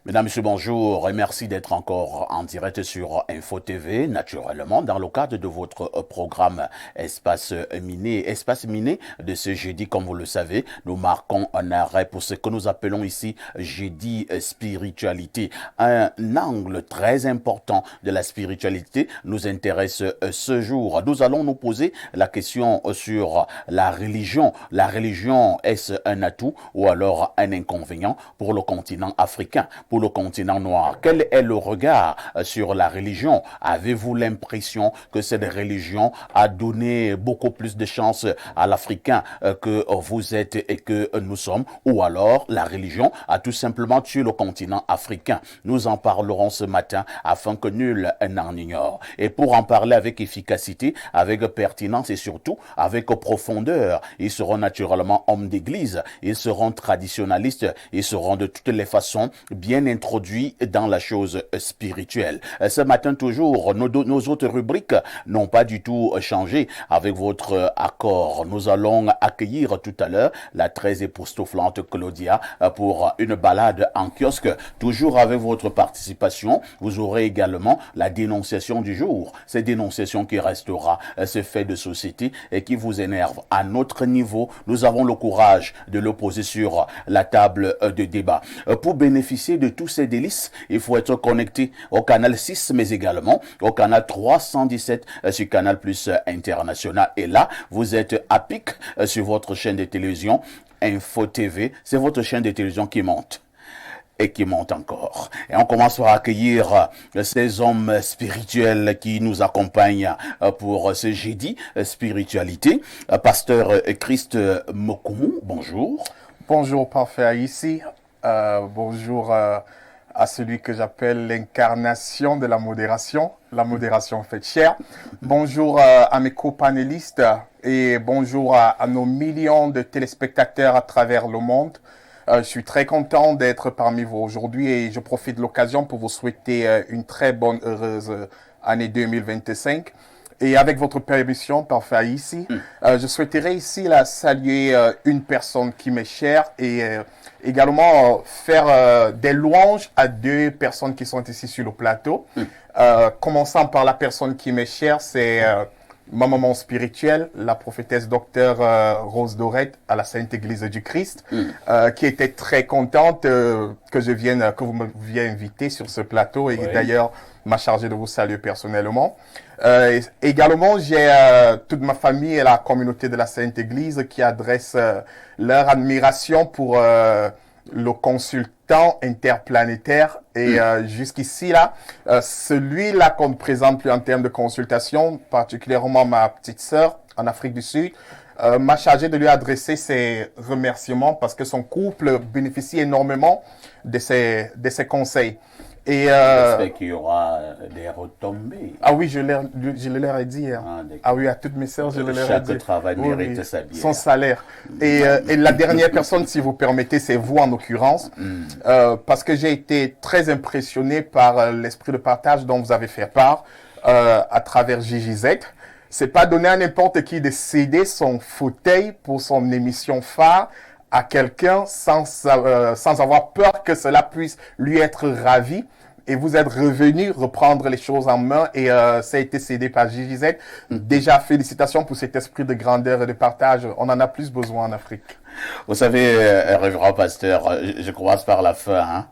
Mesdames, Messieurs, bonjour et merci d'être encore en direct sur Info TV, naturellement, dans le cadre de votre programme Espace Miné. Espace Miné de ce jeudi, comme vous le savez, nous marquons un arrêt pour ce que nous appelons ici jeudi spiritualité. Un angle très important de la spiritualité nous intéresse ce jour. Nous allons nous poser la question sur la religion. La religion, est-ce un atout ou alors un inconvénient pour le continent africain? Pour le continent noir. Quel est le regard sur la religion? Avez-vous l'impression que cette religion a donné beaucoup plus de chance à l'Africain que vous êtes et que nous sommes? Ou alors la religion a tout simplement tué le continent africain? Nous en parlerons ce matin afin que nul n'en ignore. Et pour en parler avec efficacité, avec pertinence et surtout avec profondeur, ils seront naturellement hommes d'église, ils seront traditionalistes, ils seront de toutes les façons bien introduits dans la chose spirituelle. Ce matin toujours, nos autres rubriques n'ont pas du tout changé. Avec votre accord, nous allons accueillir tout à l'heure la très époustouflante Claudia pour une balade en kiosque. Toujours avec votre participation, vous aurez également la dénonciation du jour. Cette dénonciation qui restera ce fait de société et qui vous énerve. À notre niveau, nous avons le courage de le poser sur la table de débat. Pour bénéficier de tous ces délices, il faut être connecté au canal 6, mais également au canal 317 sur Canal Plus International. Et là, vous êtes à pic sur votre chaîne de télévision Info TV. C'est votre chaîne de télévision qui monte et qui monte encore. Et on commence par accueillir ces hommes spirituels qui nous accompagnent pour ce jeudi spiritualité. Pasteur Christ Mokoumou, bonjour. Bonjour, parfait ici. Bonjour à celui que j'appelle l'incarnation de la modération faite chère. Bonjour à mes co-panélistes et bonjour à nos millions de téléspectateurs à travers le monde. Je suis très content d'être parmi vous aujourd'hui et je profite de l'occasion pour vous souhaiter une très bonne, heureuse année 2025. Et avec votre permission, parfait ici, je souhaiterais ici saluer une personne qui m'est chère et également faire des louanges à deux personnes qui sont ici sur le plateau. Commençant par la personne qui m'est chère, c'est ma maman spirituelle, la prophétesse docteur Rose Dorette à la Sainte Église du Christ, qui était très contente que vous m'ayez invité sur ce plateau et d'ailleurs m'a chargé de vous saluer personnellement. Également, j'ai toute ma famille et la communauté de la Sainte Église qui adresse leur admiration pour le consultant interplanétaire et jusqu'ici celui-là qu'on ne présente plus en termes de consultation, particulièrement ma petite sœur en Afrique du Sud, m'a chargé de lui adresser ses remerciements parce que son couple bénéficie énormément de ses conseils. Et j'espère qu'il y aura des retombées. Ah oui, je leur ai dit hier. Ah oui, à toutes mes sœurs, je leur ai dit. Chaque travail mérite sa bière. Son salaire. Et la dernière personne, si vous permettez, c'est vous en l'occurrence. Parce que j'ai été très impressionné par l'esprit de partage dont vous avez fait part à travers JJZ. C'est pas donné à n'importe qui de céder son fauteuil pour son émission phare à quelqu'un sans avoir peur que cela puisse lui être ravi. Et vous êtes revenu reprendre les choses en main et ça a été cédé par JJZ. Déjà, félicitations pour cet esprit de grandeur et de partage. On en a plus besoin en Afrique. Vous savez, révérend pasteur, je commence par la fin.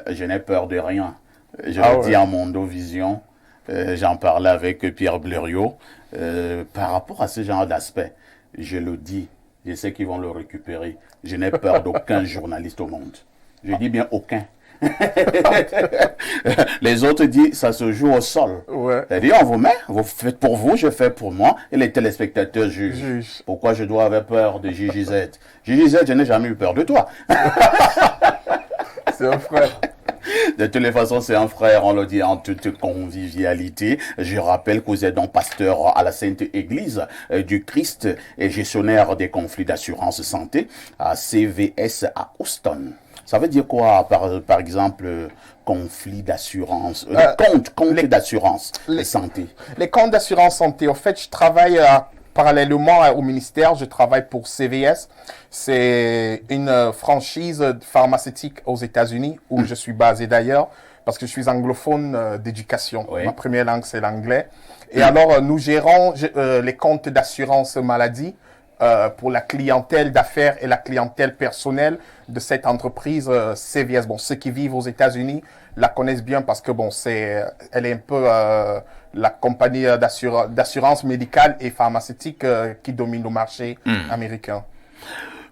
Je n'ai peur de rien. Je le dis en Mondovision. J'en parlais avec Pierre Blériot. Par rapport à ce genre d'aspect, je le dis. Je sais qu'ils vont le récupérer. Je n'ai peur d'aucun journaliste au monde. Je dis bien aucun. Les autres disent ça se joue au sol. C'est-à-dire on vous met, vous faites pour vous, je fais pour moi, et les téléspectateurs jugent. Pourquoi je dois avoir peur de JJZ? JJZ, je n'ai jamais eu peur de toi. C'est un frère. De toutes les façons, c'est un frère, on le dit en toute convivialité. Je rappelle que vous êtes donc pasteur à la Sainte Église du Christ et gestionnaire des conflits d'assurance santé à CVS à Houston. Ça veut dire quoi, par exemple, conflit d'assurance, compte d'assurance santé? Les comptes d'assurance santé, en fait, je travaille parallèlement au ministère, je travaille pour CVS. C'est une franchise pharmaceutique aux États-Unis où je suis basé d'ailleurs parce que je suis anglophone d'éducation. Oui. Ma première langue, c'est l'anglais. Et alors, nous gérons les comptes d'assurance maladie pour la clientèle d'affaires et la clientèle personnelle de cette entreprise CVS. Bon, ceux qui vivent aux États-Unis la connaissent bien parce que bon, elle est un peu la compagnie d'assurance médicale et pharmaceutique qui domine le marché américain.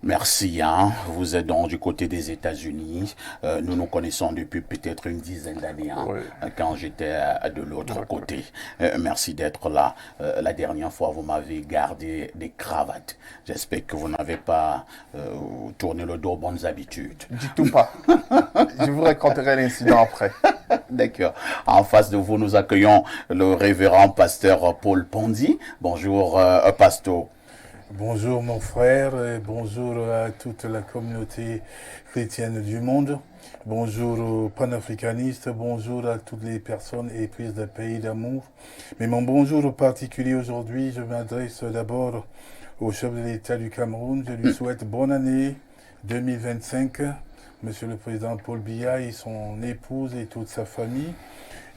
Merci, hein. Vous êtes donc du côté des États-Unis. Nous nous connaissons depuis peut-être une dizaine d'années, hein, Oui. quand j'étais de l'autre côté. Merci d'être là. La dernière fois, vous m'avez gardé des cravates. J'espère que vous n'avez pas tourné le dos aux bonnes habitudes. Du tout pas. Je vous raconterai l'incident après. D'accord. En face de vous, nous accueillons le révérend pasteur Paul Pondy. Bonjour, pasteur. Bonjour mon frère, et bonjour à toute la communauté chrétienne du monde, bonjour aux panafricanistes, bonjour à toutes les personnes éprises de pays d'amour. Mais mon bonjour particulier aujourd'hui, je m'adresse d'abord au chef de l'État du Cameroun. Je lui souhaite bonne année 2025, Monsieur le Président Paul Biya et son épouse et toute sa famille.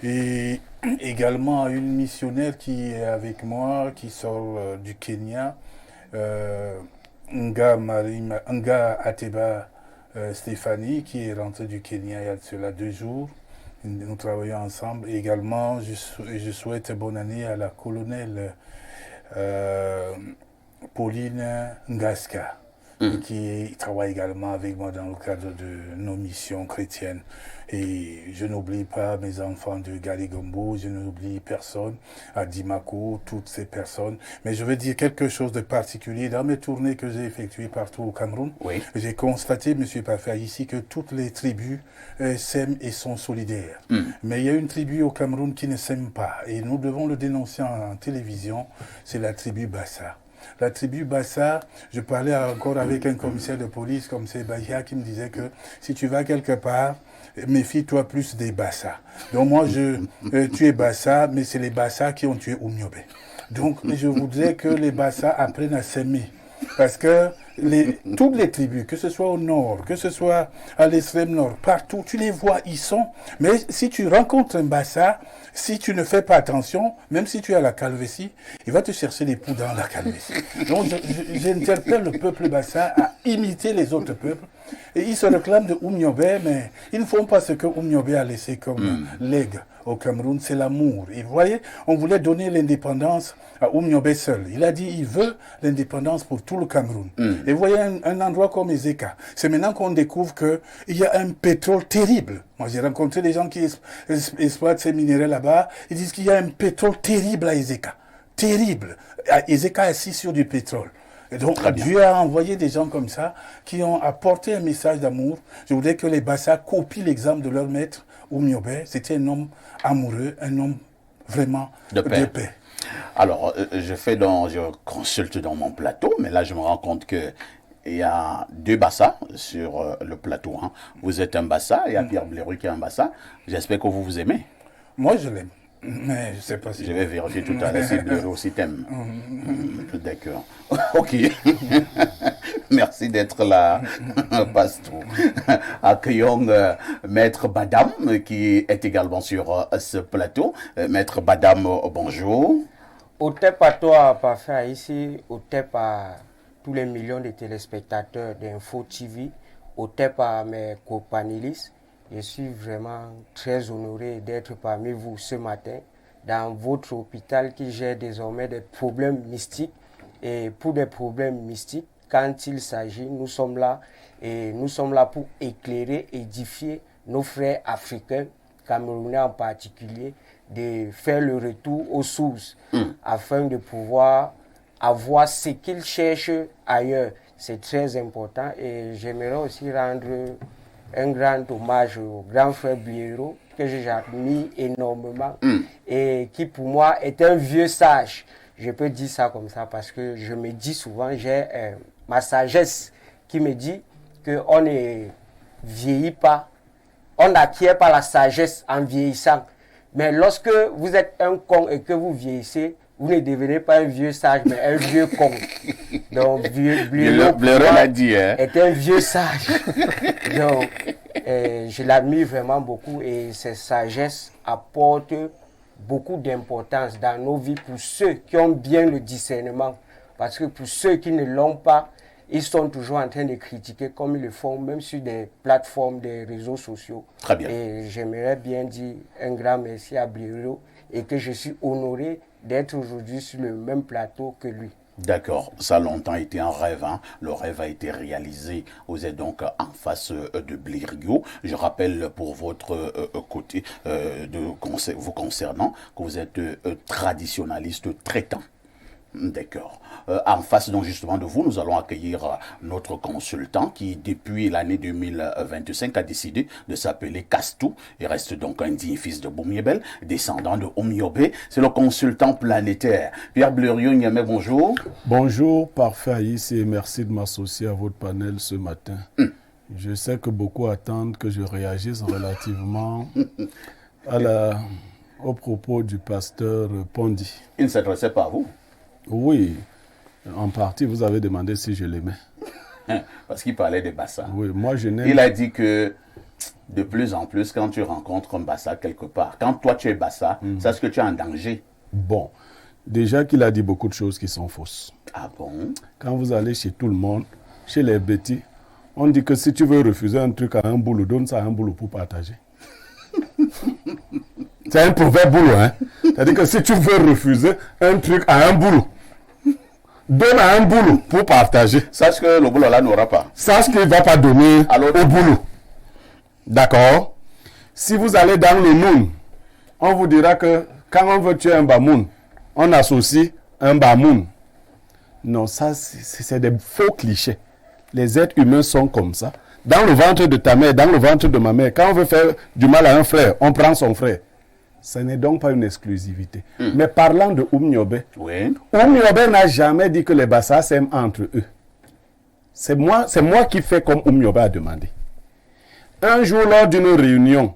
Et également à une missionnaire qui est avec moi, qui sort du Kenya. Nga Ateba Stéphanie, qui est rentrée du Kenya il y a cela 2 jours. Nous travaillons ensemble. Et également, je souhaite bonne année à la colonelle Pauline Ngaska, qui travaille également avec moi dans le cadre de nos missions chrétiennes. Et je n'oublie pas mes enfants de Galigombo, je n'oublie personne, à Dimako, toutes ces personnes. Mais je veux dire quelque chose de particulier. Dans mes tournées que j'ai effectuées partout au Cameroun, Oui. j'ai constaté, M. Parfait, ici, que toutes les tribus s'aiment et sont solidaires. Mais il y a une tribu au Cameroun qui ne s'aime pas. Et nous devons le dénoncer en télévision, c'est la tribu Bassa. La tribu Bassa, je parlais encore avec un commissaire de police comme c'est Bahia qui me disait que si tu vas quelque part, méfie-toi plus des Bassa. Donc moi, tu es Bassa, mais c'est les Bassa qui ont tué Oumiobe. Donc je voudrais que les Bassa apprennent à s'aimer. Parce que toutes les tribus, que ce soit au nord, que ce soit à l'extrême nord, partout, tu les vois, ils sont. Mais si tu rencontres un Bassa, si tu ne fais pas attention, même si tu es à la calvétie, il va te chercher les poux dans la calvétie. Donc j'interpelle le peuple Bassa à imiter les autres peuples. Et ils se réclament de Oumiobe, mais ils ne font pas ce que Oumiobe a laissé comme legs au Cameroun, c'est l'amour. Et vous voyez, on voulait donner l'indépendance à Oumiobe seul. Il a dit il veut l'indépendance pour tout le Cameroun. Et vous voyez un endroit comme Ezeka. C'est maintenant qu'on découvre qu'il y a un pétrole terrible. Moi, j'ai rencontré des gens qui exploitent ces minéraux là-bas. Ils disent qu'il y a un pétrole terrible à Ezeka. Terrible. Ezeka est assis sur du pétrole. Et donc, Dieu a envoyé des gens comme ça qui ont apporté un message d'amour. Je voudrais que les Bassa copient l'exemple de leur maître, Oumiobe. C'était un homme amoureux, un homme vraiment de paix. Alors, je consulte dans mon plateau, mais là, je me rends compte que il y a 2 Bassa sur le plateau. Hein. Vous êtes un Bassa, il y a Pierre Blairu qui est un Bassa. J'espère que vous vous aimez. Moi, je l'aime. Mais je sais pas si... Je vais vérifier tout à l'heure si Blairu aussi t'aime. D'accord. Ok. Merci d'être là, pasteur. Accueillons Maître Badam, qui est également sur ce plateau. Maître Badam, bonjour. Au TEP à toi, Parfait, ici, au TEP à tous les millions de téléspectateurs d'Info TV, au TEP à mes copanélistes. Je suis vraiment très honoré d'être parmi vous ce matin dans votre hôpital qui gère désormais des problèmes mystiques. Et pour des problèmes mystiques, quand il s'agit, nous sommes là et nous sommes là pour éclairer, édifier nos frères africains, camerounais en particulier, de faire le retour aux sources afin de pouvoir avoir ce qu'ils cherchent ailleurs. C'est très important et j'aimerais aussi rendre un grand hommage au grand frère Biero que j'admire énormément et qui pour moi est un vieux sage. Je peux dire ça comme ça parce que je me dis souvent, j'ai ma sagesse qui me dit qu'on ne vieillit pas, on n'acquiert pas la sagesse en vieillissant. Mais lorsque vous êtes un con et que vous vieillissez, vous ne devenez pas un vieux sage, mais un vieux con. Donc, Blériot l'a dit, hein. est un vieux sage. Donc, je l'admire vraiment beaucoup et sa sagesse apporte beaucoup d'importance dans nos vies pour ceux qui ont bien le discernement. Parce que pour ceux qui ne l'ont pas, ils sont toujours en train de critiquer comme ils le font, même sur des plateformes, des réseaux sociaux. Très bien. Et j'aimerais bien dire un grand merci à Blériot et que je suis honoré d'être aujourd'hui sur le même plateau que lui. D'accord, ça a longtemps été un rêve, hein. Le rêve a été réalisé. Vous êtes donc en face de Blériot. Je rappelle pour votre côté, vous concernant, que vous êtes traditionnaliste traitant. D'accord. En face donc justement de vous, nous allons accueillir notre consultant qui depuis l'année 2025 a décidé de s'appeler Kastou. Il reste donc un digne fils de Boumiebel, descendant de Oumiobe. C'est le consultant planétaire. Pierre Blériot Niamey, bonjour. Bonjour, parfait Aïs, et merci de m'associer à votre panel ce matin. Je sais que beaucoup attendent que je réagisse relativement au propos du pasteur Pondi. Il ne s'adressait pas à vous. Oui, en partie, vous avez demandé si je l'aimais. Parce qu'il parlait des Bassa. Oui, moi je n'aime... Il a dit que de plus en plus, quand tu rencontres un Bassa quelque part, quand toi tu es Bassa, sache que tu es en danger. Bon, déjà qu'il a dit beaucoup de choses qui sont fausses. Ah bon? Quand vous allez chez tout le monde, chez les bêtis, on dit que si tu veux refuser un truc à un boulot, donne ça à un boulot pour partager. C'est un proverbe boulot, hein. C'est-à-dire que si tu veux refuser un truc à un boulot, donne à un boulot pour partager. Sache que le boulot là n'aura pas. Sache qu'il ne va pas donner au boulot. D'accord? Si vous allez dans le Noun, on vous dira que quand on veut tuer un Bamoun, on associe un Bamoun. Non, ça c'est des faux clichés. Les êtres humains sont comme ça. Dans le ventre de ta mère, dans le ventre de ma mère, quand on veut faire du mal à un frère, on prend son frère. Ce n'est donc pas une exclusivité. Mais parlant de Oumiobe, Oui. Oumiobe n'a jamais dit que les Bassa s'aiment entre eux. C'est moi qui fais comme Oumiobe a demandé. Un jour, lors d'une réunion,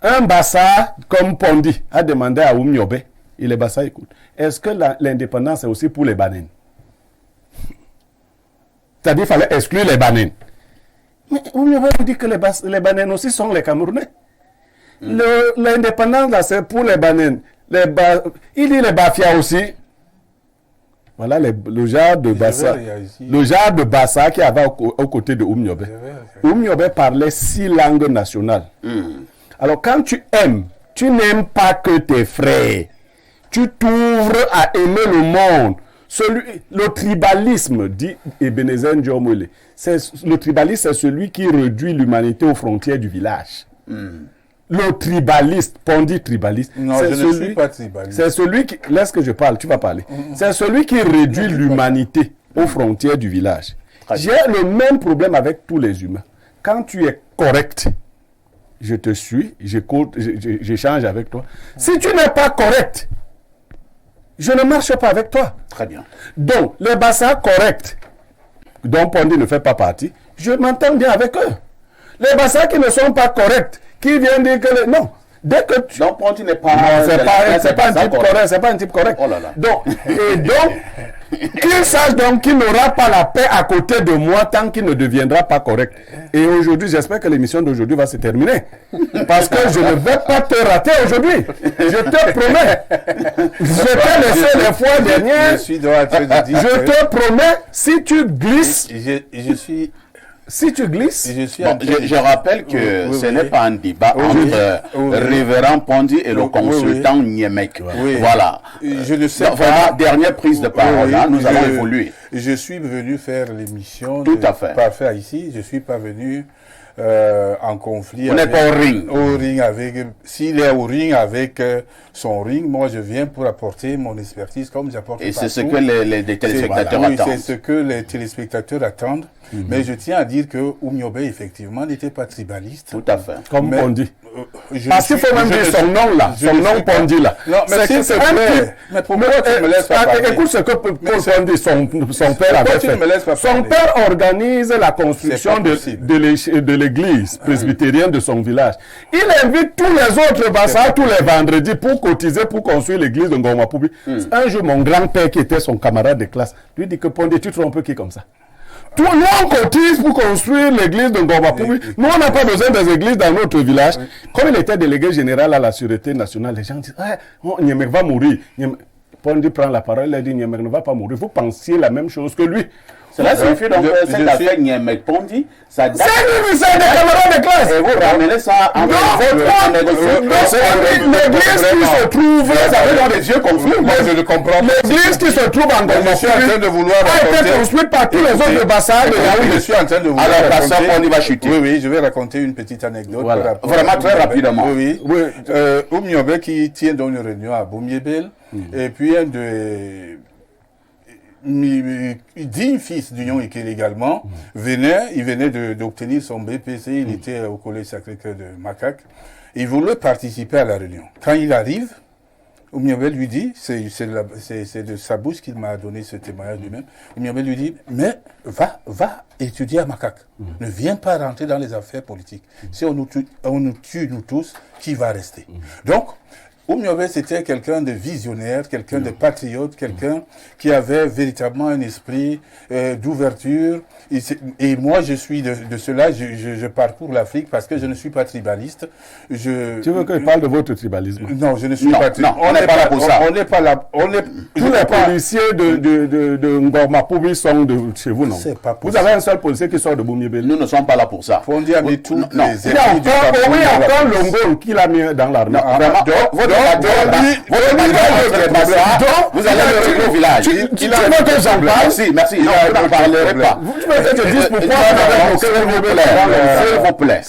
un Bassa comme Pondi a demandé à Oumiobe, et les Bassa écoutent, est-ce que l'indépendance est aussi pour les Banènes? C'est-à-dire qu'il fallait exclure les Banènes. Mais Oumiobe dit que les Banènes aussi sont les Camerounais. L'indépendance, là, c'est pour les Banènes. Il dit les Bafia aussi. Voilà le genre de Bassa. Le genre de Bassa qui avait aux côtés de Oumiobe. Oumiobe parlait 6 langues nationales. Alors, quand tu aimes, tu n'aimes pas que tes frères. Tu t'ouvres à aimer le monde. Le tribalisme, dit Ebenezer Ndjomwele, le tribalisme, c'est celui qui réduit l'humanité aux frontières du village. Le tribaliste, Pondi tribaliste, non, je ne suis pas tribaliste. C'est celui qui, laisse que je parle, tu vas parler. C'est celui qui réduit l'humanité aux frontières du village. J'ai le même problème avec tous les humains. Quand tu es correct, je te suis, j'écoute, j'échange avec toi. Si tu n'es pas correct, je ne marche pas avec toi. Très bien. Donc, les Bassa corrects, dont Pondi ne fait pas partie, je m'entends bien avec eux. Les Bassa qui ne sont pas corrects, qui viennent dire que... Non, dès que tu... Donc, Pondi n'est pas... Non, c'est pas un type correct, c'est pas un type correct. Oh là là. Donc, qu'il sache donc qu'il n'aura pas la paix à côté de moi tant qu'il ne deviendra pas correct. Et aujourd'hui, j'espère que l'émission d'aujourd'hui va se terminer. Parce que je ne vais pas te rater aujourd'hui. Je te promets. Je t'ai laissé les fois dernières. Je suis droit de dire. Je te promets, si tu glisses... Je suis... Si tu glisses... Je rappelle que ce n'est pas un débat entre révérend Pondi et le consultant Niemek. Voilà. Je ne sais voilà, dernière prise de parole. Nous allons évoluer. Je suis venu faire l'émission. Tout à fait. Parfait ici. Je ne suis pas venu en conflit. Vous n'êtes pas au ring. Au ring avec... S'il est au ring avec son ring, moi je viens pour apporter mon expertise comme j'apporte. Et c'est ce que les téléspectateurs attendent. C'est ce que les téléspectateurs attendent. Mais je tiens à dire que Oumiobe, effectivement, n'était pas tribaliste. Tout à fait. Comme Mais- on dit. Parce qu'il faut même dire son nom là, son nom Pondi là. Non, mais s'il te plaît. Mais pourquoi tu me laisses pas parler? Écoute ce que Paul Pondi, son père avait tu ne me laisses pas fait. Son parler? père organise la construction de l'église presbytérienne de son village. Il invite tous les autres Bassa tous les vendredis pour cotiser pour construire l'église de Ngoma Poubi. Un jour, mon grand-père qui était son camarade de classe lui dit que Pondi, tu trompes qui comme ça? Nous, on cotise pour construire l'église de Ngoma Poubi. Nous, on n'a pas besoin des églises dans notre village. Comme il était délégué général à la Sûreté nationale, les gens disent Niemek va mourir. Pondi prend la parole, il dit Niemek ne va pas mourir. Vous pensiez la même chose que lui. Cela signifie donc que cette affaire Niemek Pondi, ça date. C'est des camarades de classe. Et vous ramenez ça en l'église qui se trouve. Vous avez dans les yeux confus. Moi, je le comprends. L'église qui se trouve en Je suis en train de vouloir a été raconter. construite par tous les autres Bassa de Je Yaoundé. suis en train de vouloir Alors, passons, raconter. on y va chuter. Oui, oui, je vais raconter une petite anecdote. Voilà. par rapport Vraiment à très Oumiobe. rapidement. Oui, oui. Oumiobe qui tient donc une réunion à Boumiébel. Et puis un de digne fils d'Union Ikele également il venait d'obtenir son BPC, il était au collège Sacré-Cœur de Macaque. Il voulait participer à la réunion. Quand il arrive, Oumiobe lui dit, c'est de sa bouche qu'il m'a donné ce témoignage lui-même, Oumiobe lui dit, mais va étudier à Macaque. Ne viens pas rentrer dans les affaires politiques. Si on nous tue, nous tous, qui va rester? Donc, Oumiobe, c'était quelqu'un de visionnaire, quelqu'un de patriote, quelqu'un qui avait véritablement un esprit d'ouverture. Et moi, je suis de cela, je parcours l'Afrique parce que je ne suis pas tribaliste. Tu veux que je parle de votre tribalisme? Non, je ne suis Non, pas non, on n'est pas là pour ça. On n'est pas là. Tous les policiers de Ngoma Poubi sont de chez vous, non? C'est pas Vous possible. avez un seul policier qui sort de Boumiébel. Nous ne sommes pas là pour ça. Pondi a mis tous Non. les Il y a ennemis du Cameroun encore dans la police. Longol qui l'a mis dans l'armée. Non, vraiment, votre vous allez le régler au village. Tu veux que j'en parle? Merci. Non, vous n'en parlerez pas. Vous veux que je dise pourquoi S'il vous plaît.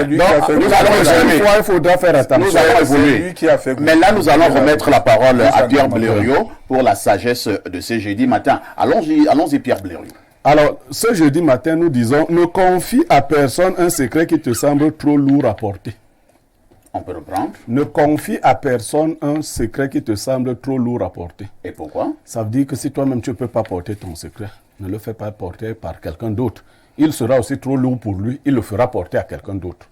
lui qui a fait- Nous allons évoluer. il faudra faire attention. Nous allons C'est évoluer. lui qui a fait. Mais là, nous allons remettre la parole à Pierre Exactement. Blériot pour la sagesse de ce jeudi matin. Allons-y, Pierre Blériot. Alors, ce jeudi matin, nous disons, ne confie à personne un secret qui te semble trop lourd à porter. On peut reprendre. Ne confie à personne un secret qui te semble trop lourd à porter. Et pourquoi? Ça veut dire que si toi-même tu ne peux pas porter ton secret, ne le fais pas porter par quelqu'un d'autre. Il sera aussi trop lourd pour lui, il le fera porter à quelqu'un d'autre.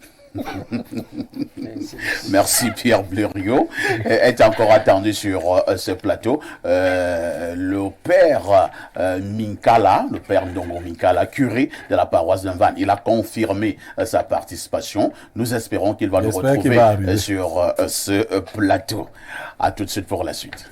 Merci Pierre Blériot. Est encore attendu sur ce plateau le père Minkala, le père Ndongo Minkala, curé de la paroisse d'Invan. Il a confirmé sa participation. Nous espérons qu'il va nous J'espère qu'il retrouver va arriver. sur ce plateau. À tout de suite pour la suite.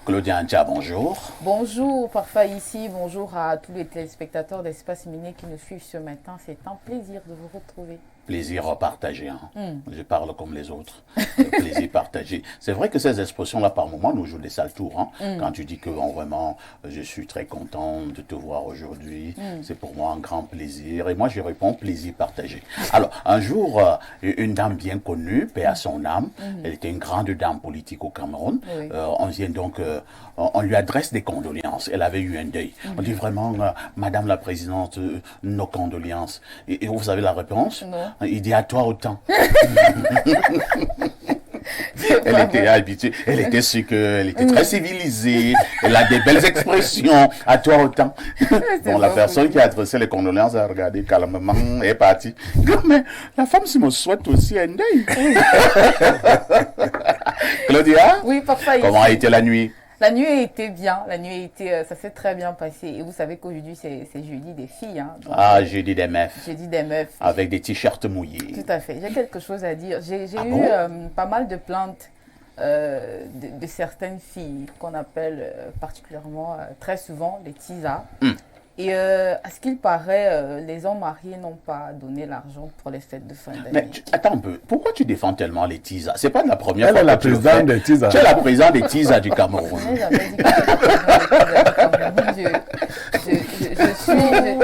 Claudia Antia, bonjour. Bonjour, parfois ici, bonjour à tous les téléspectateurs d'Espace Miné qui nous suivent ce matin. C'est un plaisir de vous retrouver. Plaisir partagé. Hein. Je parle comme les autres. Plaisir partagé. C'est vrai que ces expressions-là, par moments, nous jouent des sales tours. Hein. Quand tu dis que vraiment, je suis très content de te voir aujourd'hui, c'est pour moi un grand plaisir. Et moi, je réponds plaisir partagé. Alors, un jour, une dame bien connue, paix à son âme, elle était une grande dame politique au Cameroun. Oui. On vient donc, on lui adresse des condoléances. Elle avait eu un deuil. On dit vraiment, Madame la Présidente, nos condoléances. Et vous savez la réponse? Non. Il dit à toi autant. Elle était habituée. Elle était sûre qu'elle était très civilisée. Elle a des belles expressions. À toi autant. Bon, la personne qui a adressé les condoléances a regardé calmement et est partie. Mais la femme, si me souhaite aussi un deuil. Claudia? Oui, parfois. Comment a été la nuit? La nuit a été bien, ça s'est très bien passé. Et vous savez qu'aujourd'hui, c'est jeudi des filles. Hein, donc, jeudi des meufs. Jeudi des meufs. Avec des t-shirts mouillés. Tout à fait. J'ai quelque chose à dire. J'ai eu pas mal de plaintes de certaines filles qu'on appelle particulièrement, très souvent, les tisas. Et à ce qu'il paraît, les hommes mariés n'ont pas donné l'argent pour les fêtes de fin d'année. Mais attends un peu, pourquoi tu défends tellement les TISA? C'est pas la première fois Elle est la que tu le présidente fais. des TISA. Tu es la présidente des TISA du Cameroun. J'avais dit que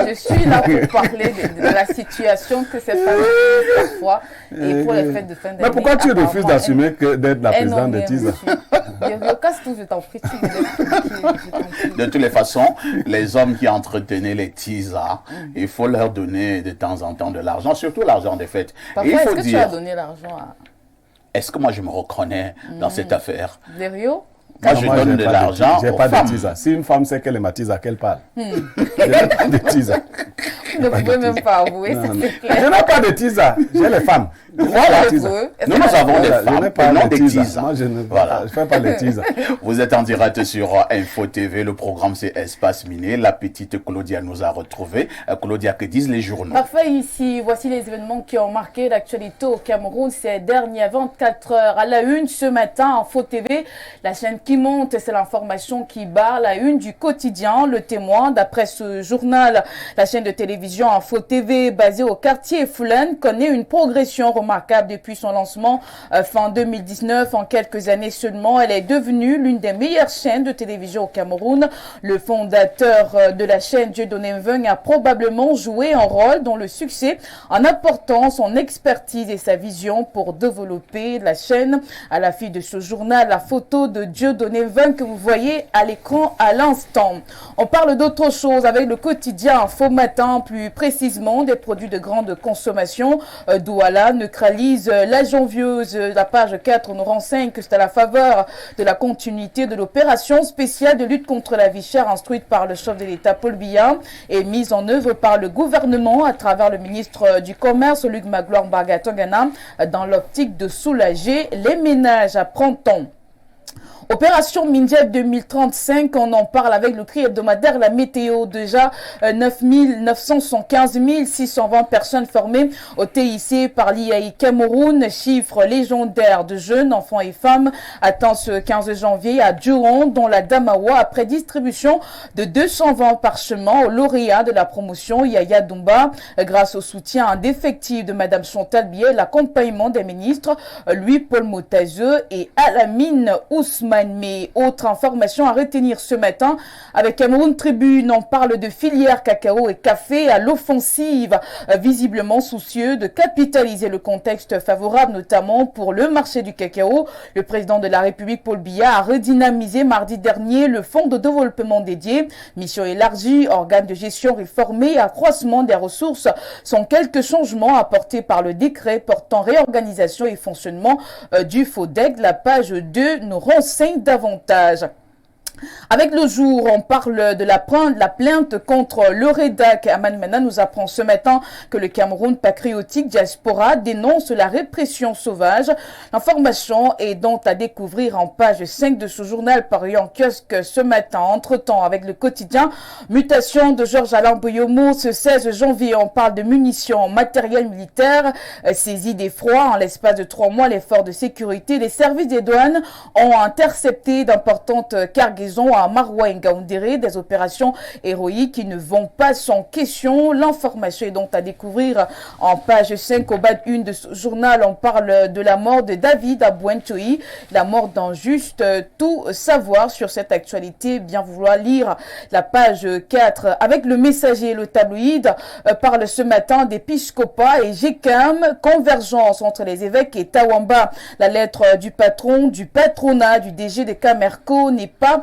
je suis là pour parler de la situation que ces femmes vivent parfois et pour les fêtes de fin d'année. Mais pourquoi tu refuses d'assumer d'être la présidente des TISA? Je t'en prie, De toutes les façons, les hommes qui entretenaient les TISA, il faut leur donner de temps en temps de l'argent, surtout l'argent des fêtes. Parfois, est-ce que tu as donné l'argent à... Est-ce que moi je me reconnais dans cette affaire? Les Rio? Moi, je donne de l'argent J'ai aux pas femmes. de TISA. Si une femme sait qu'elle est ma TISA, qu'elle parle. Je n'ai pas de TISA. Vous ne pouvez même pas avouer, c'est clair. Je n'ai pas de TISA. J'ai les femmes. Voilà. Nous avons des femmes, non des TISA. Moi, je ne Voilà. fais pas les TISA. Vous êtes en direct sur Info TV. Le programme, c'est Espace Miné. La petite Claudia nous a retrouvés. Claudia, que disent les journaux? Parfait, ici. Voici les événements qui ont marqué l'actualité au Cameroun ces dernières 24 heures. À la une, ce matin, Info TV, la chaîne qui monte, c'est l'information qui bat. La une du quotidien, Le Témoin. D'après ce journal, la chaîne de télévision Info TV, basée au quartier Foulaine, connaît une progression remarquable depuis son lancement fin 2019. En quelques années seulement, elle est devenue l'une des meilleures chaînes de télévision au Cameroun. Le fondateur de la chaîne, Dieudonné Mveng, a probablement joué un rôle dans le succès en apportant son expertise et sa vision pour développer la chaîne. À la fin de ce journal, la photo de Dieudonné Mveng que vous voyez à l'écran à l'instant. On parle d'autre chose avec le quotidien Info Matin, plus précisément des produits de grande consommation. Douala neutralise la janvieuse. La page 4 nous renseigne que c'est à la faveur de la continuité de l'opération spéciale de lutte contre la vie chère instruite par le chef de l'État Paul Biya et mise en œuvre par le gouvernement à travers le ministre du Commerce Luc Magloire Bargatongana dans l'optique de soulager les ménages à printemps. Opération Mindjet 2035, on en parle avec le prix hebdomadaire, la météo. Déjà 975 620 personnes formées au TIC par l'IAI Cameroun. Chiffre légendaire de jeunes, enfants et femmes atteint ce 15 janvier à Durand, dont la Damawa, après distribution de 220 parchemins aux lauréats de la promotion Yaya Dumba, grâce au soutien indéfectible de Madame Chantal Biet, l'accompagnement des ministres Louis-Paul Motazeux et Alamine Ousmane. Mais autre information à retenir ce matin, avec Cameroun Tribune, on parle de filière cacao et café à l'offensive, visiblement soucieux de capitaliser le contexte favorable, notamment pour le marché du cacao. Le président de la République, Paul Biya, a redynamisé mardi dernier le fonds de développement dédié. Mission élargie, organe de gestion réformé et accroissement des ressources sont quelques changements apportés par le décret portant réorganisation et fonctionnement du FODEC. La page 2 nous renseigne davantage. Avec le jour, on parle de la plainte contre le REDAC. Aman Mena nous apprend ce matin que le Cameroun patriotique diaspora dénonce la répression sauvage. L'information est donc à découvrir en page 5 de ce journal paru en kiosque ce matin. Entre-temps, avec le quotidien, mutation de Georges Alain Boyomo. Ce 16 janvier, on parle de munitions, matériel militaire, saisie d'effroi. En l'espace de 3 mois, les forces de sécurité, les services des douanes ont intercepté d'importantes cargaisons à Maroua et Ngaoundéré, des opérations héroïques qui ne vont pas sans question. L'information est donc à découvrir en page 5 au bas de une de ce journal. On parle de la mort de David à Bouentoui, la mort d'un juste. Tout savoir sur cette actualité, bien vouloir lire la page 4. Avec le Messager, le tabloïd parle ce matin d'Episcopat et GECAM, convergence entre les évêques et Tawamba. La lettre du patron, du patronat, du DG de Camerco n'est pas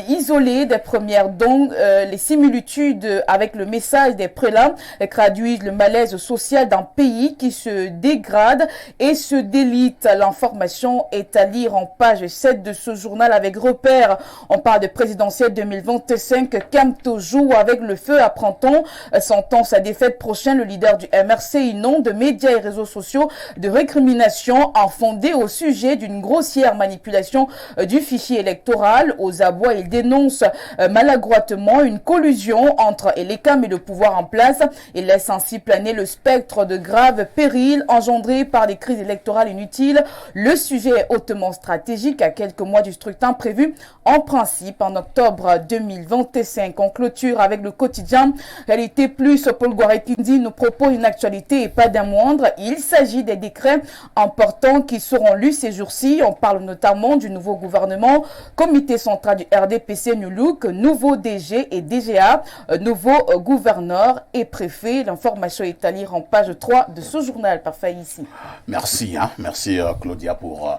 isolés des premières dons, les similitudes avec le message des prélats traduisent le malaise social d'un pays qui se dégrade et se délite. L'information est à lire en page 7 de ce journal avec repère. On parle de présidentielle 2025. Kamto joue avec le feu à Printemps. Sentant sa défaite prochaine, le leader du MRC inonde médias et réseaux sociaux de récriminations infondées au sujet d'une grossière manipulation du fichier électoral. Aux abois, il dénonce maladroitement une collusion entre Elecam et le pouvoir en place. Il laisse ainsi planer le spectre de graves périls engendrés par des crises électorales inutiles. Le sujet est hautement stratégique à quelques mois du scrutin prévu en principe en octobre 2025. En clôture avec le quotidien Réalité Plus, Paul Guarekindi nous propose une actualité et pas d'un moindre. Il s'agit des décrets importants qui seront lus ces jours-ci. On parle notamment du nouveau gouvernement, comité central du RDPC New Look, nouveau DG et DGA, nouveau gouverneur et préfet. L'information est à lire en page 3 de ce journal. Parfait ici. Merci, merci Claudia pour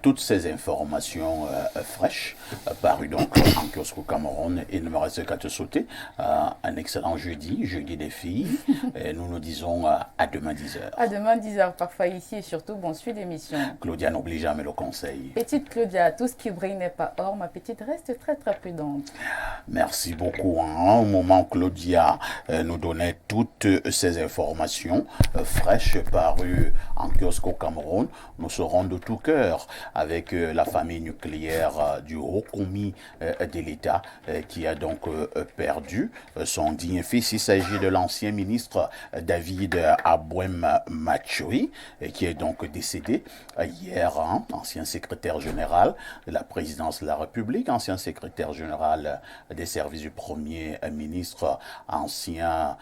toutes ces informations fraîches parues donc en kiosque au Cameroun. Il ne me reste qu'à te souhaiter un excellent jeudi des filles. Et nous nous disons à demain 10h. À demain 10h, parfois ici et surtout, bon suite d'émission. Claudia n'oublie jamais le conseil. Petite Claudia, tout ce qui brille n'est pas or. Ma petite reste très très prudente. Merci beaucoup. Au moment où Claudia nous donnait toutes ces informations fraîches parues en kiosque au Cameroun, nous serons de tout cœur avec la famille nucléaire du haut commis de l'État qui a donc perdu son digne fils. Il s'agit de l'ancien ministre David Abouem Machoui qui est donc décédé hier, ancien secrétaire général de la présidence de la République, ancien secrétaire général des services du Premier ministre, ancien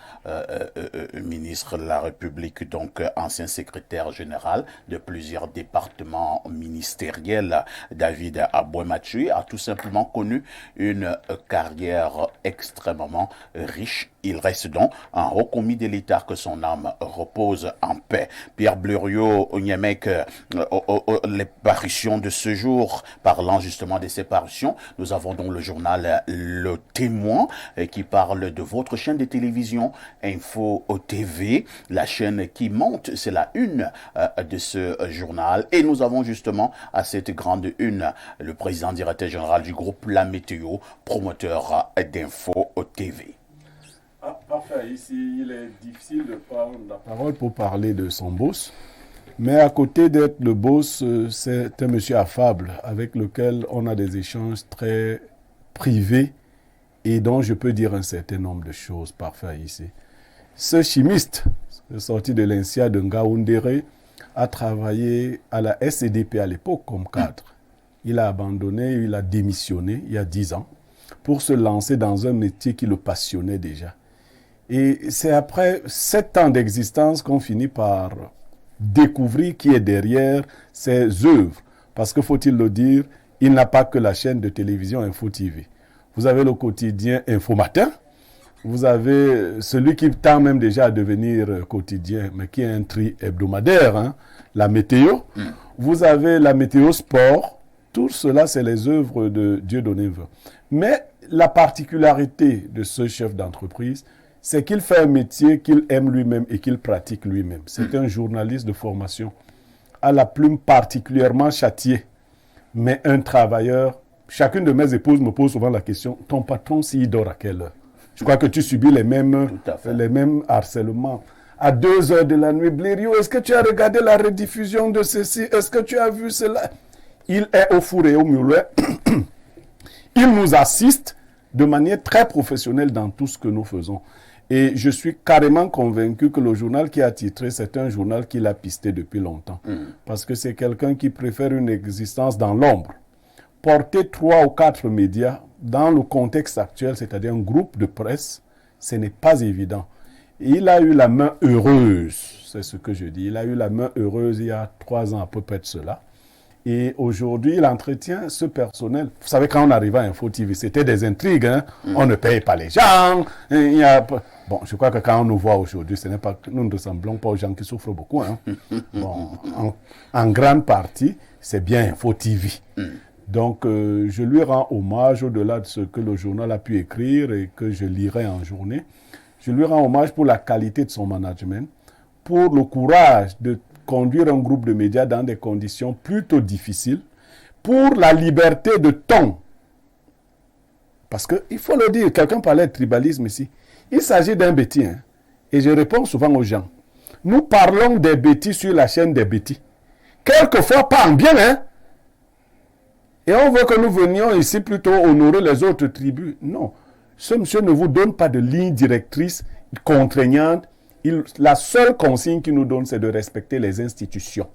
ministre de la République, donc ancien secrétaire général de plusieurs départements ministériels. David Abouem Machoui a tout simplement connu une carrière extrêmement riche. Il reste donc un haut commis de l'État, que son âme repose en paix. Pierre Bluriot, Onyemec, les parutions de ce jour, parlant justement de ces parutions, nous avons donc le journal Le Témoin qui parle de votre chaîne de télévision Info TV, la chaîne qui monte, c'est la une de ce journal. Et nous avons justement à cette grande une le président directeur général du groupe La Météo, promoteur d'Info TV. Parfait, ici il est difficile de prendre la parole pour parler de son boss, mais à côté d'être le boss, c'est un monsieur affable avec lequel on a des échanges très privés et dont je peux dire un certain nombre de choses. Parfait ici. Ce chimiste, sorti de l'INSIA de Ngaoundéré, a travaillé à la SCDP à l'époque comme cadre. Il a abandonné, il a démissionné il y a 10 ans pour se lancer dans un métier qui le passionnait déjà. Et c'est après 7 ans d'existence qu'on finit par découvrir qui est derrière ces œuvres. Parce que, faut-il le dire, il n'a pas que la chaîne de télévision Info TV. Vous avez le quotidien Info Matin. Vous avez celui qui tend même déjà à devenir quotidien, mais qui est un tri hebdomadaire, la météo. Vous avez la météo sport. Tout cela, c'est les œuvres de Dieudonné Vin. Mais la particularité de ce chef d'entreprise, c'est qu'il fait un métier qu'il aime lui-même et qu'il pratique lui-même. C'est un journaliste de formation, à la plume particulièrement châtiée, mais un travailleur. Chacune de mes épouses me pose souvent la question, ton patron, s'il dort à quelle heure? Je crois que tu subis les mêmes harcèlements. À 2 heures de la nuit, Blériot, est-ce que tu as regardé la rediffusion de ceci? Est-ce que tu as vu cela? Il est au four et au moulin. Il nous assiste de manière très professionnelle dans tout ce que nous faisons. Et je suis carrément convaincu que le journal qui a titré, c'est un journal qu'il a pisté depuis longtemps. Parce que c'est quelqu'un qui préfère une existence dans l'ombre. Porter 3 ou 4 médias dans le contexte actuel, c'est-à-dire un groupe de presse, ce n'est pas évident. Et il a eu la main heureuse, c'est ce que je dis. Il a eu la main heureuse il y a 3 ans à peu près de cela. Et aujourd'hui, il entretient ce personnel. Vous savez, quand on arrivait à Info TV, c'était des intrigues. On ne paye pas les gens. Bon, je crois que quand on nous voit aujourd'hui, ce n'est pas, nous ne ressemblons pas aux gens qui souffrent beaucoup. Bon, en grande partie, c'est bien Info TV. Donc, je lui rends hommage au-delà de ce que le journal a pu écrire et que je lirai en journée. Je lui rends hommage pour la qualité de son management, pour le courage de conduire un groupe de médias dans des conditions plutôt difficiles, pour la liberté de ton. Parce qu'il faut le dire, quelqu'un parlait de tribalisme ici. Il s'agit d'un bêtis. Hein, et je réponds souvent aux gens. Nous parlons des bêtis sur la chaîne des bêtis. Quelquefois, pas en bien, hein. Et on veut que nous venions ici plutôt honorer les autres tribus. Non. Ce monsieur ne vous donne pas de ligne directrice contraignante. La seule consigne qu'il nous donne, c'est de respecter les institutions.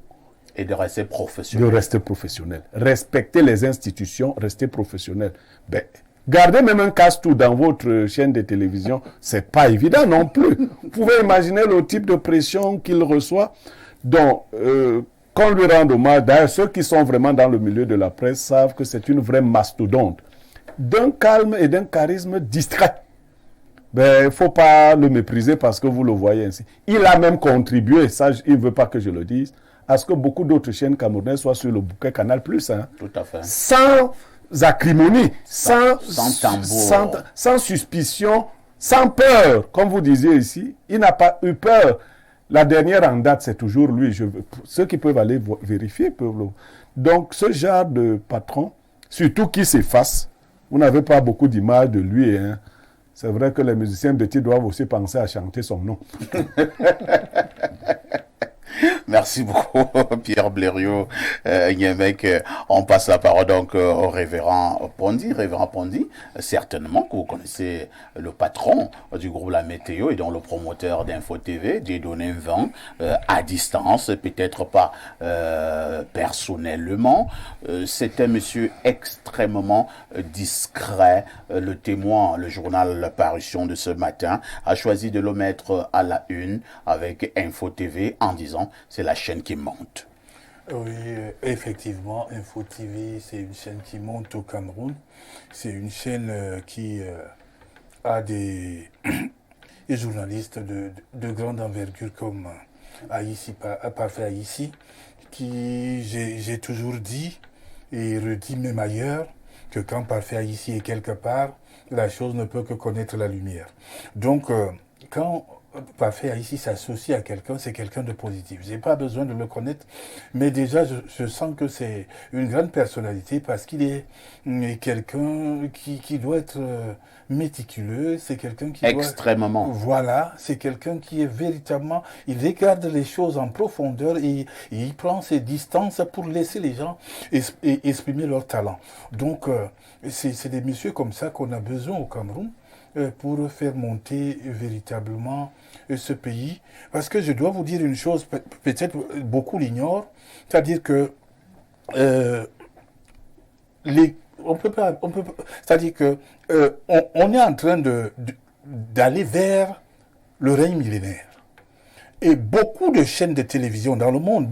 Et de rester professionnel. De rester professionnel. Respecter les institutions, rester professionnel. Ben, garder même un casse-tout dans votre chaîne de télévision, c'est pas évident non plus. Vous pouvez imaginer le type de pression qu'il reçoit. Donc, qu'on lui rende hommage. D'ailleurs, ceux qui sont vraiment dans le milieu de la presse savent que c'est une vraie mastodonte. D'un calme et d'un charisme distrait. Ben, il ne faut pas le mépriser parce que vous le voyez ainsi. Il a même contribué, ça, il ne veut pas que je le dise, à ce que beaucoup d'autres chaînes camerounaises soient sur le bouquet Canal+. Hein. Tout à fait. Sans acrimonie, sans tambour. sans suspicion, sans peur. Comme vous disiez ici, il n'a pas eu peur. La dernière en date, c'est toujours lui. Ceux qui peuvent aller vérifier peuvent le... Donc, ce genre de patron, surtout qui s'efface, vous n'avez pas beaucoup d'images de lui. Hein. C'est vrai que les musiciens bêtis doivent aussi penser à chanter son nom. Merci beaucoup, Pierre Blériot. On passe la parole donc au révérend Pondy. Révérend Pondy, certainement que vous connaissez le patron du groupe La Météo et donc le promoteur d'Info TV, Dieudonné Mvang, à distance, peut-être pas personnellement. C'est un monsieur extrêmement discret. Le Témoin, le journal La Parution de ce matin, a choisi de le mettre à la une avec Info TV en disant c'est la chaîne qui monte. Oui, effectivement, Info TV, c'est une chaîne qui monte au Cameroun. C'est une chaîne qui a des journalistes de grande envergure comme Parfait Haïssi, qui, j'ai toujours dit et redit même ailleurs, que quand Parfait Haïssi est quelque part, la chose ne peut que connaître la lumière. Donc, quand Parfait Haïssi s'associe à quelqu'un, c'est quelqu'un de positif. Je n'ai pas besoin de le connaître, mais déjà, je sens que c'est une grande personnalité parce qu'il est quelqu'un qui doit être méticuleux, c'est quelqu'un qui extrêmement. Voilà, c'est quelqu'un qui est véritablement... Il regarde les choses en profondeur et il prend ses distances pour laisser les gens exprimer leur talent. Donc, c'est des messieurs comme ça qu'on a besoin au Cameroun pour faire monter véritablement ce pays. Parce que je dois vous dire une chose, peut-être beaucoup l'ignorent, c'est-à-dire que c'est-à-dire que on est en train d'aller vers le règne millénaire. Et beaucoup de chaînes de télévision dans le monde,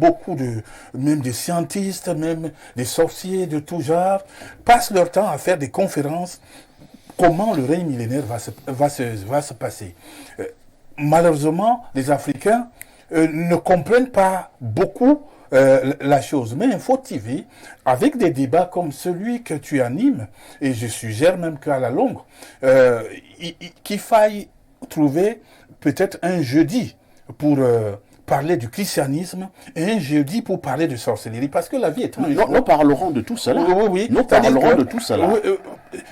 même des scientifiques, même des sorciers de tout genre, passent leur temps à faire des conférences. Comment le règne millénaire va se passer. Malheureusement, les Africains ne comprennent pas beaucoup la chose. Mais Info TV, avec des débats comme celui que tu animes, et je suggère même qu'à la longue, qu'il faille trouver peut-être un jeudi pour parler du christianisme et un jeudi pour parler de sorcellerie. Parce que la vie est un jeu. Nous parlerons de tout cela. Oui. Nous parlerons de tout cela.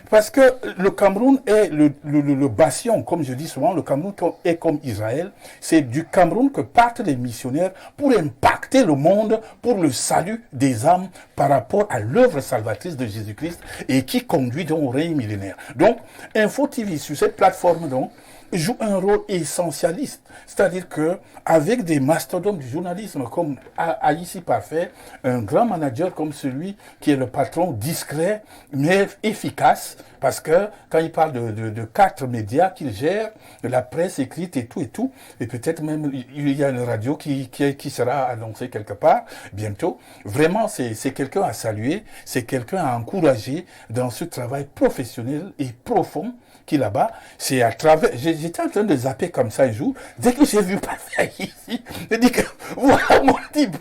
Parce que le Cameroun est le bastion, comme je dis souvent, le Cameroun est comme Israël. C'est du Cameroun que partent les missionnaires pour impacter le monde, pour le salut des âmes par rapport à l'œuvre salvatrice de Jésus-Christ et qui conduit donc au règne millénaire. Donc, Info TV, sur cette plateforme, donc, joue un rôle essentialiste. C'est-à-dire que avec des mastodontes du journalisme comme Haïssi Parfait, un grand manager comme celui qui est le patron discret mais efficace, parce que quand il parle de 4 médias qu'il gère, la presse écrite et tout, et peut-être même il y a une radio qui sera annoncée quelque part bientôt, vraiment c'est quelqu'un à saluer, c'est quelqu'un à encourager dans ce travail professionnel et profond qui est là-bas, c'est à travers... J'étais en train de zapper comme ça un jour. Dès que j'ai vu passer ici, j'ai dit que voilà mon type.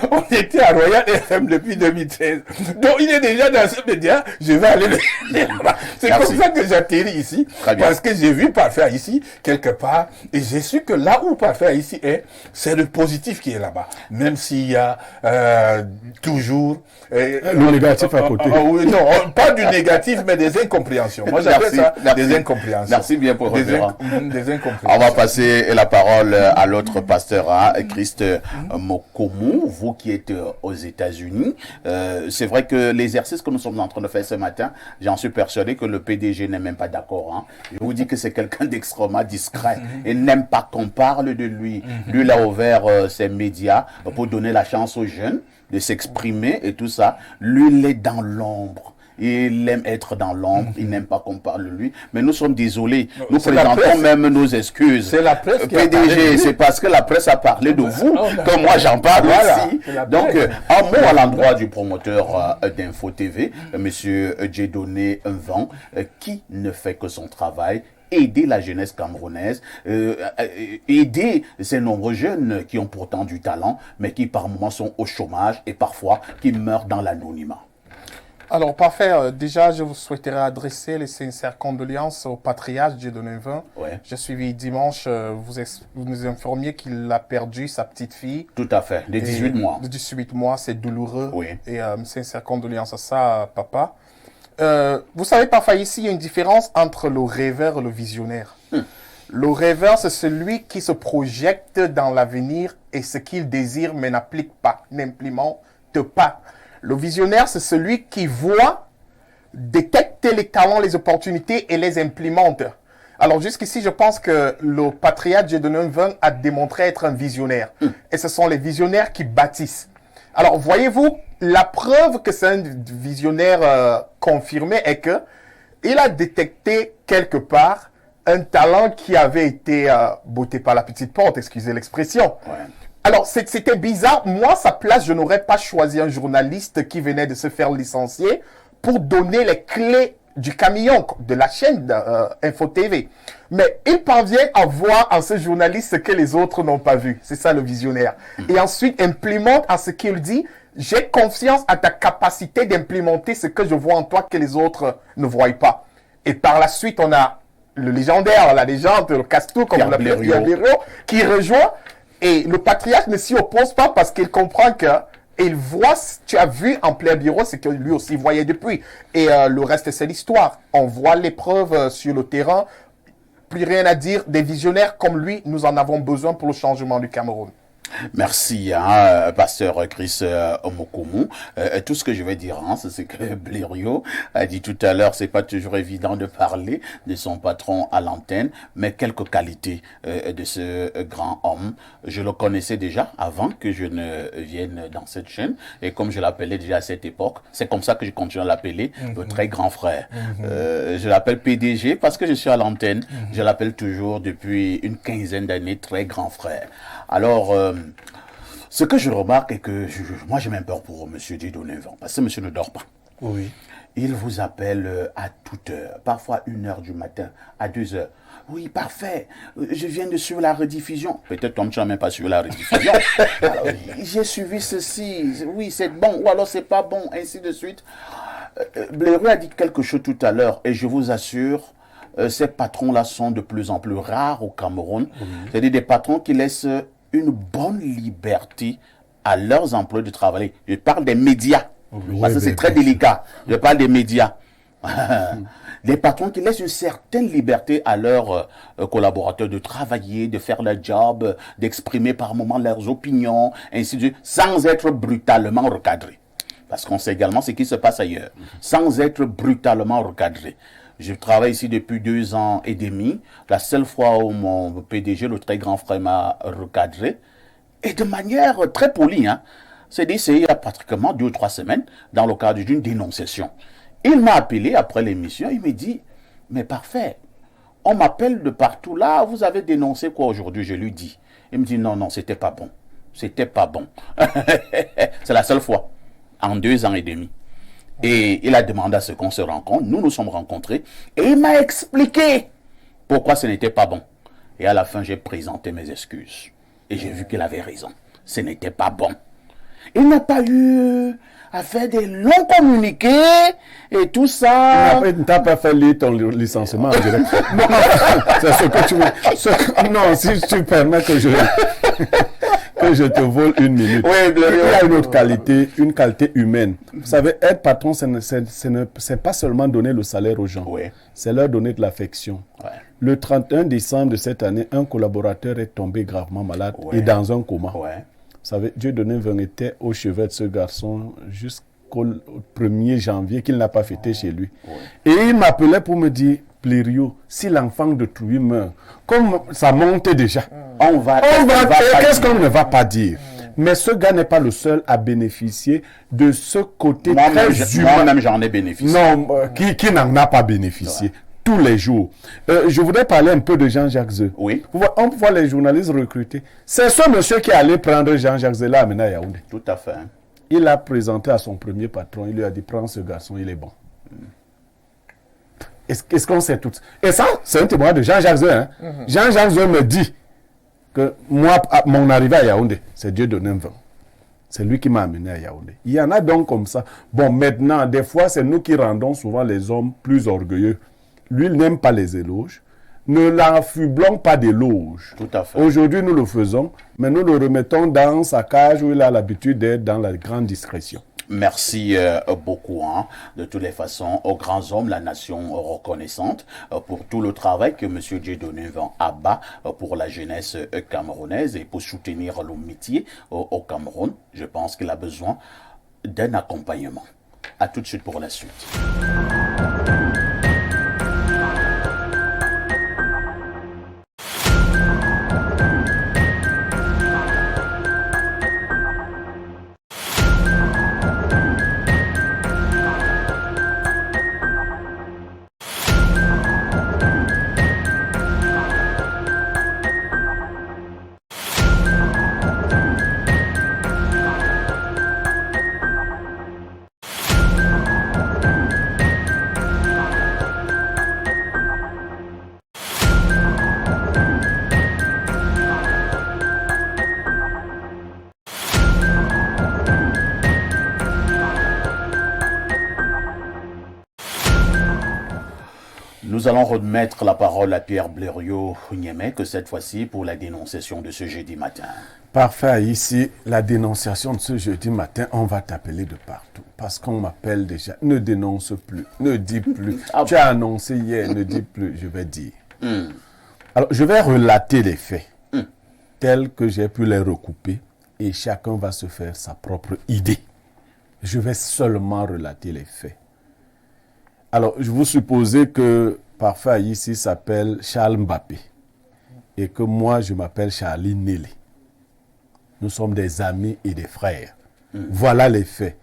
On était à Royal FM depuis 2013. Donc il est déjà dans ce média. Je vais aller le là-bas. C'est comme ça que j'atterris ici. Parce que j'ai vu Parfait Haïti quelque part. Et j'ai su que là où Parfait Haïti est, c'est le positif qui est là-bas. Même s'il y a toujours... le négatif à côté. Oui, non, pas du négatif, mais des incompréhensions. Moi, j'appelle ça des incompréhensions. Merci bien pour le référent. Des incompréhensions. On va passer la parole à l'autre pasteur, hein, Christ Mokomu, vous qui êtes aux États-Unis. C'est vrai que l'exercice que nous sommes en train de faire ce matin, j'en suis persuadé que le PDG n'est même pas d'accord. Hein. Je vous dis que c'est quelqu'un d'extrêmement discret et n'aime pas qu'on parle de lui. Lui, il a ouvert ses médias pour donner la chance aux jeunes de s'exprimer et tout ça. Lui, il est dans l'ombre. Il aime être dans l'ombre, il n'aime pas qu'on parle de lui. Mais nous sommes désolés. Nous présentons même nos excuses. C'est la presse qui PDG, c'est parce que la presse a parlé de vous que moi j'en parle aussi. Donc, un mot à l'endroit du promoteur d'Info TV, monsieur Dieudonné Mvan, qui ne fait que son travail, aider la jeunesse camerounaise, aider ces nombreux jeunes qui ont pourtant du talent, mais qui par moments sont au chômage et parfois qui meurent dans l'anonymat. Alors, parfait. Déjà, je vous souhaiterais adresser les sincères condoléances au patriarche Dieudonné Mvan. Ouais. J'ai suivi dimanche, vous nous informiez qu'il a perdu sa petite fille. Tout à fait, de 18 mois. De 18 mois, c'est douloureux. Oui. Et sincères condoléances à ça, papa. Vous savez, parfois ici, il y a une différence entre le rêveur et le visionnaire. Le rêveur, c'est celui qui se projette dans l'avenir et ce qu'il désire mais n'applique pas, n'implémente pas. Le visionnaire, c'est celui qui voit, détecte les talents, les opportunités et les implémente. Alors jusqu'ici, je pense que le patriarche Dieudonné Mvan a démontré être un visionnaire. Et ce sont les visionnaires qui bâtissent. Alors voyez-vous, la preuve que c'est un visionnaire confirmé est que il a détecté quelque part un talent qui avait été botté par la petite porte, excusez l'expression. Ouais. Alors, c'était bizarre. Moi, à sa place, je n'aurais pas choisi un journaliste qui venait de se faire licencier pour donner les clés du camion de la chaîne Info TV. Mais il parvient à voir en ce journaliste ce que les autres n'ont pas vu. C'est ça le visionnaire. Et ensuite, implémente à ce qu'il dit. J'ai confiance à ta capacité d'implémenter ce que je vois en toi que les autres ne voient pas. Et par la suite, on a le légendaire, la légende, le Castou, comme on l'appelle, qui rejoint. Et le patriarche ne s'y oppose pas parce qu'il comprend que il voit, tu as vu en plein bureau, c'est que lui aussi voyait depuis. Et le reste, c'est l'histoire. On voit les preuves sur le terrain. Plus rien à dire. Des visionnaires comme lui, nous en avons besoin pour le changement du Cameroun. Merci, hein, pasteur Chris Mokomu. Tout ce que je vais dire, hein, c'est que Blériot a dit tout à l'heure, c'est pas toujours évident de parler de son patron à l'antenne, mais quelques qualités de ce grand homme. Je le connaissais déjà avant que je ne vienne dans cette chaîne, et comme je l'appelais déjà à cette époque, c'est comme ça que je continue à l'appeler, le très grand frère. Je l'appelle PDG parce que je suis à l'antenne. Je l'appelle toujours depuis une quinzaine d'années très grand frère. Alors, ce que je remarque est que moi j'ai même peur pour M. Dieudonné Mvan, parce que monsieur ne dort pas. Oui. Il vous appelle à toute heure, parfois 1h du matin, à 2h. Oui, parfait, je viens de suivre la rediffusion. Peut-être toi tu n'as même pas suivi la rediffusion. J'ai suivi ceci, oui c'est bon, ou alors c'est pas bon, ainsi de suite. Blériot a dit quelque chose tout à l'heure, et je vous assure, ces patrons-là sont de plus en plus rares au Cameroun. C'est-à-dire des patrons qui laissent une bonne liberté à leurs employés de travailler. Je parle des médias, parce que c'est très délicat. Je parle des médias. Des patrons qui laissent une certaine liberté à leurs collaborateurs de travailler, de faire leur job, d'exprimer par moments leurs opinions, ainsi de suite, sans être brutalement recadrés. Parce qu'on sait également ce qui se passe ailleurs, sans être brutalement recadrés. Je travaille ici depuis 2 ans et demi. La seule fois où mon PDG, le très grand frère, m'a recadré, et de manière très polie, hein, c'est dit, c'est il y a pratiquement 2 ou 3 semaines, dans le cadre d'une dénonciation. Il m'a appelé après l'émission, il me dit, mais parfait, on m'appelle de partout là, vous avez dénoncé quoi aujourd'hui? Je lui dis. Il me dit, non, c'était pas bon. C'était pas bon. C'est la seule fois, en 2 ans et demi. Et il a demandé à ce qu'on se rencontre. Nous nous sommes rencontrés. Et il m'a expliqué pourquoi ce n'était pas bon. Et à la fin, j'ai présenté mes excuses. Et j'ai vu qu'il avait raison. Ce n'était pas bon. Il n'a pas eu à faire des longs communiqués et tout ça. Il t'a pas fait lire ton licenciement en direct. Non, c'est ce que tu veux. Non, si tu permets que je te vole une minute. Oui, il y a une autre qualité, une qualité humaine. Vous savez, être patron, c'est pas seulement donner le salaire aux gens. Oui. C'est leur donner de l'affection. Ouais. Le 31 décembre de cette année, un collaborateur est tombé gravement malade et dans un coma. Ouais. Vous savez, Dieudonné Mveng était au chevet de ce garçon jusqu'au 1er janvier qu'il n'a pas fêté chez lui. Et il m'appelait pour me dire, Plirio, si l'enfant de Trouy meurt, comme ça montait déjà, qu'est-ce qu'on ne va pas dire? Mais ce gars n'est pas le seul à bénéficier de ce côté très humain. Moi-même, j'en ai bénéficié. Non, qui n'en a pas bénéficié tous les jours. Je voudrais parler un peu de Jean-Jacques Zeu. Oui. On voit les journalistes recrutés. C'est ce monsieur qui est allé prendre Jean-Jacques Zeu là à Mena Yaoundé. Tout à fait. Il l'a présenté à son premier patron. Il lui a dit, prends ce garçon, il est bon. Est-ce qu'on sait tout? Et ça, c'est un témoin de Jean-Jacques Zeu. Hein? Jean-Jacques Zeu me dit que moi, mon arrivée à Yaoundé, c'est Dieudonné Mveng. C'est lui qui m'a amené à Yaoundé. Il y en a donc comme ça. Bon, maintenant, des fois, c'est nous qui rendons souvent les hommes plus orgueilleux. Lui, il n'aime pas les éloges. Ne l'affublons pas d'éloges. Tout à fait. Aujourd'hui, nous le faisons, mais nous le remettons dans sa cage où il a l'habitude d'être dans la grande discrétion. Merci beaucoup. Hein. De toutes les façons, aux grands hommes, la nation reconnaissante pour tout le travail que M. Dieudonné Mveng abat pour la jeunesse camerounaise et pour soutenir le métier au Cameroun. Je pense qu'il a besoin d'un accompagnement. À tout de suite pour la suite. Nous allons remettre la parole à Pierre Blériot-Niémé, que cette fois-ci pour la dénonciation de ce jeudi matin. Parfait, ici, la dénonciation de ce jeudi matin, on va t'appeler de partout. Parce qu'on m'appelle déjà, ne dénonce plus, ne dis plus. Tu as annoncé hier, ne dis plus, je vais dire. Alors, je vais relater les faits, tels que j'ai pu les recouper, et chacun va se faire sa propre idée. Je vais seulement relater les faits. Alors, je vous supposez que Parfait ici s'appelle Charles Mbappé et que moi, je m'appelle Charlie Nelly. Nous sommes des amis et des frères. Voilà les faits.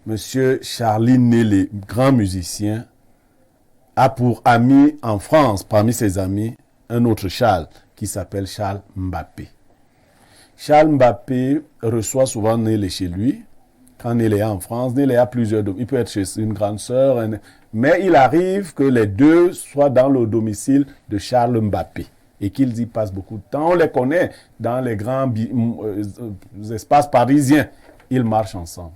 Monsieur Charlie Nelly, grand musicien, a pour ami en France, parmi ses amis, un autre Charles qui s'appelle Charles Mbappé. Charles Mbappé reçoit souvent Nelly chez lui. Quand Nelly est en France, Nelly a plusieurs domiciles. Il peut être chez une grande sœur, mais il arrive que les deux soient dans le domicile de Charles Mbappé et qu'ils y passent beaucoup de temps. On les connaît dans les grands espaces parisiens. Ils marchent ensemble.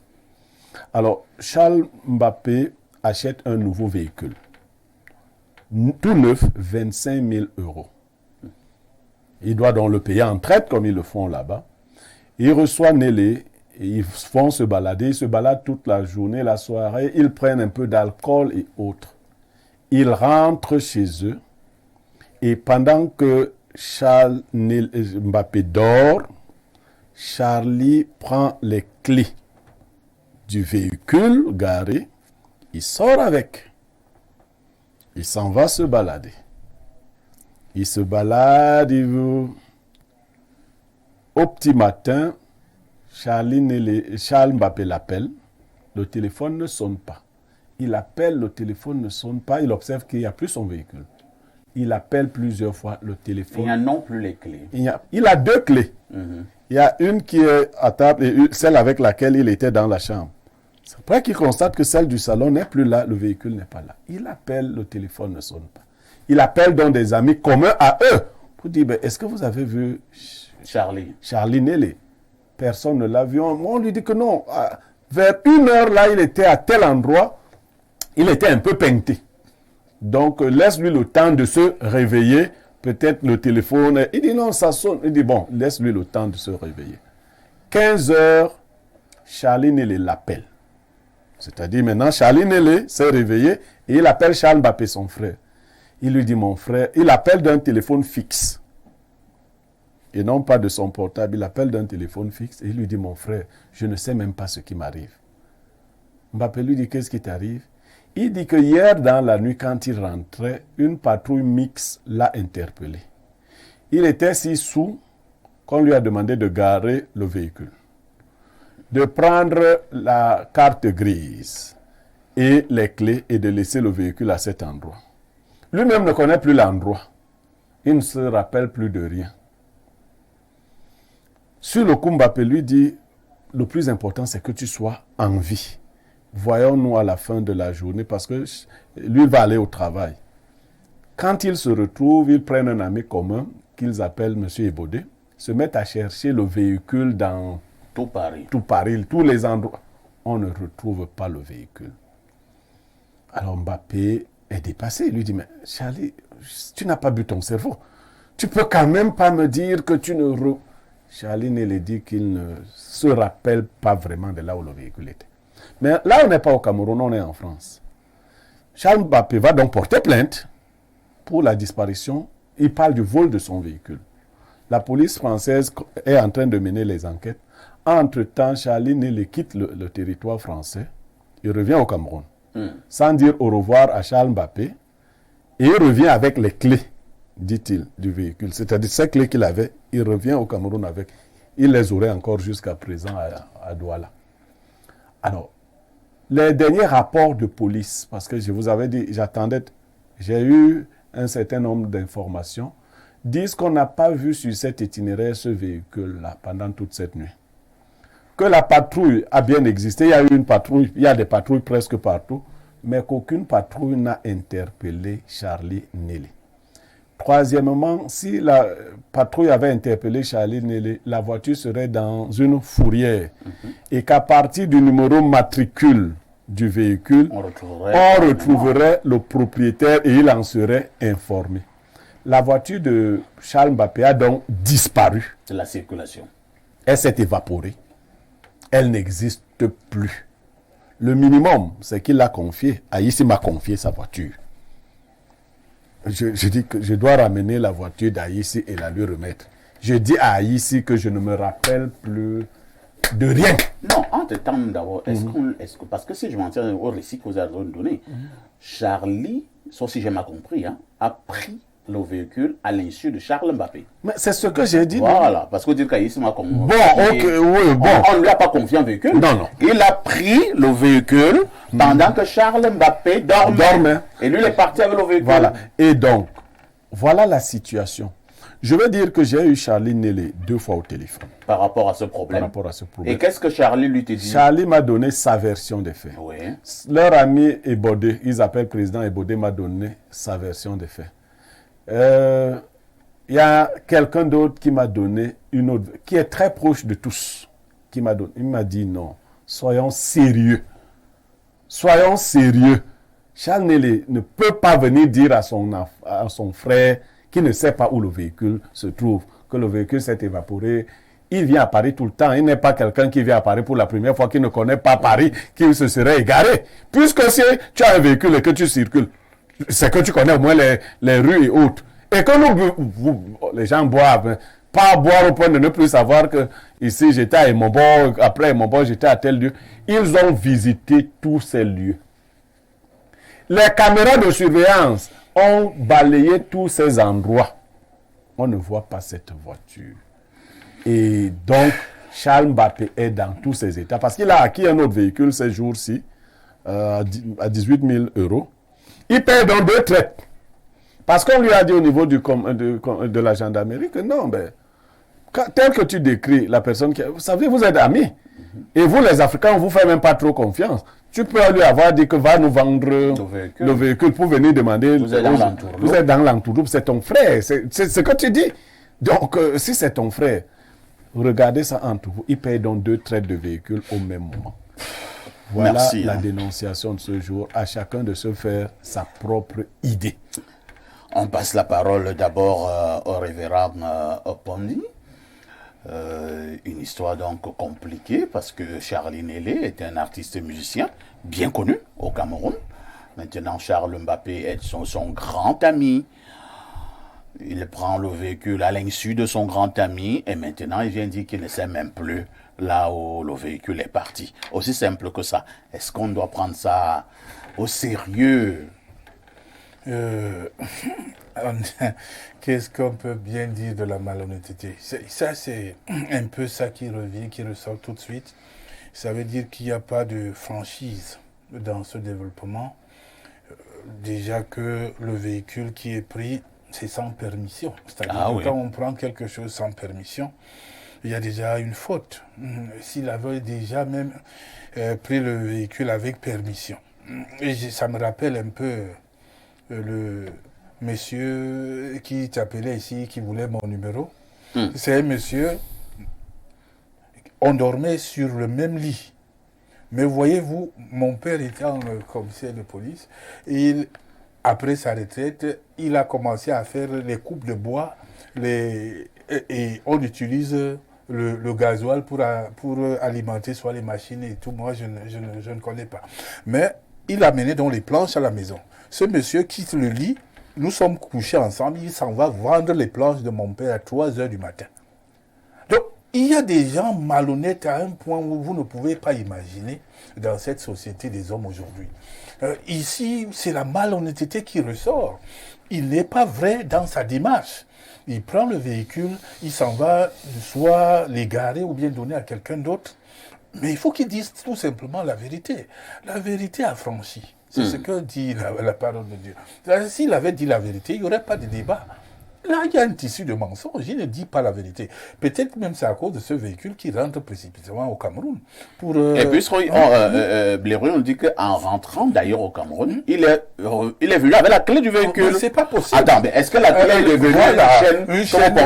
Alors, Charles Mbappé achète un nouveau véhicule. Tout neuf, 25 000 €. Il doit donc le payer en traite comme ils le font là-bas. Il reçoit Nelly. Et ils vont se balader, ils se baladent toute la journée, la soirée, ils prennent un peu d'alcool et autres. Ils rentrent chez eux et pendant que Charles Mbappé dort, Charlie prend les clés du véhicule garé, il sort avec, il s'en va se balader. Il se balade, au petit matin, Charles Mbappé l'appelle, le téléphone ne sonne pas. Il appelle, le téléphone ne sonne pas, il observe qu'il n'y a plus son véhicule. Il appelle plusieurs fois, le téléphone. Il n'y a non plus les clés. Il a deux clés. Il y a une qui est à table et celle avec laquelle il était dans la chambre. C'est après qu'il constate que celle du salon n'est plus là, le véhicule n'est pas là. Il appelle, le téléphone ne sonne pas. Il appelle donc des amis communs à eux pour dire, est-ce que vous avez vu Charlie Nelly? Personne ne l'a vu. On lui dit que non. Vers 1h, là, il était à tel endroit. Il était un peu peinté. Donc, laisse-lui le temps de se réveiller. Peut-être le téléphone. Il dit non, ça sonne. Il dit bon, laisse-lui le temps de se réveiller. 15h, Charlie Nelly l'appelle. C'est-à-dire maintenant, Charlie Nelly s'est réveillé et il appelle Charles Mbappé, son frère. Il lui dit, mon frère, il appelle d'un téléphone fixe. Et non pas de son portable, il appelle d'un téléphone fixe et il lui dit, mon frère, je ne sais même pas ce qui m'arrive. Mbappé lui dit, qu'est-ce qui t'arrive? Il dit que hier, dans la nuit, quand il rentrait, une patrouille mixte l'a interpellé. Il était si sous qu'on lui a demandé de garer le véhicule, de prendre la carte grise et les clés et de laisser le véhicule à cet endroit. Lui-même ne connaît plus l'endroit. Il ne se rappelle plus de rien. Sur le coup, Mbappé lui dit, le plus important, c'est que tu sois en vie. Voyons-nous à la fin de la journée, parce que lui va aller au travail. Quand ils se retrouvent, ils prennent un ami commun, qu'ils appellent M. Ebodé, se mettent à chercher le véhicule dans tout Paris, tous les endroits. On ne retrouve pas le véhicule. Alors Mbappé est dépassé. Il lui dit, mais Charlie, tu n'as pas bu ton cerveau. Tu peux quand même pas me dire que tu ne... Charlie Nelly dit qu'il ne se rappelle pas vraiment de là où le véhicule était. Mais là, on n'est pas au Cameroun, on est en France. Charles Mbappé va donc porter plainte pour la disparition. Il parle du vol de son véhicule. La police française est en train de mener les enquêtes. Entre-temps, Charlie Nelly quitte le territoire français. Il revient au Cameroun. Sans dire au revoir à Charles Mbappé. Et il revient avec les clés, dit-il, du véhicule. C'est-à-dire ces clés qu'il avait, il revient au Cameroun avec. Il les aurait encore jusqu'à présent à Douala. Alors, les derniers rapports de police, parce que je vous avais dit, j'ai eu un certain nombre d'informations, disent qu'on n'a pas vu sur cet itinéraire ce véhicule-là pendant toute cette nuit. Que la patrouille a bien existé, il y a eu une patrouille, il y a des patrouilles presque partout, mais qu'aucune patrouille n'a interpellé Charlie Nelly. Troisièmement, si la patrouille avait interpellé Charlie Nelly, la voiture serait dans une fourrière. Et qu'à partir du numéro matricule du véhicule, on retrouverait le propriétaire et il en serait informé. La voiture de Charles Mbappé a donc disparu. De la circulation. Elle s'est évaporée. Elle n'existe plus. Le minimum, c'est qu'il l'a confié. Aïssi m'a confié sa voiture. Je dis que je dois ramener la voiture d'Aïssi et la lui remettre. Je dis à Aïssi que je ne me rappelle plus de rien. Non, entre-temps d'abord, parce que si je m'en tiens au récit que vous avez donné, Charlie, sauf si j'ai mal compris, a pris le véhicule à l'insu de Charles Mbappé. Mais c'est ce que j'ai dit. Voilà, parce que dire qu'Aïssi m'a confié. Bon, ok, oui, bon. On ne lui a pas confié un véhicule. Non. Il a pris le véhicule pendant que Charles Mbappé dormait. Et lui, il est parti avec le véhicule. Voilà. Et donc, voilà la situation. Je veux dire que j'ai eu Charlie Nelly 2 fois au téléphone. Par rapport à ce problème. Et qu'est-ce que Charlie lui t'a dit? Charlie m'a donné sa version des faits. Oui. Leur ami Ebodé, ils appellent président Ebodé, m'a donné sa version des faits. Il y a quelqu'un d'autre qui m'a donné une autre, qui est très proche de tous, il m'a dit non, soyons sérieux. Soyons sérieux. Charles Nelly ne peut pas venir dire à son frère qui ne sait pas où le véhicule se trouve, que le véhicule s'est évaporé. Il vient à Paris tout le temps. Il n'est pas quelqu'un qui vient à Paris pour la première fois, qui ne connaît pas Paris, qui se serait égaré. Puisque si tu as un véhicule et que tu circules, c'est que tu connais au moins les rues et autres. Et que les gens boivent. Pas boire au point de ne plus savoir que ici j'étais à Emombo, après Emombo j'étais à tel lieu. Ils ont visité tous ces lieux. Les caméras de surveillance ont balayé tous ces endroits. On ne voit pas cette voiture. Et donc, Charles Mbappé est dans tous ces états. Parce qu'il a acquis un autre véhicule ces jours-ci, à 18 000 €. Il paye donc 2 traites. Parce qu'on lui a dit au niveau de la gendarmerie que non, tel que tu décris la personne qui... Vous savez, vous êtes amis. Et vous, les Africains, on ne vous fait même pas trop confiance. Tu peux lui avoir dit que va nous vendre le véhicule pour venir demander... Vous êtes dans l'entourloupe. Vous êtes dans l'entourloupe, c'est ton frère. C'est ce que tu dis. Donc, si c'est ton frère, regardez ça entre vous. Il paye donc 2 traites de véhicule au même moment. Voilà. Merci, la dénonciation de ce jour. À chacun de se faire sa propre idée. On passe la parole d'abord au révérend Opondi. Une histoire donc compliquée parce que Charlie Nélé est un artiste musicien bien connu au Cameroun. Maintenant, Charles Mbappé est son grand ami. Il prend le véhicule à l'insu de son grand ami et maintenant il vient dire qu'il ne sait même plus là où le véhicule est parti. Aussi simple que ça. Est-ce qu'on doit prendre ça au sérieux? Qu'est-ce qu'on peut bien dire de la malhonnêteté? Ça, c'est un peu ça qui revient, qui ressort tout de suite. Ça veut dire qu'il n'y a pas de franchise dans ce développement. Déjà que le véhicule qui est pris, c'est sans permission. C'est-à-dire que quand on prend quelque chose sans permission, il y a déjà une faute. S'il avait déjà même pris le véhicule avec permission. Et ça me rappelle un peu le monsieur qui t'appelait ici, qui voulait mon numéro. C'est un monsieur, on dormait sur le même lit. Mais voyez-vous, mon père était en commissaire de police. Et après sa retraite, il a commencé à faire les coupes de bois. Et on utilise le gasoil pour alimenter soit les machines et tout. Moi, je ne connais pas. Mais il a mené donc les planches à la maison. Ce monsieur quitte le lit. Nous sommes couchés ensemble. Il s'en va vendre les planches de mon père à 3 heures du matin. Donc, il y a des gens malhonnêtes à un point où vous ne pouvez pas imaginer dans cette société des hommes aujourd'hui. Ici, c'est la malhonnêteté qui ressort. Il n'est pas vrai dans sa démarche. Il prend le véhicule, il s'en va soit l'égarer ou bien donner à quelqu'un d'autre. Mais il faut qu'il dise tout simplement la vérité. La vérité affranchie. C'est ce que dit la parole de Dieu. S'il avait dit la vérité, il n'y aurait pas de débat. Là, il y a un tissu de mensonges. Il ne dit pas la vérité. Peut-être même c'est à cause de ce véhicule qui rentre précipitamment au Cameroun. Et puis, Blaireau nous dit qu'en rentrant d'ailleurs au Cameroun, il est venu avec la clé du véhicule. C'est pas possible. Attends, mais est-ce que la clé est devenue une chaîne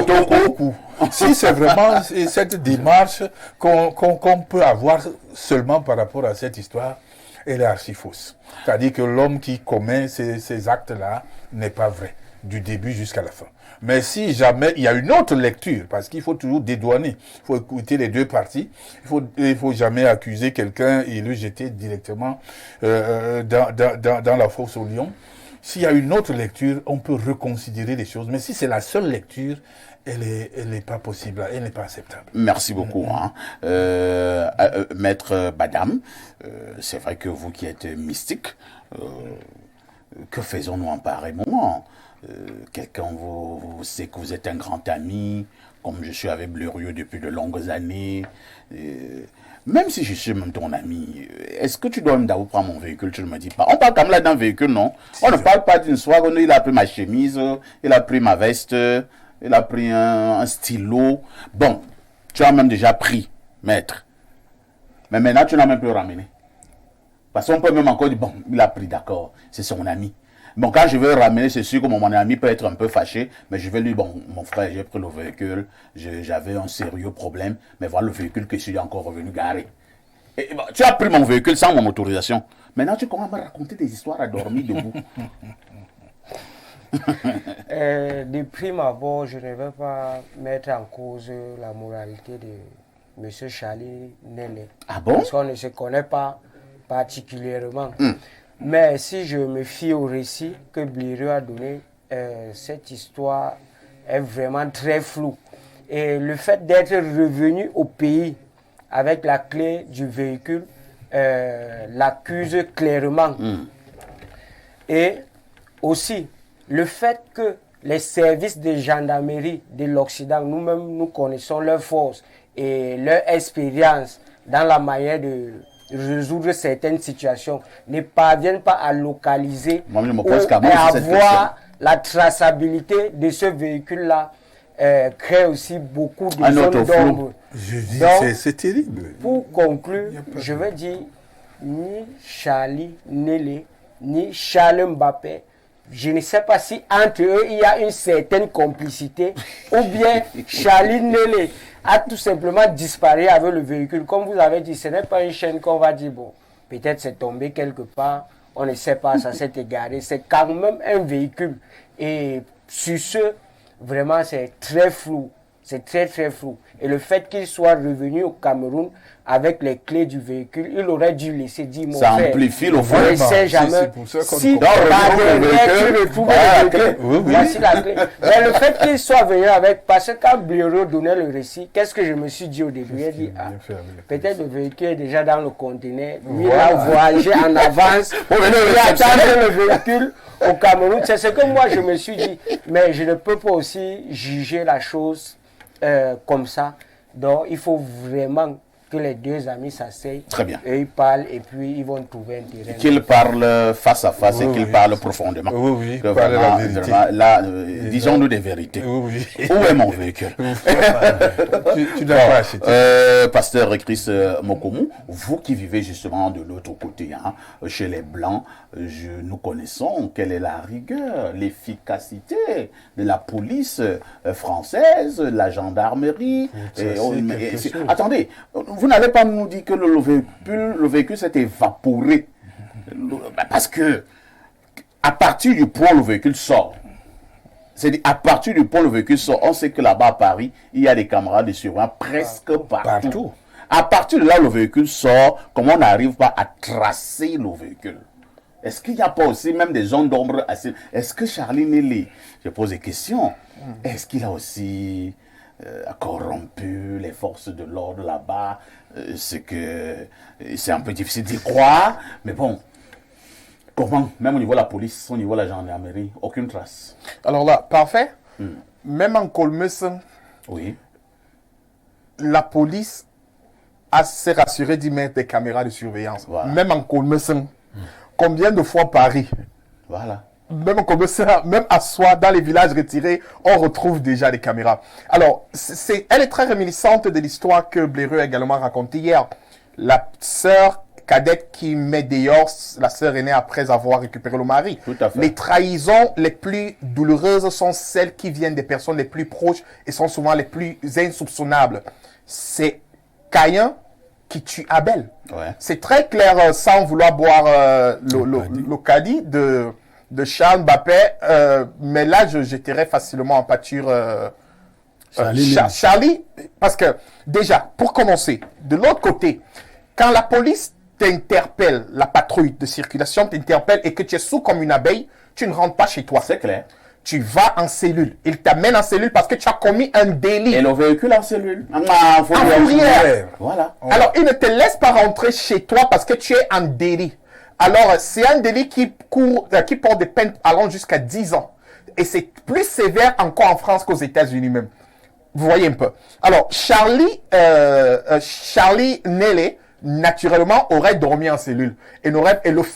au cou? Si c'est vraiment cette démarche qu'on peut avoir seulement par rapport à cette histoire, elle est archi fausse. C'est-à-dire que l'homme qui commet ces actes-là n'est pas vrai, du début jusqu'à la fin. Mais si jamais il y a une autre lecture, parce qu'il faut toujours dédouaner, il faut écouter les deux parties, il faut jamais accuser quelqu'un et le jeter directement dans la fosse au lion. S'il y a une autre lecture, on peut reconsidérer les choses. Mais si c'est la seule lecture, elle n'est pas possible, elle n'est pas acceptable. Merci beaucoup. Maître Badam, c'est vrai que vous qui êtes mystique, que faisons-nous en pareil moment? Quelqu'un vous sait que vous êtes un grand ami, comme je suis avec Blériot depuis de longues années. Même si je suis même ton ami, est-ce que tu dois même d'abord prendre mon véhicule? Tu ne me dis pas. On parle comme là d'un véhicule, non? On ne parle pas d'une soirée où il a pris ma chemise, il a pris ma veste, il a pris un stylo. Bon, tu as même déjà pris, maître. Mais maintenant, tu n'as même plus ramené. Parce qu'on peut même encore dire, bon, il a pris, d'accord, c'est son ami. Bon, quand je vais le ramener, c'est sûr que mon ami peut être un peu fâché, mais je vais lui dire, bon, mon frère, j'ai pris le véhicule, j'avais un sérieux problème, mais voilà le véhicule que je suis encore revenu garer. Et, bon, tu as pris mon véhicule sans mon autorisation. Maintenant, tu commences à me raconter des histoires à dormir debout. De prime abord, je ne vais pas mettre en cause la moralité de M. Charlie Nélé. Ah bon? Parce qu'on ne se connaît pas particulièrement. Mais si je me fie au récit que Blériot a donné, cette histoire est vraiment très floue. Et le fait d'être revenu au pays avec la clé du véhicule l'accuse clairement. Et aussi, le fait que les services de gendarmerie de l'Occident, nous-mêmes, nous connaissons leur force et leur expérience dans la manière de résoudre certaines situations, ne parviennent pas à localiser ou à avoir la traçabilité de ce véhicule-là. crée aussi beaucoup de Un autre zones flou. d'ombre. Je dis, Donc, c'est terrible. Pour conclure, Il y a pas je de- veux dire, ni Charlie Nélé, ni Charles Mbappé, je ne sais pas si entre eux il y a une certaine complicité, ou bien Charlie Nélé a tout simplement disparu avec le véhicule. Comme vous avez dit, ce n'est pas une chaîne qu'on va dire, bon, peut-être c'est tombé quelque part, on ne sait pas, ça s'est égaré. C'est quand même un véhicule. Et sur ce, vraiment, c'est très flou. C'est très très flou. Et le fait qu'il soit revenu au Cameroun avec les clés du véhicule, il aurait dû laisser dire mon Ça frère. amplifie le On fond. ne sait jamais. C'est pour ça qu'on Si comprend. par Donc, le derrière, véhicule, tu retrouves voilà le la clé. véhicule, Oui, oui. voici la clé. Mais le fait qu'il soit venu avec, parce que quand Blaireau donnait le récit, qu'est-ce que je me suis dit au début? Il a dit, ah, Bien fait avec la peut-être le véhicule est déjà dans le conteneur. Lui, il Voilà. a voyagé en avance. Pour venir Il réceptionner. attendait le véhicule au Cameroun. C'est ce que moi je me suis dit. Mais je ne peux pas aussi juger la chose comme ça. Donc il faut vraiment que les deux amis s'asseyent. Très bien. Et ils parlent et puis ils vont trouver un terrain. Qu'ils parlent face à face et Oui, qu'ils oui. parlent profondément. Oui, oui, Que parler la vraiment, vérité. vraiment, là, disons-nous des vérités. Oui, oui. Où est mon véhicule? Tu dois pas acheter. Pasteur Chris Mokomu, vous qui vivez justement de l'autre côté, hein, chez les Blancs, nous connaissons quelle est la rigueur, l'efficacité de la police française, la gendarmerie. Ça, c'est quelque chose. Attendez, vous n'allez pas nous dire que le véhicule s'est évaporé. Parce que à partir du point où le véhicule sort, c'est-à-dire à partir du point où le véhicule sort, on sait que là-bas à Paris, il y a des caméras de surveillance presque partout. À partir de là où le véhicule sort, comment on n'arrive pas à tracer le véhicule? Est-ce qu'il n'y a pas aussi même des zones d'ombre assez... Est-ce que Charlie Nélé, je pose des questions, est-ce qu'il a aussi corrompu les forces de l'ordre là-bas? C'est un peu difficile d'y croire, mais bon, comment, même au niveau de la police, au niveau de la gendarmerie, aucune trace. Alors là, parfait. Même en Colmeus, Oui. la police s'est rassurée d'y mettre des caméras de surveillance. Voilà. Même en Colmeus, combien de fois Paris, Voilà. même en Colmeus, même à soi, dans les villages retirés, on retrouve déjà des caméras. Alors, elle est très réminiscente de l'histoire que Blaireau a également racontée hier. La sœur cadette qui met dehors la sœur aînée après avoir récupéré le mari. Tout à fait. Les trahisons les plus douloureuses sont celles qui viennent des personnes les plus proches et sont souvent les plus insoupçonnables. C'est Caïn qui tue Abel. Ouais. C'est très clair sans vouloir boire le caddie de Charles Mbappé. Mais là, je jetterais facilement en pâture Charlie. Parce que déjà, pour commencer, de l'autre côté, quand la police t'interpelle, la patrouille de circulation t'interpelle et que tu es sous comme une abeille, tu ne rentres pas chez toi. C'est clair. Tu vas en cellule. Il t'amène en cellule parce que tu as commis un délit. Et le véhicule en cellule. En fourrière. Voilà. Alors, il ne te laisse pas rentrer chez toi parce que tu es en délit. Alors, c'est un délit qui porte des peines allant jusqu'à 10 ans. Et c'est plus sévère encore en France qu'aux États-Unis même. Vous voyez un peu. Alors, Charlie Nélé, naturellement, aurait dormi en cellule.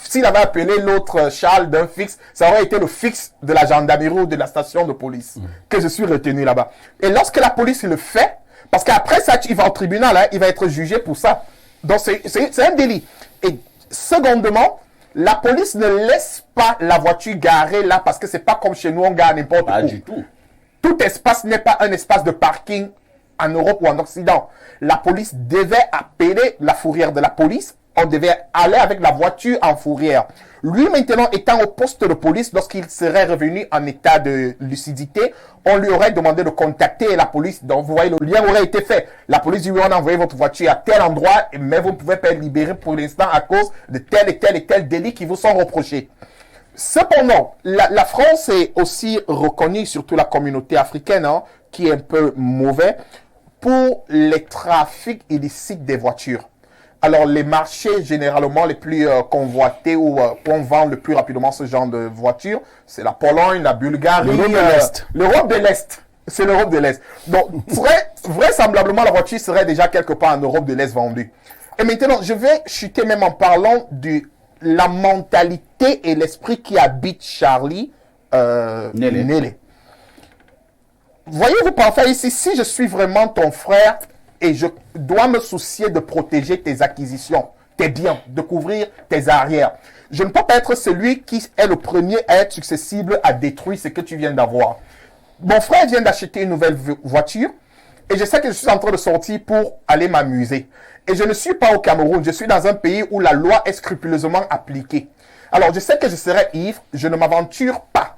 S'il avait appelé l'autre Charles d'un fixe, ça aurait été le fixe de la gendarmerie ou de la station de police que je suis retenu là-bas. Et lorsque la police le fait, parce qu'après ça, il va au tribunal, hein, il va être jugé pour ça. Donc, c'est un délit. Et secondement, la police ne laisse pas la voiture garée là parce que c'est pas comme chez nous, on gare n'importe où. Pas du tout. Tout espace n'est pas un espace de parking en Europe ou en Occident. La police devait appeler la fourrière de la police. On devait aller avec la voiture en fourrière. Lui, maintenant, étant au poste de police, lorsqu'il serait revenu en état de lucidité, on lui aurait demandé de contacter la police. Donc, vous voyez, le lien aurait été fait. La police dit, oui, on a envoyé votre voiture à tel endroit, mais vous ne pouvez pas être libéré pour l'instant à cause de tel et tel et tel délit qui vous sont reprochés. Cependant, la France est aussi reconnue, surtout la communauté africaine, hein, qui est un peu mauvais, pour les trafics illicites des voitures. Alors, les marchés généralement les plus convoités ou qu'on vend le plus rapidement ce genre de voitures, c'est la Pologne, la Bulgarie, L'Europe de l'Est. L'Europe de l'Est. C'est l'Europe de l'Est. Donc, vraisemblablement, la voiture serait déjà quelque part en Europe de l'Est vendue. Et maintenant, je vais chuter même en parlant de la mentalité et l'esprit qui habite Charlie Nélé. voyez-vous, parfait, ici, si je suis vraiment ton frère et je dois me soucier de protéger tes acquisitions, tes biens, de couvrir tes arrières, je ne peux pas être celui qui est le premier à être susceptible à détruire ce que tu viens d'avoir. Mon frère vient d'acheter une nouvelle voiture et je sais que je suis en train de sortir pour aller m'amuser. Et je ne suis pas au Cameroun, je suis dans un pays où la loi est scrupuleusement appliquée. Alors je sais que je serai ivre, je ne m'aventure pas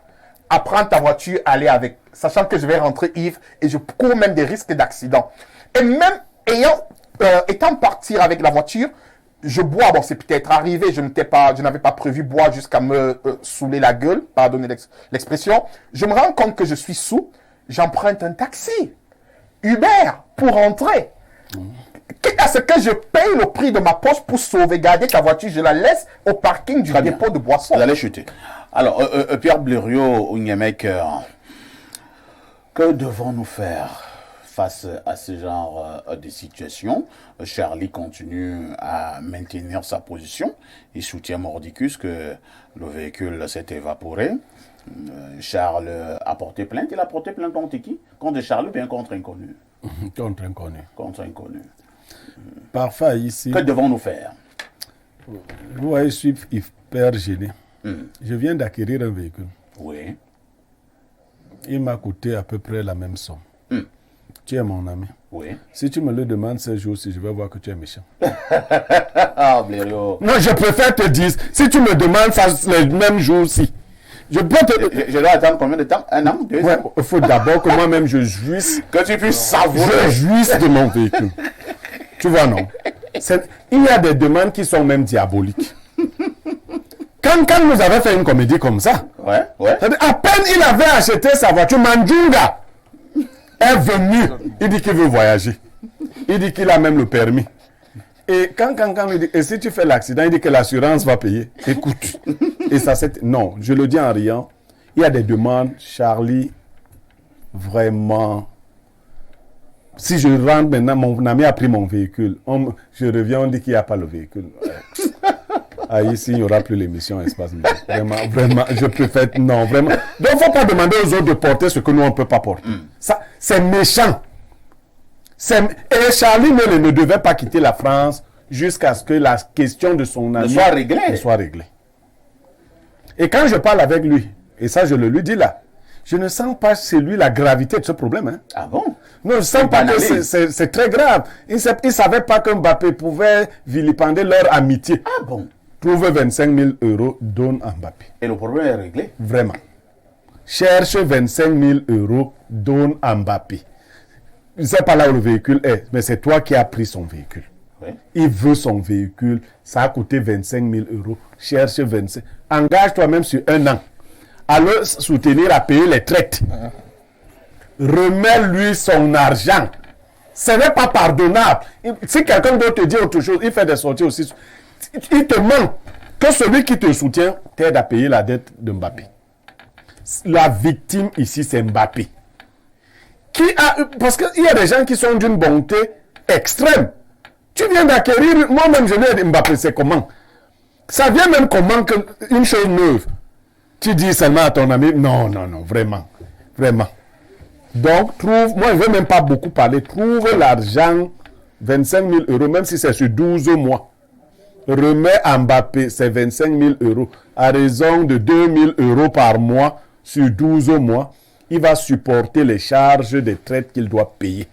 à prendre ta voiture, aller avec, sachant que je vais rentrer ivre et je cours même des risques d'accident. Et même étant partir avec la voiture, je bois. Bon, c'est peut-être arrivé, je n'avais pas prévu boire jusqu'à me saouler la gueule, pardonnez l'expression. Je me rends compte que je suis sous, j'emprunte un taxi, Uber, pour rentrer. Quitte à ce que je paye le prix de ma poche pour sauvegarder ta voiture, je la laisse au parking du dépôt de boissons. Vous allez chuter. Alors, Pierre Blériot, Ouniemek, que devons-nous faire face à ce genre de situation? Charlie continue à maintenir sa position. Il soutient Mordicus que le véhicule s'est évaporé. Charles a porté plainte. Il a porté plainte contre qui? Contre Charles ou bien contre inconnu? Contre inconnu. Contre inconnu. Parfois ici... Que devons-nous faire? Vous voyez, je suis hyper gêné. Je viens d'acquérir un véhicule. Oui. Il m'a coûté à peu près la même somme. Tu es mon ami. Oui. Si tu me le demandes ces jours-ci, je vais voir que tu es méchant. Ah, Blériot. Non, je préfère te dire, si tu me demandes ça les mêmes jours-ci, je peux te... Je dois attendre combien de temps? Un an? 2 ans? Il faut d'abord que moi-même je jouisse. Que tu puisses savourer. Je jouisse de mon véhicule. Tu vois, non? Il y a des demandes qui sont même diaboliques. Quand nous avons fait une comédie comme ça, Ouais. à peine il avait acheté sa voiture, Mandjunga est venu. Il dit qu'il veut voyager. Il dit qu'il a même le permis. Et quand il dit, et si tu fais l'accident, il dit que l'assurance va payer. Écoute. Et ça, c'est... Non, je le dis en riant. Il y a des demandes, Charlie, vraiment... Si je rentre maintenant, mon ami a pris mon véhicule. Je reviens, on dit qu'il n'y a pas le véhicule. Ici, il n'y aura plus l'émission Espace Midi. Vraiment, je préfère... Non, vraiment. Donc, il ne faut pas demander aux autres de porter ce que nous, on ne peut pas porter. Ça, c'est méchant. Et Charlie ne devait pas quitter la France jusqu'à ce que la question de son ami soit réglée. Et quand je parle avec lui, et ça, je le lui dis là, je ne sens pas chez lui la gravité de ce problème. Hein. Ah bon? Non, je ne sens pas que c'est très grave. Il ne savait pas que Mbappé pouvait vilipender leur amitié. Ah bon? Trouve 25 000 euros, donne à Mbappé. Et le problème est réglé? Vraiment. Cherche 25 000 euros, donne à Mbappé. Je ne sais pas là où le véhicule est, mais c'est toi qui as pris son véhicule. Oui. Il veut son véhicule, ça a coûté 25 000 euros. Cherche 25. Engage toi-même sur 1 an. À le soutenir à payer les traites. Remets-lui son argent. Ce n'est pas pardonnable. Si quelqu'un doit te dire autre chose, il fait des sorties aussi. Il te manque que celui qui te soutient t'aide à payer la dette de Mbappé. La victime ici, c'est Mbappé. Parce qu'il y a des gens qui sont d'une bonté extrême. Tu viens d'acquérir, moi-même je l'ai dit, Mbappé, c'est comment? Ça vient même comment une chose neuve. Tu dis seulement à ton ami, non, vraiment. Donc, moi je ne veux même pas beaucoup parler, trouve l'argent, 25 000 euros, même si c'est sur 12 mois. Remets à Mbappé ces 25 000 euros à raison de 2 000 euros par mois sur 12 mois. Il va supporter les charges des traites qu'il doit payer.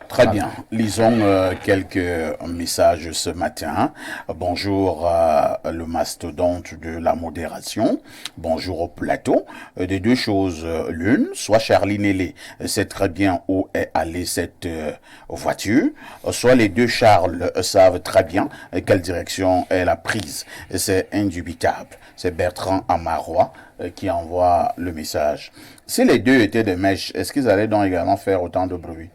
Très bien. Lisons quelques messages ce matin. Bonjour le mastodonte de la modération. Bonjour au plateau. Des deux choses l'une, soit Charlie Nélé sait très bien où est allée cette voiture, soit les deux Charles savent très bien quelle direction elle a prise. C'est indubitable. C'est Bertrand Amarois qui envoie le message. Si les deux étaient des mèches, est-ce qu'ils allaient donc également faire autant de bruit?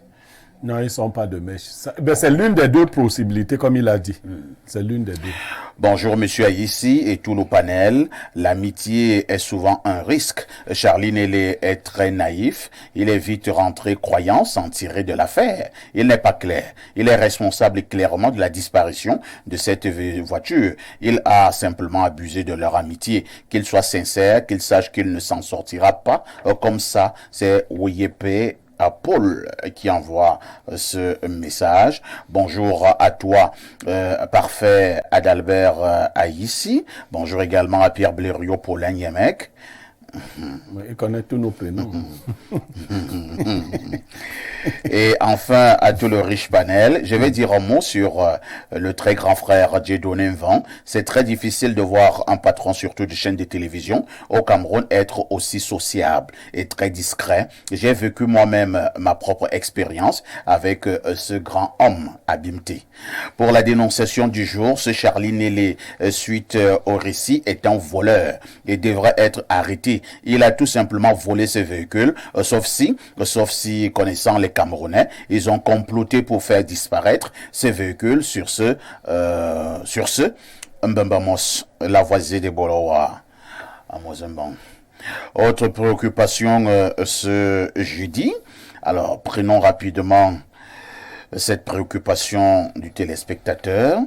Non, ils ne sont pas de mèche. C'est l'une des deux possibilités, comme il a dit. C'est l'une des deux. Bonjour, monsieur Aïssi et tout le panel. L'amitié est souvent un risque. Charlie Nélé est très naïf. Il est vite rentré croyant s'en tirer de l'affaire. Il n'est pas clair. Il est responsable clairement de la disparition de cette voiture. Il a simplement abusé de leur amitié. Qu'il soit sincère, qu'il sache qu'il ne s'en sortira pas. Comme ça, c'est Ouyepe à Paul qui envoie ce message. Bonjour à toi, parfait Adalbert Aïssi. Bonjour également à Pierre Blériot, Paulin Yemek. Il connaît tous nos prénoms. Et enfin, à tout le riche panel, je vais dire un mot sur le très grand frère Dieudonné Mvan. C'est très difficile de voir un patron, surtout de chaîne de télévision, au Cameroun, être aussi sociable et très discret. J'ai vécu moi-même ma propre expérience avec ce grand homme abimté. Pour la dénonciation du jour, ce Charlie Nélé, suite au récit, est un voleur et devrait être arrêté. Il a tout simplement volé ses véhicules, sauf si, connaissant les Camerounais, ils ont comploté pour faire disparaître ces véhicules. Sur ce, Mbembamos, la voisine de Bolowa, à Mozambique. Autre préoccupation ce jeudi. Alors, prenons rapidement cette préoccupation du téléspectateur.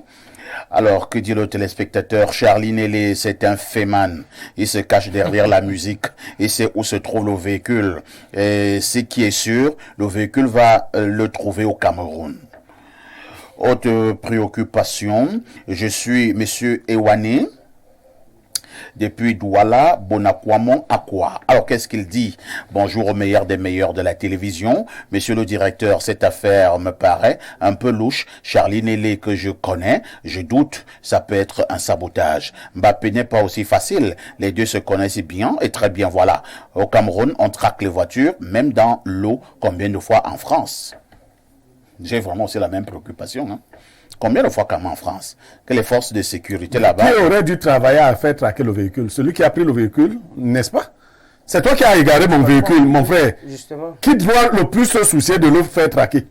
Alors, que dit le téléspectateur? Charlie Nélé, c'est un féman. Il se cache derrière la musique. Il sait où se trouve le véhicule. Et ce qui est sûr, le véhicule va le trouver au Cameroun. Autre préoccupation, je suis Monsieur Ewane. Depuis Douala, Bonakwamon, Akwa. Alors, qu'est-ce qu'il dit? Bonjour au meilleur des meilleurs de la télévision. Monsieur le directeur, cette affaire me paraît un peu louche. Charlie Nélé, que je connais, je doute, ça peut être un sabotage. Mbappé n'est pas aussi facile. Les deux se connaissent bien et très bien, voilà. Au Cameroun, on traque les voitures, même dans l'eau, combien de fois en France? J'ai vraiment aussi la même préoccupation, hein. Combien de fois comme en France que les forces de sécurité là-bas... Qui aurait dû travailler à faire traquer le véhicule? Celui qui a pris le véhicule, n'est-ce pas? C'est toi qui as égaré mon véhicule, mon frère. Justement. Qui doit le plus se soucier de le faire traquer?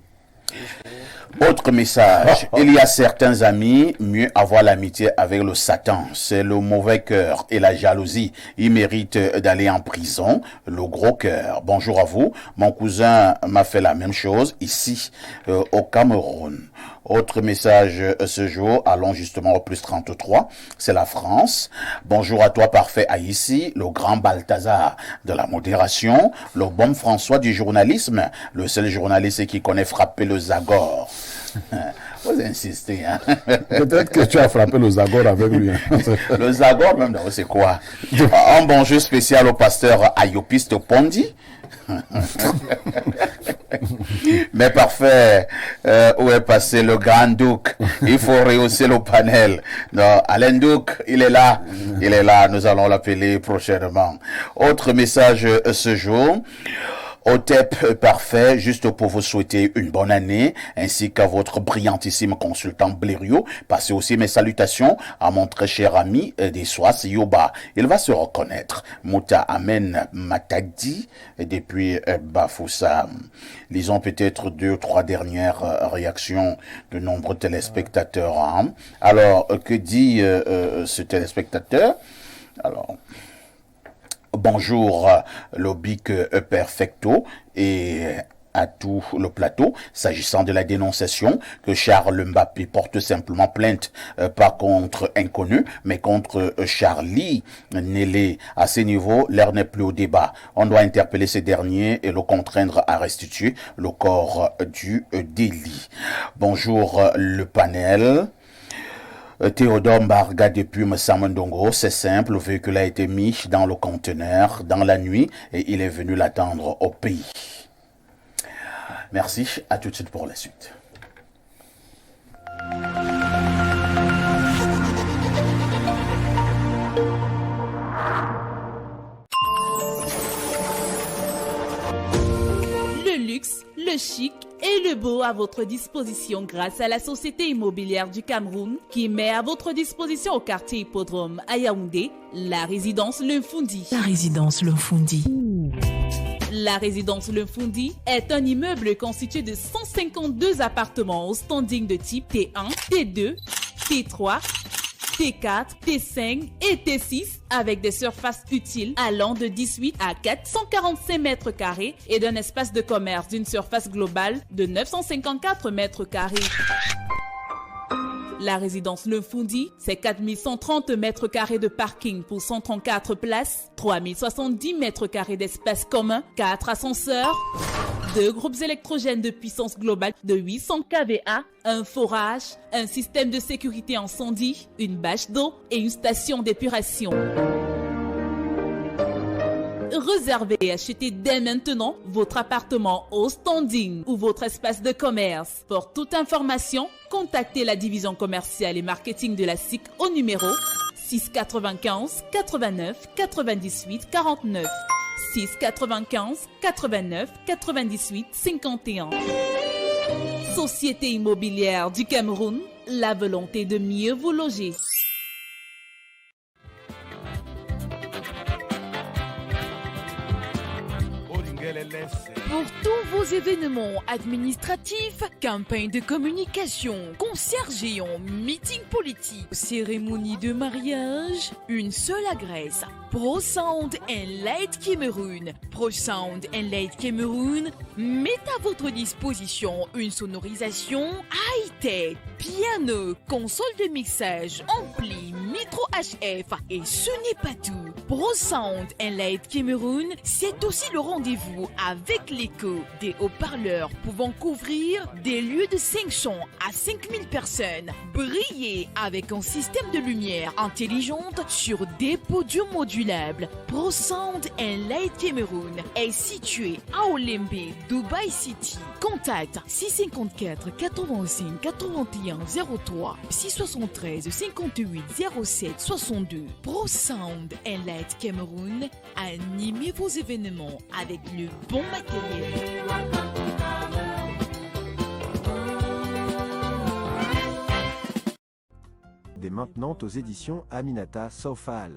Autre message, il y a certains amis, mieux avoir l'amitié avec le Satan. C'est le mauvais cœur et la jalousie. Il mérite d'aller en prison, le gros cœur. Bonjour à vous. Mon cousin m'a fait la même chose ici, au Cameroun. Autre message ce jour, allons justement au plus 33, c'est la France. Bonjour à toi, parfait Aïssi, le grand Balthazar de la modération, le bon François du journalisme, le seul journaliste qui connaît frapper le Zagor. Vous insistez, hein? Peut-être que tu as frappé le Zagor avec lui. Le Zagor, même, c'est quoi? Un bonjour spécial au pasteur Ayopiste Pondi. Mais parfait, où est passé le grand duc? Il faut rehausser le panel. Non, Alain Duc, il est là, nous allons l'appeler prochainement. Autre message ce jour. OTEP parfait, juste pour vous souhaiter une bonne année, ainsi qu'à votre brillantissime consultant Blériot. Passez aussi mes salutations à mon très cher ami des Soas Yoba. Il va se reconnaître. Mouta Amen Matadi, depuis Bafoussa. Lisons peut-être 2 ou 3 dernières réactions de nombreux téléspectateurs. Hein. Alors, que dit ce téléspectateur? Alors... Bonjour, le Bic Perfecto et à tout le plateau. S'agissant de la dénonciation que Charles Mbappé porte simplement plainte, pas contre inconnu, mais contre Charlie Nélé. À ce niveau, l'air n'est plus au débat. On doit interpeller ces derniers et le contraindre à restituer le corps du délit. Bonjour, le panel. Théodore Mbarga depuis Msamandongo, c'est simple, le véhicule a été mis dans le conteneur dans la nuit et il est venu l'attendre au pays. Merci, à tout de suite pour la suite. Le luxe, le chic et le beau à votre disposition grâce à la Société immobilière du Cameroun qui met à votre disposition au quartier Hippodrome à Yaoundé la résidence Le Foundi. La résidence Le Foundi. La résidence Le Foundi est un immeuble constitué de 152 appartements au standing de type T1, T2, T3, T4, T5 et T6 avec des surfaces utiles allant de 18 à 445 mètres carrés et d'un espace de commerce d'une surface globale de 954 mètres carrés. La résidence Le Foundi, c'est 4130 mètres carrés de parking pour 134 places, 3070 mètres carrés d'espace commun, 4 ascenseurs, 2 groupes électrogènes de puissance globale de 800 kVA, un forage, un système de sécurité incendie, une bâche d'eau et une station d'épuration. Réservez et achetez dès maintenant votre appartement au standing ou votre espace de commerce. Pour toute information, contactez la division commerciale et marketing de la SIC au numéro 695 89 98 49. 695 89 98 51. Société immobilière du Cameroun, la volonté de mieux vous loger. Pour tous vos événements administratifs, campagnes de communication, concerts géants, meetings politiques, cérémonies de mariage, une seule adresse. Pro Sound and Light Cameroun. Pro Sound and Light Cameroun met à votre disposition une sonorisation high-tech, piano, console de mixage, ampli, micro HF et ce n'est pas tout. Pro Sound and Light Cameroun, c'est aussi le rendez-vous avec l'écho des haut-parleurs pouvant couvrir des lieux de 500 à 5000 personnes. Briller avec un système de lumière intelligente sur des podiums modulables. Pro Sound and Light Cameroun est situé à Olembe, Dubai City. Contact 654 85 81 03 673 58 07 62. Pro Sound and Light Cameroun, animez vos événements avec le bon matériel. Dès maintenant aux éditions Aminata Sofal.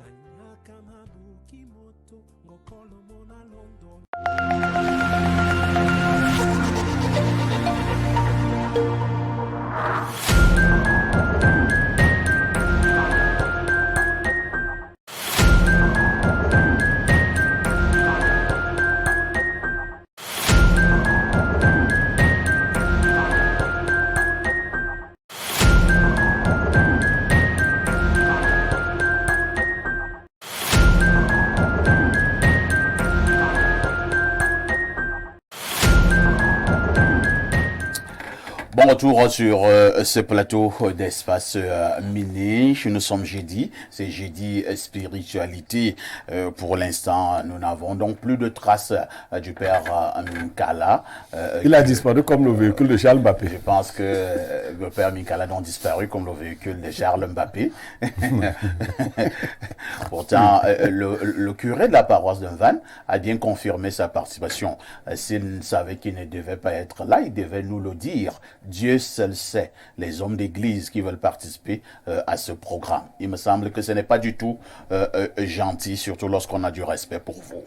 Bon retour sur ce plateau d'Espace Miné. Nous sommes jeudi, c'est jeudi spiritualité. Pour l'instant, nous n'avons donc plus de traces du père Minkala. Il a disparu comme le véhicule de Charles Mbappé. Je pense que le père Minkala a disparu comme le véhicule de Charles Mbappé. Pourtant, le curé de la paroisse de Vannes a bien confirmé sa participation. S'il savait qu'il ne devait pas être là, il devait nous le dire. Dieu seul sait les hommes d'église qui veulent participer à ce programme. Il me semble que ce n'est pas du tout gentil, surtout lorsqu'on a du respect pour vous.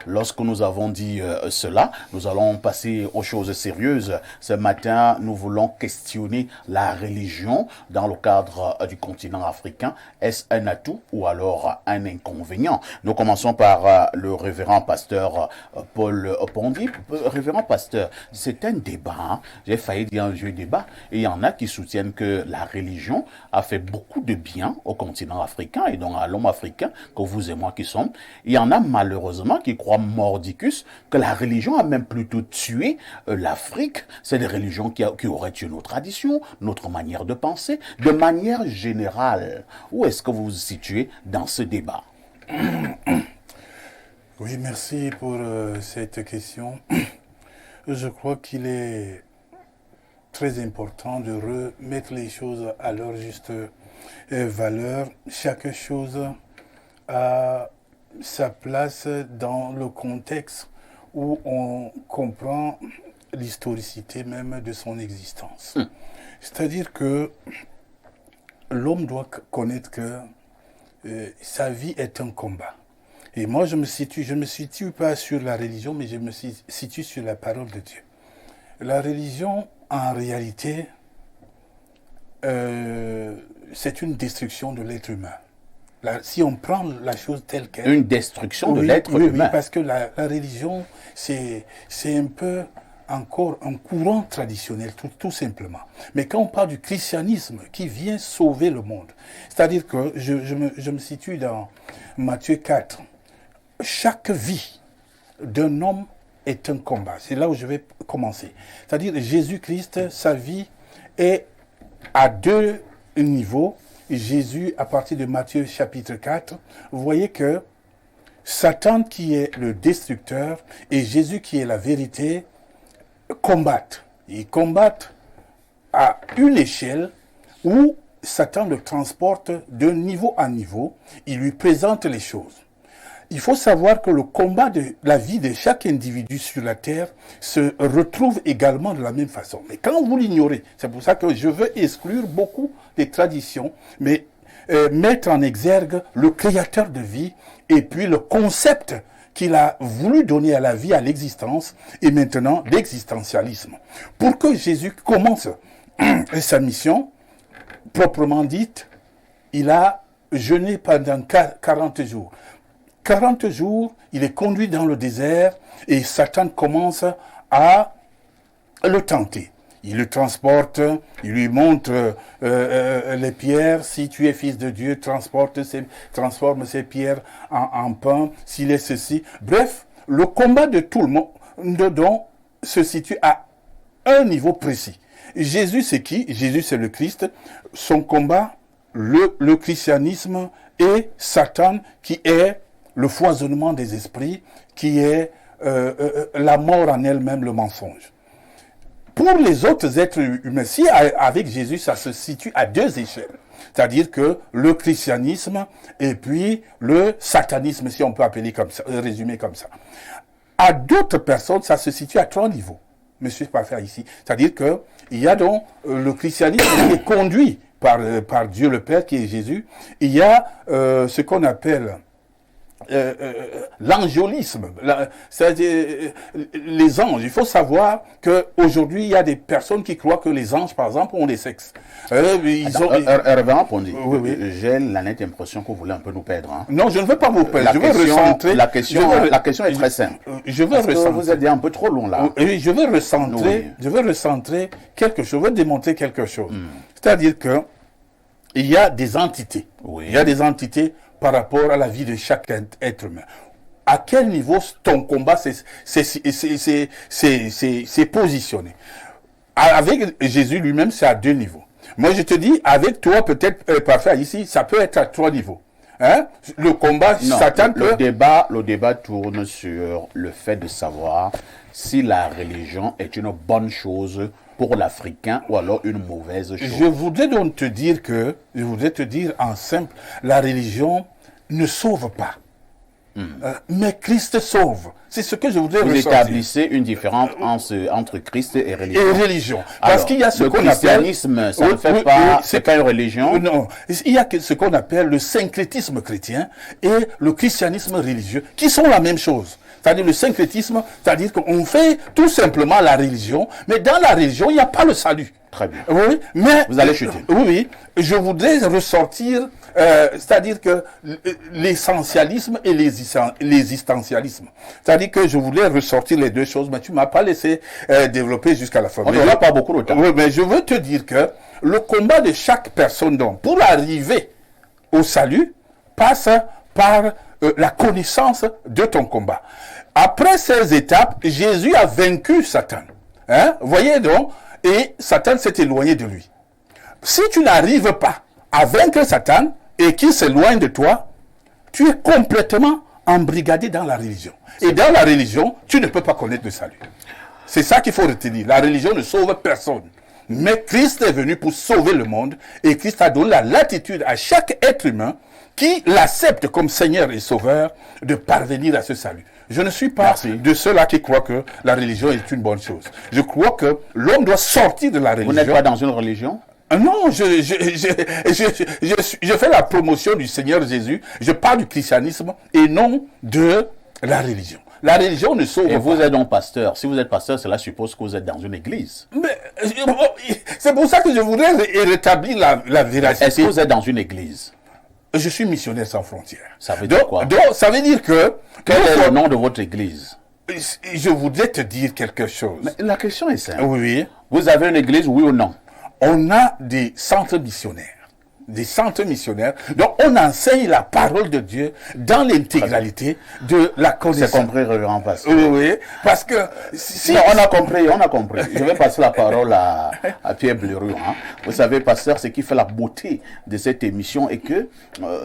Lorsque nous avons dit cela, nous allons passer aux choses sérieuses. Ce matin, nous voulons questionner la religion dans le cadre du continent africain. Est-ce un atout ou alors un inconvénient? Nous commençons par le révérend pasteur Paul Pondy. Révérend pasteur, c'est un débat. Hein? J'ai failli dire un jeu débat. Et il y en a qui soutiennent que la religion a fait beaucoup de bien au continent africain et donc à l'homme africain, que vous et moi qui sommes. Il y en a malheureusement qui croient mordicus que la religion a même plutôt tué l'Afrique. C'est des religions qui auraient tué nos traditions, notre manière de penser. De manière générale, où est-ce que vous vous situez dans ce débat? Oui, merci pour cette question. Je crois qu'il est très important de remettre les choses à leur juste valeur. Chaque chose a sa place dans le contexte où on comprend l'historicité même de son existence. C'est-à-dire que l'homme doit connaître que sa vie est un combat. Et moi, je me situe pas sur la religion, mais je me situe sur la parole de Dieu. La religion, en réalité, c'est une destruction de l'être humain. Si on prend la chose telle qu'elle... Une destruction de l'être humain. Oui, parce que la religion, c'est un peu encore un courant traditionnel, tout simplement. Mais quand on parle du christianisme qui vient sauver le monde, c'est-à-dire que je me situe dans Matthieu 4. Chaque vie d'un homme est un combat. C'est là où je vais commencer. C'est-à-dire Jésus-Christ, sa vie est à deux niveaux. Jésus, à partir de Matthieu chapitre 4, vous voyez que Satan qui est le destructeur et Jésus qui est la vérité combattent. Ils combattent à une échelle où Satan le transporte de niveau en niveau. Il lui présente les choses. Il faut savoir que le combat de la vie de chaque individu sur la terre se retrouve également de la même façon. Mais quand vous l'ignorez, c'est pour ça que je veux exclure beaucoup des traditions, mais mettre en exergue le créateur de vie et puis le concept qu'il a voulu donner à la vie, à l'existence, et maintenant l'existentialisme. Pour que Jésus commence sa mission, proprement dite, il a jeûné pendant 40 jours. 40 jours, il est conduit dans le désert et Satan commence à le tenter. Il le transporte, il lui montre les pierres. Si tu es fils de Dieu, transforme ces pierres en pain. S'il est ceci. Bref, le combat de tout le monde se situe à un niveau précis. Jésus, c'est qui? Jésus, c'est le Christ. Son combat, le christianisme et Satan, qui est le foisonnement des esprits, qui est la mort en elle-même, le mensonge. Pour les autres êtres humains, si avec Jésus, ça se situe à deux échelles. C'est-à-dire que le christianisme et puis le satanisme, si on peut appeler comme ça, résumer comme ça. À d'autres personnes, ça se situe à 3 niveaux. Monsieur Parfait ici. C'est-à-dire que il y a donc le christianisme qui est conduit par Dieu le Père, qui est Jésus. Il y a ce qu'on appelle l'angélisme, c'est-à-dire les anges. Il faut savoir qu'aujourd'hui, il y a des personnes qui croient que les anges, par exemple, ont des sexes. Révérend Pondi, oui. J'ai la nette impression que vous voulez un peu nous perdre. Hein. Non, je ne veux pas vous perdre. Je veux recentrer. La question est très simple. Je veux recentrer. Vous êtes un peu trop long là. Oui, je veux recentrer. Oui. Je veux recentrer quelque chose. Je veux démontrer quelque chose. C'est-à-dire que il y a des entités. Oui. Il y a des entités par rapport à la vie de chaque être humain. À quel niveau ton combat s'est positionné? Avec Jésus lui-même, c'est à 2 niveaux. Moi, je te dis, avec toi, peut-être, Parfait, ici, ça peut être à 3 niveaux. Hein? Le combat, non, Satan le débat tourne sur le fait de savoir si la religion est une bonne chose pour l'Africain ou alors une mauvaise chose. Je voudrais donc te dire en simple, la religion ne sauve pas. Mais Christ sauve. C'est ce que je voudrais ressortir. Vous établissez une différence entre Christ et religion. Et religion. Parce qu'il y a ce qu'on appelle... Le christianisme, ça ne fait pas... c'est pas une religion. Non. Il y a ce qu'on appelle le syncrétisme chrétien et le christianisme religieux, qui sont la même chose. C'est-à-dire le syncrétisme, c'est-à-dire qu'on fait tout simplement la religion, mais dans la religion, il n'y a pas le salut. Très bien. Oui, mais... Vous allez chuter. Oui, je voudrais ressortir, c'est-à-dire que l'essentialisme et l'existentialisme. C'est-à-dire que je voulais ressortir les deux choses, mais tu ne m'as pas laissé développer jusqu'à la fin. On n'aura pas beaucoup de temps. Oui, mais je veux te dire que le combat de chaque personne, donc, pour arriver au salut, passe par la connaissance de ton combat. Après ces étapes, Jésus a vaincu Satan. Hein? Voyez donc, et Satan s'est éloigné de lui. Si tu n'arrives pas à vaincre Satan et qu'il s'éloigne de toi, tu es complètement embrigadé dans la religion. Et dans la religion, tu ne peux pas connaître le salut. C'est ça qu'il faut retenir. La religion ne sauve personne. Mais Christ est venu pour sauver le monde et Christ a donné la latitude à chaque être humain qui l'accepte comme Seigneur et Sauveur de parvenir à ce salut. Je ne suis pas de ceux-là qui croient que la religion est une bonne chose. Je crois que l'homme doit sortir de la religion. Vous n'êtes pas dans une religion? Non, je fais la promotion du Seigneur Jésus. Je parle du christianisme et non de la religion. La religion ne sauve pas. Et vous êtes donc pasteur. Si vous êtes pasteur, cela suppose que vous êtes dans une église. C'est pour ça que je voudrais rétablir la véracité. Est-ce que vous êtes dans une église? Je suis missionnaire sans frontières. Ça veut dire quoi? Donc, ça veut dire que... Quel est le nom de votre église? Je voudrais te dire quelque chose. Mais la question est simple. Oui. Vous avez une église, oui ou non? On a des centres missionnaires. des centres missionnaires. Donc, on enseigne la parole de Dieu dans l'intégralité de la connaissance. C'est compris, révérend pasteur. Oui, parce que... Si... Non, on a compris. Je vais passer la parole à Pierre Blériot. Hein. Vous savez, pasteur, ce qui fait la beauté de cette émission est que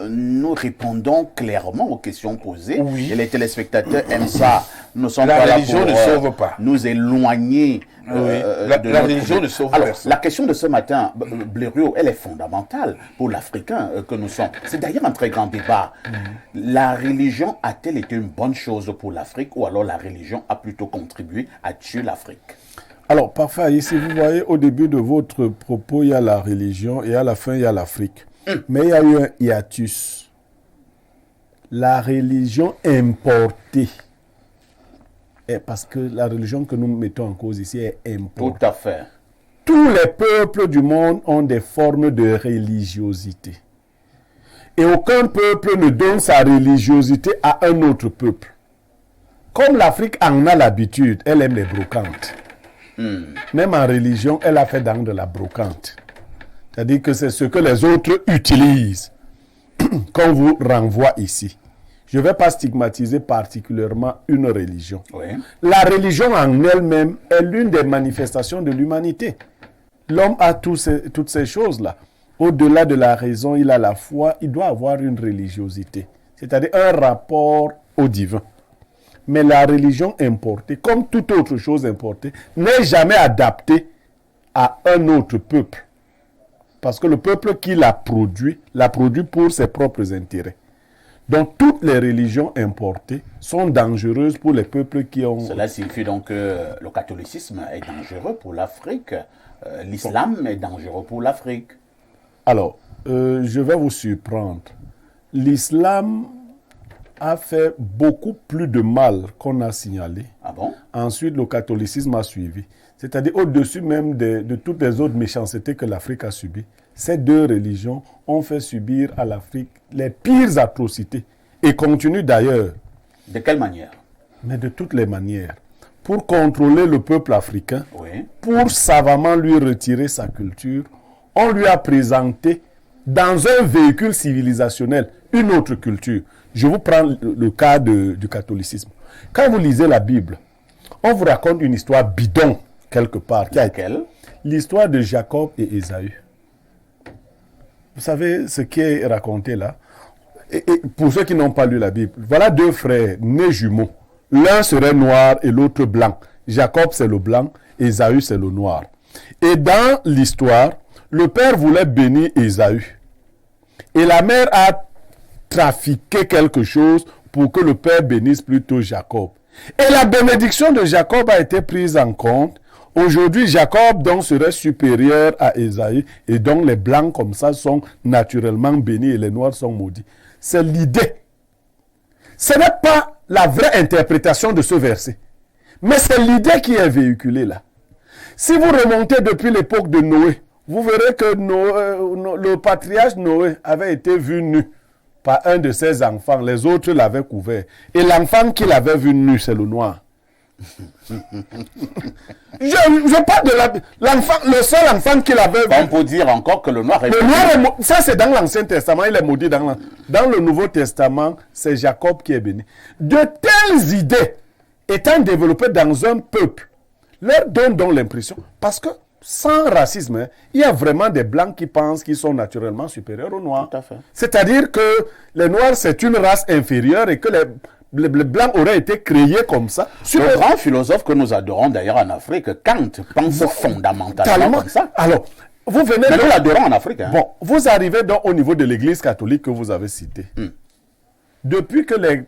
nous répondons clairement aux questions posées. Oui. Et les téléspectateurs aiment ça. Nous sommes La pas là religion pour ne sauve pas. nous éloigner. La religion ne sauve Alors, personne. la question de ce matin, Blériot, elle est fondamentale pour l'Africain que nous sommes. C'est d'ailleurs un très grand débat. La religion a-t-elle été une bonne chose pour l'Afrique ou alors la religion a plutôt contribué à tuer l'Afrique? Alors, parfois, ici, vous voyez, au début de votre propos, il y a la religion et à la fin, il y a l'Afrique. Mais il y a eu un hiatus. La religion importée. Et parce que la religion que nous mettons en cause ici est importée. Tout à fait. Tous les peuples du monde ont des formes de religiosité. Et aucun peuple ne donne sa religiosité à un autre peuple. Comme l'Afrique en a l'habitude, elle aime les brocantes. Même en religion, elle a fait dans de la brocante. C'est-à-dire que c'est ce que les autres utilisent qu'on vous renvoie ici. Je ne vais pas stigmatiser particulièrement une religion. Oui. La religion en elle-même est l'une des manifestations de l'humanité. L'homme a toutes ces choses-là. Au-delà de la raison, il a la foi, il doit avoir une religiosité. C'est-à-dire un rapport au divin. Mais la religion importée, comme toute autre chose importée, n'est jamais adaptée à un autre peuple. Parce que le peuple qui l'a produit pour ses propres intérêts. Donc, toutes les religions importées sont dangereuses pour les peuples qui ont... Cela signifie donc que le catholicisme est dangereux pour l'Afrique. L'islam est dangereux pour l'Afrique. Alors, je vais vous surprendre. L'islam a fait beaucoup plus de mal qu'on a signalé. Ah bon? Ensuite, le catholicisme a suivi. C'est-à-dire au-dessus même de toutes les autres méchancetés que l'Afrique a subies. Ces deux religions ont fait subir à l'Afrique les pires atrocités et continuent d'ailleurs. De quelle manière? Mais de toutes les manières. Pour contrôler le peuple africain, Oui. pour savamment lui retirer sa culture, on lui a présenté dans un véhicule civilisationnel une autre culture. Je vous prends le cas du catholicisme. Quand vous lisez la Bible, on vous raconte une histoire bidon quelque part. Laquelle? L'histoire de Jacob et Ésaü. Vous savez ce qui est raconté là? Et pour ceux qui n'ont pas lu la Bible, voilà deux frères nés jumeaux. L'un serait noir et l'autre blanc. Jacob c'est le blanc, Ésaü c'est le noir. Et dans l'histoire, le père voulait bénir Ésaü. Et la mère a trafiqué quelque chose pour que le père bénisse plutôt Jacob. Et la bénédiction de Jacob a été prise en compte. Aujourd'hui, Jacob donc serait supérieur à Ésaü et donc les blancs comme ça sont naturellement bénis et les noirs sont maudits. C'est l'idée. Ce n'est pas la vraie interprétation de ce verset, mais c'est l'idée qui est véhiculée là. Si vous remontez depuis l'époque de Noé, vous verrez que le patriarche Noé avait été vu nu par un de ses enfants. Les autres l'avaient couvert. Et l'enfant qu'il avait vu nu, c'est le noir. Je parle de l'enfant, le seul enfant qu'il avait vu. On peut dire encore que le noir est... Le noir ça c'est dans l'Ancien Testament, il est maudit dans le Nouveau Testament, c'est Jacob qui est béni. De telles idées étant développées dans un peuple, leur donnent donc l'impression, parce que sans racisme, hein, il y a vraiment des blancs qui pensent qu'ils sont naturellement supérieurs aux noirs. Tout à fait. C'est-à-dire que les noirs c'est une race inférieure et que les blancs auraient été créés comme ça. Le grand philosophe que nous adorons d'ailleurs en Afrique, Kant, pense fondamentalement comme ça. Alors, vous venez... Mais nous l'adorons en Afrique. Hein. Bon, vous arrivez donc au niveau de l'église catholique que vous avez cité. Depuis que les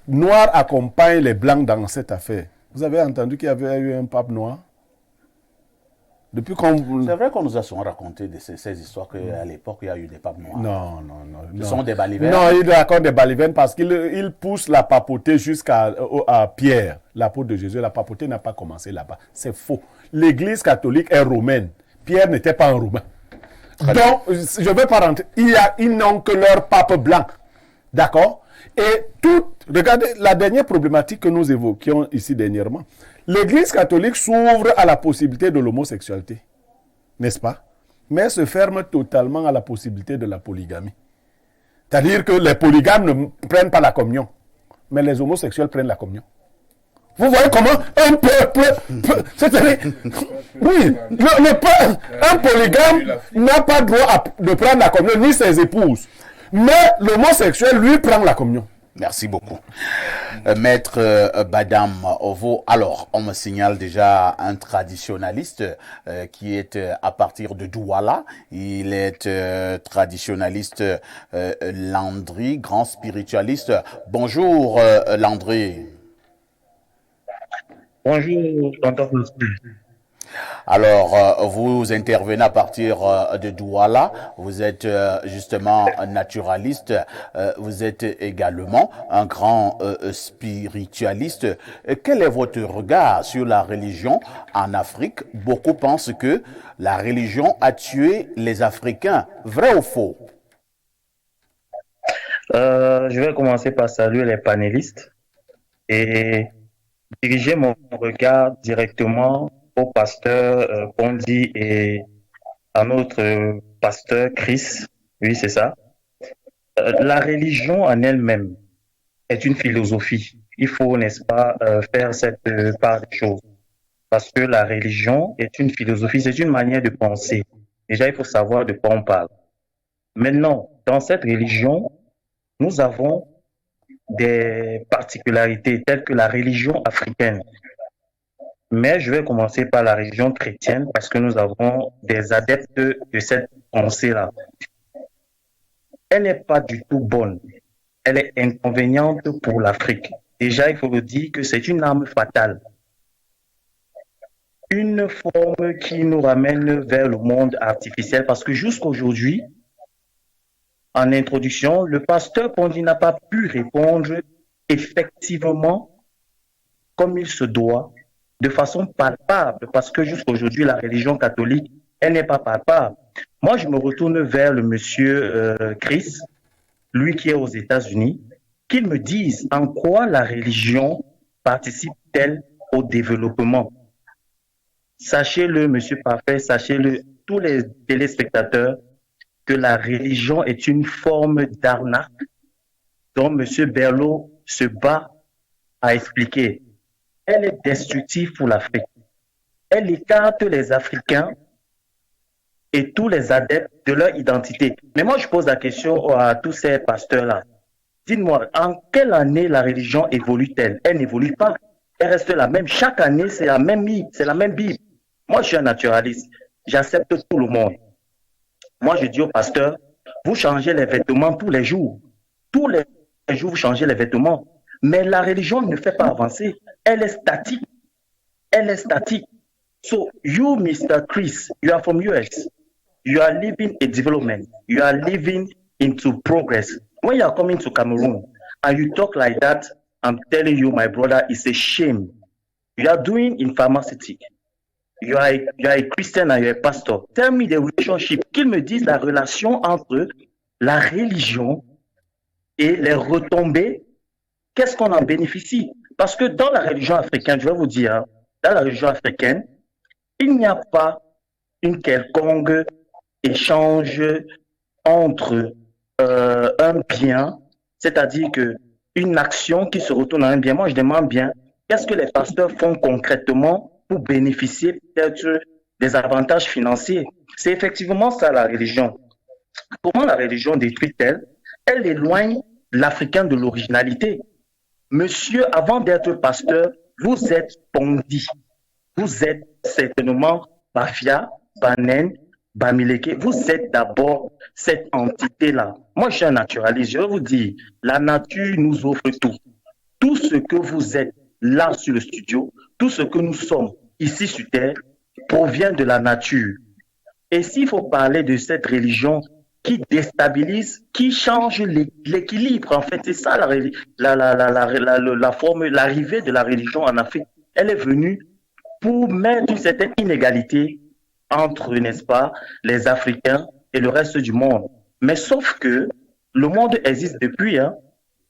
noirs accompagnent les blancs dans cette affaire, vous avez entendu qu'il y avait eu un pape noir? Depuis qu'on... C'est vrai qu'on nous a souvent raconté ces histoires qu'à l'époque, il y a eu des papes noirs. Non. Ce sont des balivernes. Non, il raconte des balivernes parce qu'il pousse la papauté jusqu'à Pierre, l'apôtre de Jésus. La papauté n'a pas commencé là-bas. C'est faux. L'église catholique est romaine. Pierre n'était pas un romain. Donc, je ne vais pas rentrer. Ils n'ont que leur pape blanc. D'accord? Et regardez la dernière problématique que nous évoquions ici dernièrement. L'Église catholique s'ouvre à la possibilité de l'homosexualité. N'est-ce pas? mais se ferme totalement à la possibilité de la polygamie. C'est-à-dire que les polygames ne prennent pas la communion, mais les homosexuels prennent la communion. Vous voyez comment un peuple, c'est-à-dire, oui, un polygame n'a pas droit de prendre la communion, ni ses épouses. Mais l'homosexuel, lui, prend la communion. Merci beaucoup. Maître Badam Ovo, alors on me signale déjà un traditionnaliste qui est à partir de Douala. Il est traditionnaliste Landry, grand spiritualiste. Bonjour Landry. Bonjour, tonton. Alors, vous intervenez à partir de Douala, vous êtes justement un naturaliste, vous êtes également un grand spiritualiste. Quel est votre regard sur la religion en Afrique? Beaucoup pensent que la religion a tué les Africains. Vrai ou faux? Je vais commencer par saluer les panélistes et diriger mon regard directement au pasteur Bondi et à notre pasteur Chris. Oui, c'est ça. La religion en elle-même est une philosophie. Il faut, n'est-ce pas, faire cette part des choses. Parce que la religion est une philosophie, c'est une manière de penser. Déjà, il faut savoir de quoi on parle. Maintenant, dans cette religion, nous avons des particularités telles que la religion africaine. Mais je vais commencer par la religion chrétienne parce que nous avons des adeptes de cette pensée-là. Elle n'est pas du tout bonne. Elle est inconvéniente pour l'Afrique. Déjà, il faut le dire que c'est une arme fatale. Une forme qui nous ramène vers le monde artificiel parce que jusqu'aujourd'hui, en introduction, le pasteur Pondi n'a pas pu répondre effectivement comme il se doit, de façon palpable, parce que jusqu'aujourd'hui, la religion catholique, elle n'est pas palpable. Moi, je me retourne vers le monsieur Chris, lui qui est aux États-Unis, qu'il me dise en quoi la religion participe-t-elle au développement. Sachez-le, monsieur Parfait, sachez-le, tous les téléspectateurs, que la religion est une forme d'arnaque dont M. Berlot se bat à expliquer. Elle est destructive pour l'Afrique. Elle écarte les Africains et tous les adeptes de leur identité. Mais moi, je pose la question à tous ces pasteurs-là. Dites-moi, en quelle année la religion évolue-t-elle? Elle n'évolue pas. Elle reste la même. Chaque année, c'est la même Bible. C'est la même Bible. Moi, je suis un naturaliste. J'accepte tout le monde. Moi, je dis au pasteur, vous changez les vêtements tous les jours. Tous les jours, vous changez les vêtements. Mais la religion ne fait pas avancer. Elle est statique. Elle est statique. So, you, Mr. Chris, you are from US. You are living a development. You are living into progress. When you are coming to Cameroon and you talk like that, I'm telling you, my brother, it's a shame. You are doing in pharmaceutic. You are a Christian and you are a pastor. Tell me the relationship. Qu'ils me disent la relation entre la religion et les retombées. Qu'est-ce qu'on en bénéficie? Parce que dans la religion africaine, je vais vous dire, dans la religion africaine, il n'y a pas une quelconque échange entre un bien, c'est-à-dire que une action qui se retourne à un bien. Moi, je demande bien, qu'est-ce que les pasteurs font concrètement pour bénéficier peut-être des avantages financiers? C'est effectivement ça la religion. Comment la religion détruit-elle? Elle éloigne l'Africain de l'originalité. Monsieur, avant d'être pasteur, vous êtes Pondi. Vous êtes certainement Bafia, Banen, Bamileke. Vous êtes d'abord cette entité-là. Moi, je suis un naturaliste. Je vais vous dire, la nature nous offre tout. Tout ce que vous êtes là sur le studio, tout ce que nous sommes ici sur Terre, provient de la nature. Et s'il faut parler de cette religion qui déstabilise, qui change l'équilibre, en fait, c'est ça la forme, l'arrivée de la religion en Afrique. Elle est venue pour mettre une certaine inégalité entre, n'est-ce pas, les Africains et le reste du monde. Mais sauf que le monde existe depuis, hein.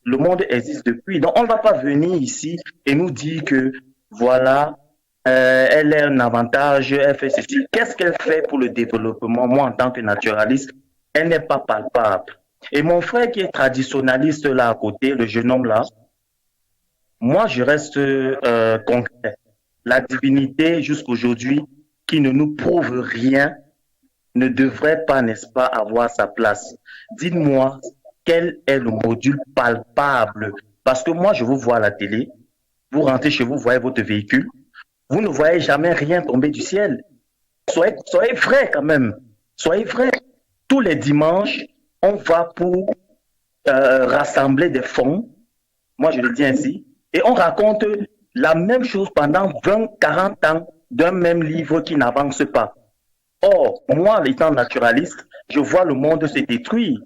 Le monde existe depuis. Donc, on ne va pas venir ici et nous dire que, voilà, elle a un avantage, elle fait ceci. Qu'est-ce qu'elle fait pour le développement? Moi, en tant que naturaliste, elle n'est pas palpable. Et mon frère qui est traditionnaliste là à côté, le jeune homme là, moi, je reste concret. La divinité, jusqu'aujourd'hui, qui ne nous prouve rien, ne devrait pas, n'est-ce pas, avoir sa place. Dites-moi, quel est le module palpable? Parce que moi, je vous vois à la télé, vous rentrez chez vous, vous voyez votre véhicule, vous ne voyez jamais rien tomber du ciel. Soyez vrai quand même. Soyez vrai. Tous les dimanches, on va pour rassembler des fonds, moi je le dis ainsi, et on raconte la même chose pendant 20, 40 ans d'un même livre qui n'avance pas. Or, moi, étant naturaliste, je vois le monde se détruire.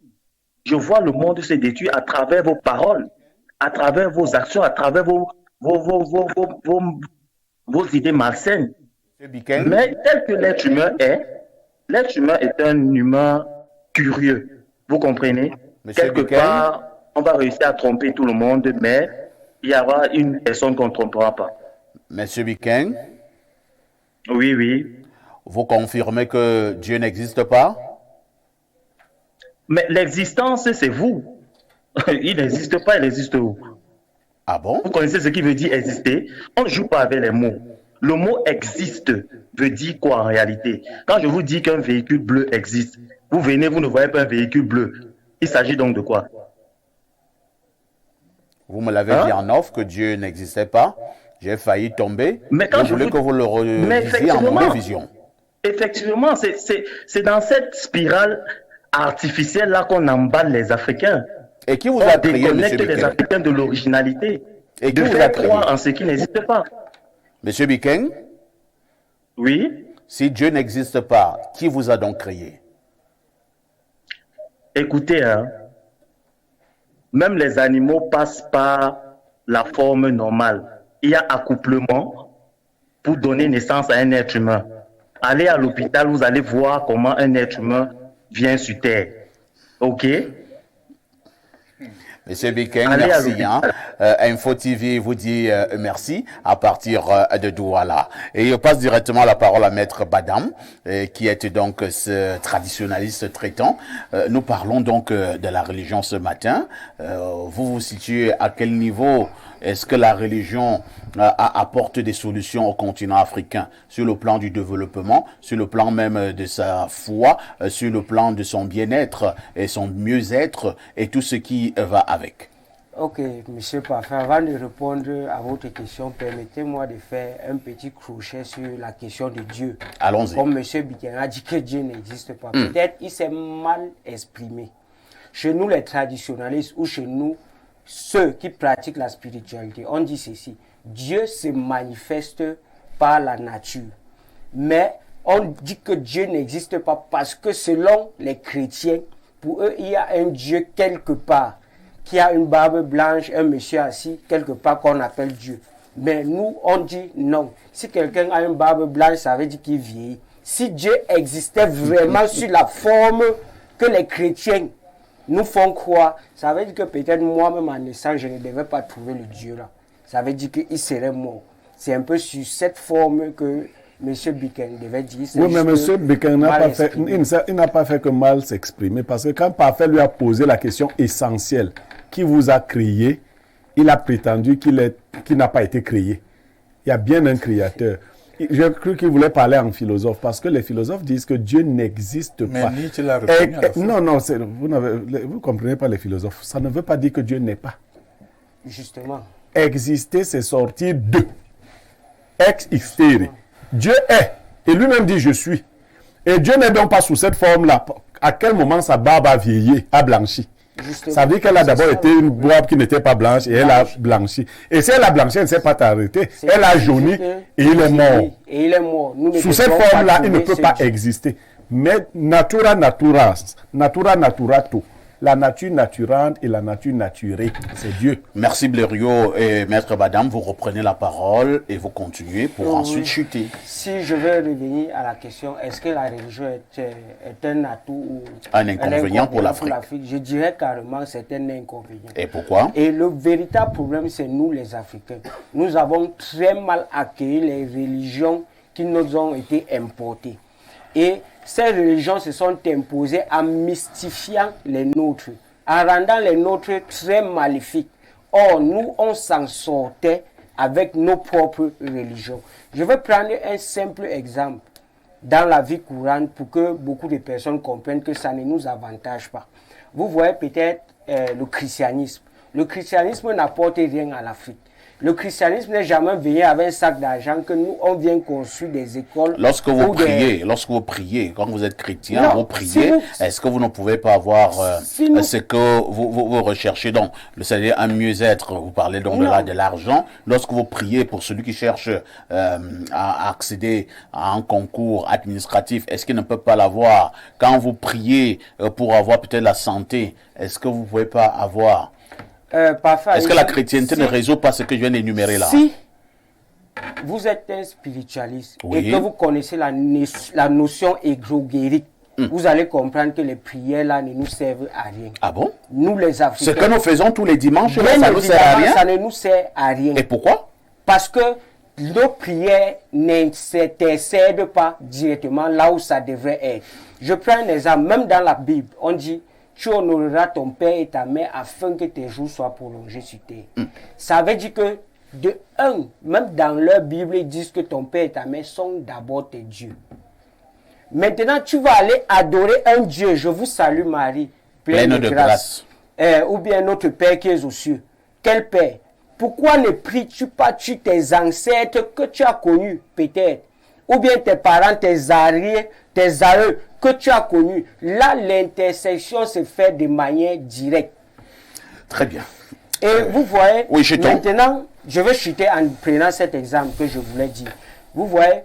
Je vois le monde se détruire à travers vos paroles, à travers vos actions, à travers vos idées malsaines. Mais tel que l'être humain est un humain curieux. Vous comprenez? Quelque part, on va réussir à tromper tout le monde, mais il y aura une personne qu'on ne trompera pas. Monsieur Biken? Oui, oui. Vous confirmez que Dieu n'existe pas? Mais l'existence, c'est vous. Il n'existe pas, il existe où? Ah bon? Vous connaissez ce qui veut dire exister? On ne joue pas avec les mots. Le mot existe veut dire quoi en réalité? Quand je vous dis qu'un véhicule bleu existe, vous venez, vous ne voyez pas un véhicule bleu. Il s'agit donc de quoi? Vous me l'avez dit en off que Dieu n'existait pas. J'ai failli tomber. Mais quand je voulais que vous le redisiez en mon révision. Effectivement, c'est dans cette spirale artificielle-là qu'on emballe les Africains. Et qui vous a créé, déconnecte les Africains de l'originalité. Et de faire croire en ce qui n'existe pas. Monsieur Biken? Oui? Si Dieu n'existe pas, qui vous a donc créé? Écoutez, hein, même les animaux passent par la forme normale. Il y a accouplement pour donner naissance à un être humain. Allez à l'hôpital, vous allez voir comment un être humain vient sur Terre. OK? Monsieur Biken, merci. Info TV vous dit merci à partir de Douala. Et je passe directement la parole à Maître Badam, qui est donc ce traditionnaliste traitant. Nous parlons donc de la religion ce matin. Vous vous situez à quel niveau est-ce que la religion apporte des solutions au continent africain sur le plan du développement, sur le plan même de sa foi, sur le plan de son bien-être et son mieux-être et tout ce qui va avec? Ok, monsieur Parfait, avant de répondre à votre question, permettez-moi de faire un petit crochet sur la question de Dieu. Allons-y. Comme monsieur Biken a dit que Dieu n'existe pas. Peut-être il s'est mal exprimé. Chez nous, les traditionnalistes, ou chez nous, ceux qui pratiquent la spiritualité, on dit ceci: Dieu se manifeste par la nature. Mais on dit que Dieu n'existe pas parce que selon les chrétiens, pour eux, il y a un Dieu quelque part, qui a une barbe blanche, un monsieur assis quelque part qu'on appelle Dieu. Mais nous, on dit non. Si quelqu'un a une barbe blanche, ça veut dire qu'il vieillit. Si Dieu existait vraiment sur la forme que les chrétiens nous font croire, ça veut dire que peut-être moi-même en naissant, je ne devais pas trouver le Dieu là. Ça veut dire qu'il serait mort. C'est un peu sur cette forme que M. Biken devait dire. Oui, mais M. Biken n'a pas fait que mal s'exprimer, parce que quand Parfait lui a posé la question essentielle, qui vous a créé, il a prétendu qu'il n'a pas été créé. Il y a bien un créateur. J'ai cru qu'il voulait parler en philosophe, parce que les philosophes disent que Dieu n'existe pas. Mais Nietzsche l'a reconnu à la fin. Non, vous ne comprenez pas les philosophes. Ça ne veut pas dire que Dieu n'est pas. Justement. Exister, c'est sortir de. Ex istere. Dieu est. Et lui-même dit je suis. Et Dieu n'est donc pas sous cette forme-là. À quel moment sa barbe a vieilli, a blanchi? Justement. Ça veut dire qu'elle a d'abord été une barbe qui n'était pas blanche et elle a blanchi. Et si elle a blanchi, elle ne sait pas t'arrêter. Elle a jauni et il est mort. Et il est mort. Sous cette forme-là, il ne peut pas exister. Mais natura naturato. la nature naturante et la nature naturée. C'est Dieu. Merci Blériot et Maître Badam, vous reprenez la parole et vous continuez pour ensuite chuter. Si je veux revenir à la question, est-ce que la religion est un atout ou un inconvénient pour l'Afrique? Je dirais carrément que c'est un inconvénient. Et pourquoi? Et le véritable problème, c'est nous les Africains. Nous avons très mal accueilli les religions qui nous ont été importées. Et ces religions se sont imposées en mystifiant les nôtres, en rendant les nôtres très maléfiques. Or, nous, on s'en sortait avec nos propres religions. Je vais prendre un simple exemple dans la vie courante pour que beaucoup de personnes comprennent que ça ne nous avantage pas. Vous voyez peut-être le christianisme. Le christianisme n'apporte rien à l'Afrique. Le christianisme n'est jamais venu avec un sac d'argent que nous, on vient construire des écoles. Lorsque vous priez, quand vous êtes chrétien, vous priez, est-ce que vous ne pouvez pas avoir ce que vous recherchez donc? C'est-à-dire un mieux-être, vous parlez donc de l'argent. Lorsque vous priez pour celui qui cherche à accéder à un concours administratif, est-ce qu'il ne peut pas l'avoir? Quand vous priez pour avoir peut-être la santé, est-ce que vous ne pouvez pas avoir? Est-ce que la chrétienté ne résout pas ce que je viens d'énumérer là? Si vous êtes un spiritualiste et que vous connaissez la notion égrégorique, vous allez comprendre que les prières là ne nous servent à rien. Ah bon? Nous les Africains. Ce que nous faisons tous les dimanches, ça ne nous sert à rien? Ça ne nous sert à rien. Et pourquoi? Parce que nos prières n'intercèdent pas directement là où ça devrait être. Je prends un exemple, même dans la Bible, on dit tu honoreras ton père et ta mère afin que tes jours soient prolongés sur terre. Ça veut dire que, même dans leur Bible, ils disent que ton père et ta mère sont d'abord tes dieux. Maintenant, tu vas aller adorer un Dieu. Je vous salue Marie, pleine de grâce. Ou bien notre Père qui est aux cieux. Quel Père? Pourquoi ne pries-tu pas tes ancêtres que tu as connus, peut-être? Ou bien tes parents, tes arrières, tes aïeux que tu as connus. Là, l'intercession se fait de manière directe. Très bien. Et vous voyez, maintenant, je vais chuter en prenant cet exemple que je voulais dire. Vous voyez,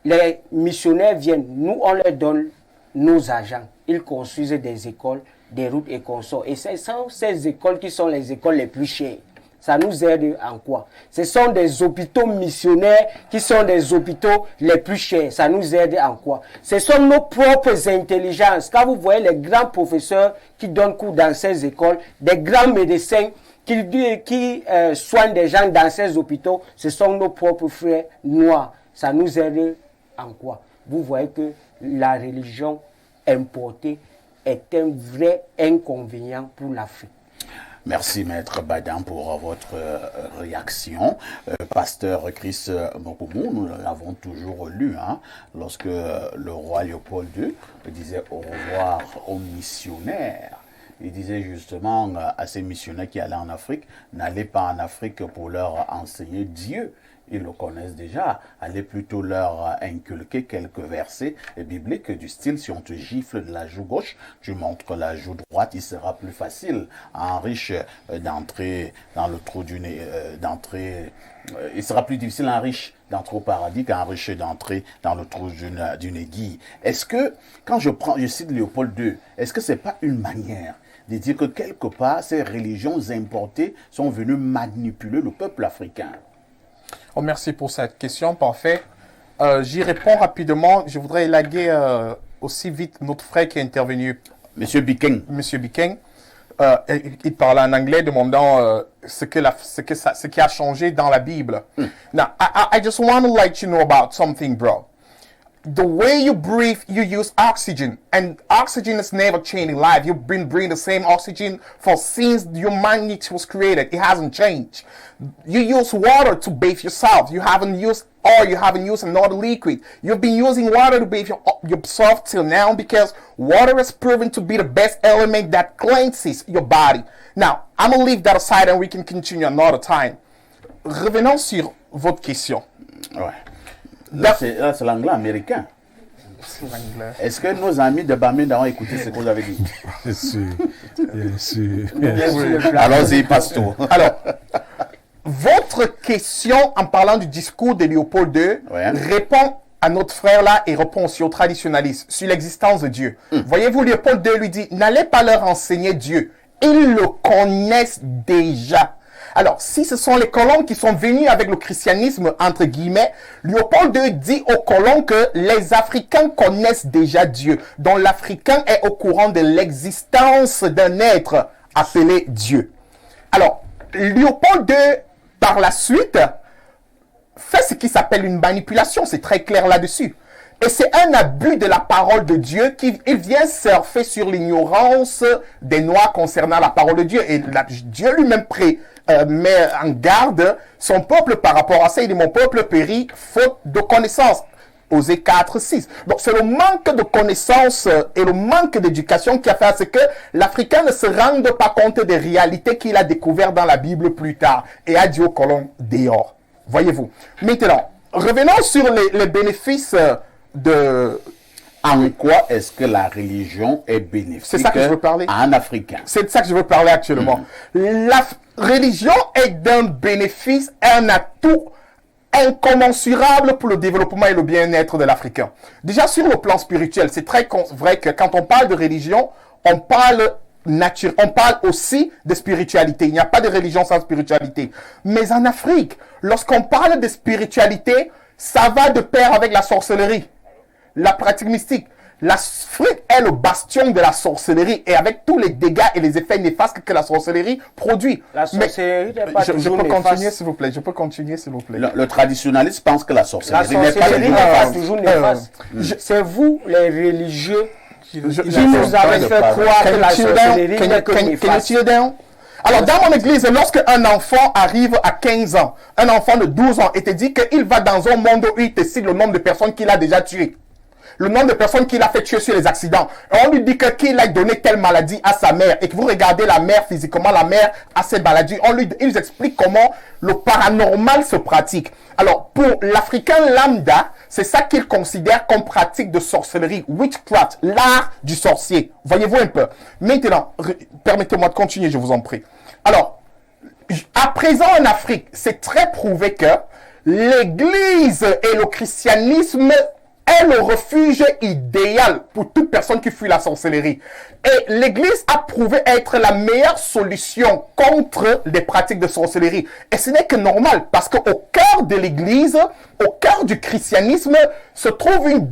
les missionnaires viennent, nous on leur donne nos agents. Ils construisent des écoles, des routes et consorts. Et ce sont ces écoles qui sont les écoles les plus chères. Ça nous aide en quoi? Ce sont des hôpitaux missionnaires qui sont des hôpitaux les plus chers. Ça nous aide en quoi? Ce sont nos propres intelligences. Quand vous voyez les grands professeurs qui donnent cours dans ces écoles, des grands médecins qui soignent des gens dans ces hôpitaux, ce sont nos propres frères noirs. Ça nous aide en quoi? Vous voyez que la religion importée est un vrai inconvénient pour l'Afrique. Merci Maître Badam pour votre réaction. Pasteur Chris Mokoumou, nous l'avons toujours lu, lorsque le roi Léopold II disait au revoir aux missionnaires. Il disait justement à ces missionnaires qui allaient en Afrique, n'allez pas en Afrique pour leur enseigner Dieu. Ils le connaissent déjà. Allez plutôt leur inculquer quelques versets bibliques du style, si on te gifle de la joue gauche, tu montres la joue droite, il sera plus facile à un riche d'entrer dans le trou du nez, il sera plus difficile à un riche d'entrer au paradis qu'à un riche d'entrer dans le trou d'une aiguille. Est-ce que, quand je cite Léopold II, est-ce que c'est pas une manière de dire que quelque part, ces religions importées sont venues manipuler le peuple africain? Oh, merci pour cette question, parfait. J'y réponds rapidement. Je voudrais élaguer aussi vite notre frère qui est intervenu. Monsieur Bikeng. Monsieur Bikeng. Il parlait en anglais demandant ce qui a changé dans la Bible. Now, I just want to let you know about something, bro. The way you breathe, you use oxygen. And oxygen has never changed in life. You've been breathing the same oxygen since humanity was created. It hasn't changed. You use water to bathe yourself. You haven't used oil. You haven't used another liquid. You've been using water to bathe yourself till now because water is proven to be the best element that cleanses your body. Now, I'm going to leave that aside and we can continue another time. Revenons sur votre question. Ouais. Là, c'est l'anglais américain. Est-ce que nos amis de Bamenda ont écouté ce que vous avez dit? Bien sûr. Bien sûr. Allons-y, Pasteur. Alors, votre question en parlant du discours de Léopold II répond à notre frère là et répond aussi aux traditionalistes sur l'existence de Dieu. Voyez-vous, Léopold II lui dit, n'allez pas leur enseigner Dieu. Ils le connaissent déjà. Alors, si ce sont les colons qui sont venus avec le christianisme, entre guillemets, Léopold II dit aux colons que les Africains connaissent déjà Dieu. Donc, l'Africain est au courant de l'existence d'un être appelé Dieu. Alors, Léopold II, par la suite, fait ce qui s'appelle une manipulation. C'est très clair là-dessus. Et c'est un abus de la parole de Dieu qu'il vient surfer sur l'ignorance des Noirs concernant la parole de Dieu. Et Dieu lui-même met en garde son peuple par rapport à ça. Il dit, mon peuple périt faute de connaissance. Osée 4, 6. Donc, c'est le manque de connaissance et le manque d'éducation qui a fait à ce que l'Africain ne se rende pas compte des réalités qu'il a découvertes dans la Bible plus tard et a dit aux colons dehors. Voyez-vous. Maintenant, revenons sur les bénéfices de... En quoi est-ce que la religion est bénéfique? C'est ça que je veux parler. À un Africain. C'est de ça que je veux parler actuellement. La religion est d'un bénéfice, un atout incommensurable pour le développement et le bien-être de l'Africain. Déjà sur le plan spirituel, c'est très vrai que quand on parle de religion, on parle aussi de spiritualité. Il n'y a pas de religion sans spiritualité. Mais en Afrique, lorsqu'on parle de spiritualité, ça va de pair avec la sorcellerie, la pratique mystique. L'Afrique est le bastion de la sorcellerie et avec tous les dégâts et les effets néfastes que la sorcellerie produit. La sorcellerie n'est pas je toujours peux néfaste. continuer s'il vous plaît. Je peux continuer s'il vous plaît. Le traditionnaliste pense que la La sorcellerie n'est sorcellerie n'est pas pas toujours néfaste. C'est vous, les religieux, qui nous je- avez fait croire que la sorcellerie n'est que néfaste. Alors, dans mon église, lorsqu'un enfant arrive à 15 ans, un enfant de 12 ans, et te dit qu'il va dans un monde où il te cite le nombre de personnes qu'il a déjà tuées, le nombre de personnes qu'il a fait tuer sur les accidents, et on lui dit qu'il a donné telle maladie à sa mère, et que vous regardez la mère physiquement, la mère a cette maladie, ils expliquent comment le paranormal se pratique. Alors, pour l'Africain lambda, c'est ça qu'il considère comme pratique de sorcellerie, witchcraft, l'art du sorcier. Voyez-vous un peu. Maintenant, permettez-moi de continuer, je vous en prie. Alors, à présent en Afrique, c'est très prouvé que l'Église et le christianisme est le refuge idéal pour toute personne qui fuit la sorcellerie. Et l'Église a prouvé être la meilleure solution contre les pratiques de sorcellerie. Et ce n'est que normal, parce qu'au cœur de l'Église, au cœur du christianisme, se trouve une...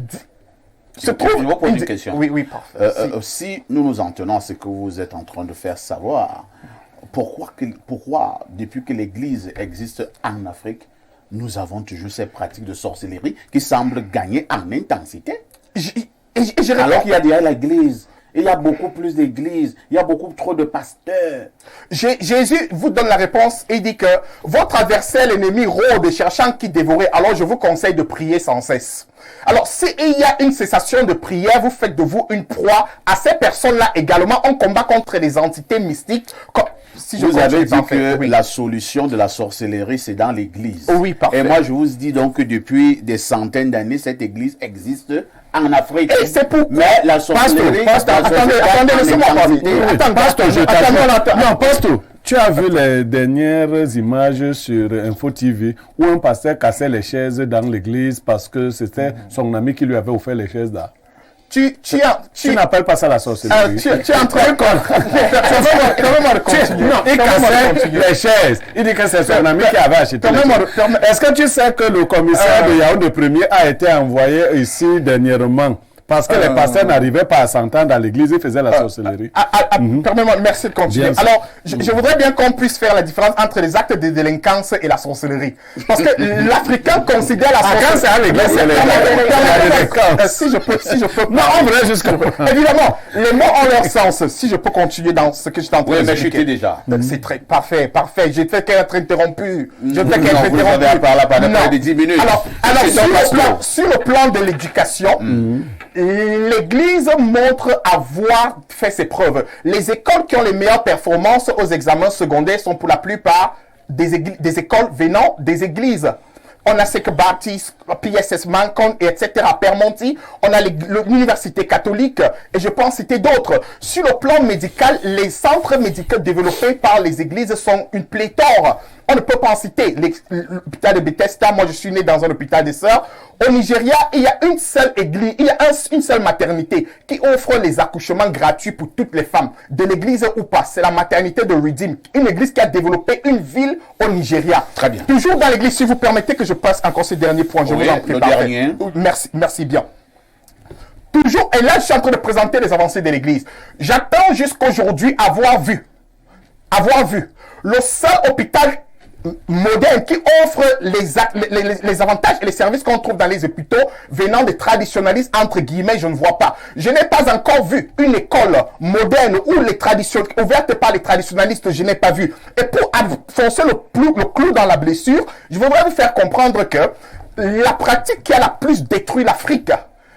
Je vous pose une question. Oui, parfait. Si nous nous en tenons à ce que vous êtes en train de faire savoir, pourquoi depuis que l'Église existe en Afrique, nous avons toujours ces pratiques de sorcellerie qui semblent gagner en intensité? Alors qu'il y a déjà l'Église, il y a beaucoup plus d'églises, il y a beaucoup trop de pasteurs. Jésus vous donne la réponse et dit que votre adversaire, l'ennemi, rôde cherchant qui dévorer. Alors je vous conseille de prier sans cesse. Alors s'il y a une cessation de prière, vous faites de vous une proie à ces personnes-là également. On combat contre les entités mystiques. Vous avez dit que la solution de la sorcellerie, c'est dans l'église. Oui, parfait. Et moi, je vous dis donc que depuis des centaines d'années, cette église existe en Afrique. Et c'est pourquoi... Mais la sorcellerie... Attendez, laissez-moi parler. Pasteur, tu as vu les dernières images sur Info TV où un pasteur cassait les chaises dans l'église parce que c'était son ami qui lui avait offert les chaises là. Tu n'appelles pas ça la sorcellerie. Tu es en train de... Non, il cassait les chaises. Il dit que c'est son ami qui avait acheté les chaises. Est-ce que tu sais que le commissaire de Yaoundé Premier a été envoyé ici dernièrement? Parce que les pasteurs n'arrivaient pas à s'entendre dans l'église, ils faisaient la sorcellerie. Permettez-moi, merci de continuer. Alors, je voudrais bien qu'on puisse faire la différence entre les actes de délinquance et la sorcellerie. Parce que l'Africain considère la sorcellerie... c'est à l'église, c'est les Si je peux... Non, on voudrait jusqu'à... Évidemment, les mots ont leur sens. Si je peux continuer dans ce que je t'en prie. Oui, mais j'étais déjà. C'est très parfait. J'ai fait qu'être interrompu. Je fais qu'être interrompu. Vous avez parlé pendant près de 10 minutes. Alors, sur le plan de l'éducation... L'Église montre avoir fait ses preuves. Les écoles qui ont les meilleures performances aux examens secondaires sont pour la plupart des écoles venant des églises. On a Seke Baptiste, PSS Mancon, etc. Permonti. On a l'université catholique et je peux en citer d'autres. Sur le plan médical, les centres médicaux développés par les églises sont une pléthore. On ne peut pas en citer. L'hôpital de Bethesda, moi je suis né dans un hôpital des sœurs. Au Nigeria, il y a une seule église, il y a une seule maternité qui offre les accouchements gratuits pour toutes les femmes, de l'église ou pas. C'est la maternité de Redeem, une église qui a développé une ville au Nigeria. Très bien. Toujours dans l'église, si vous permettez que je passe encore ce dernier point, je vous en prie. Le dernier. Merci bien. Toujours, et là je suis en train de présenter les avancées de l'église. J'attends jusqu'aujourd'hui avoir vu le seul hôpital moderne qui offre les avantages et les services qu'on trouve dans les hôpitaux venant des traditionnalistes, entre guillemets, je ne vois pas. Je n'ai pas encore vu une école moderne où ouverte par les traditionnalistes, je n'ai pas vu. Et pour enfoncer le clou dans la blessure, je voudrais vous faire comprendre que la pratique qui a la plus détruit l'Afrique,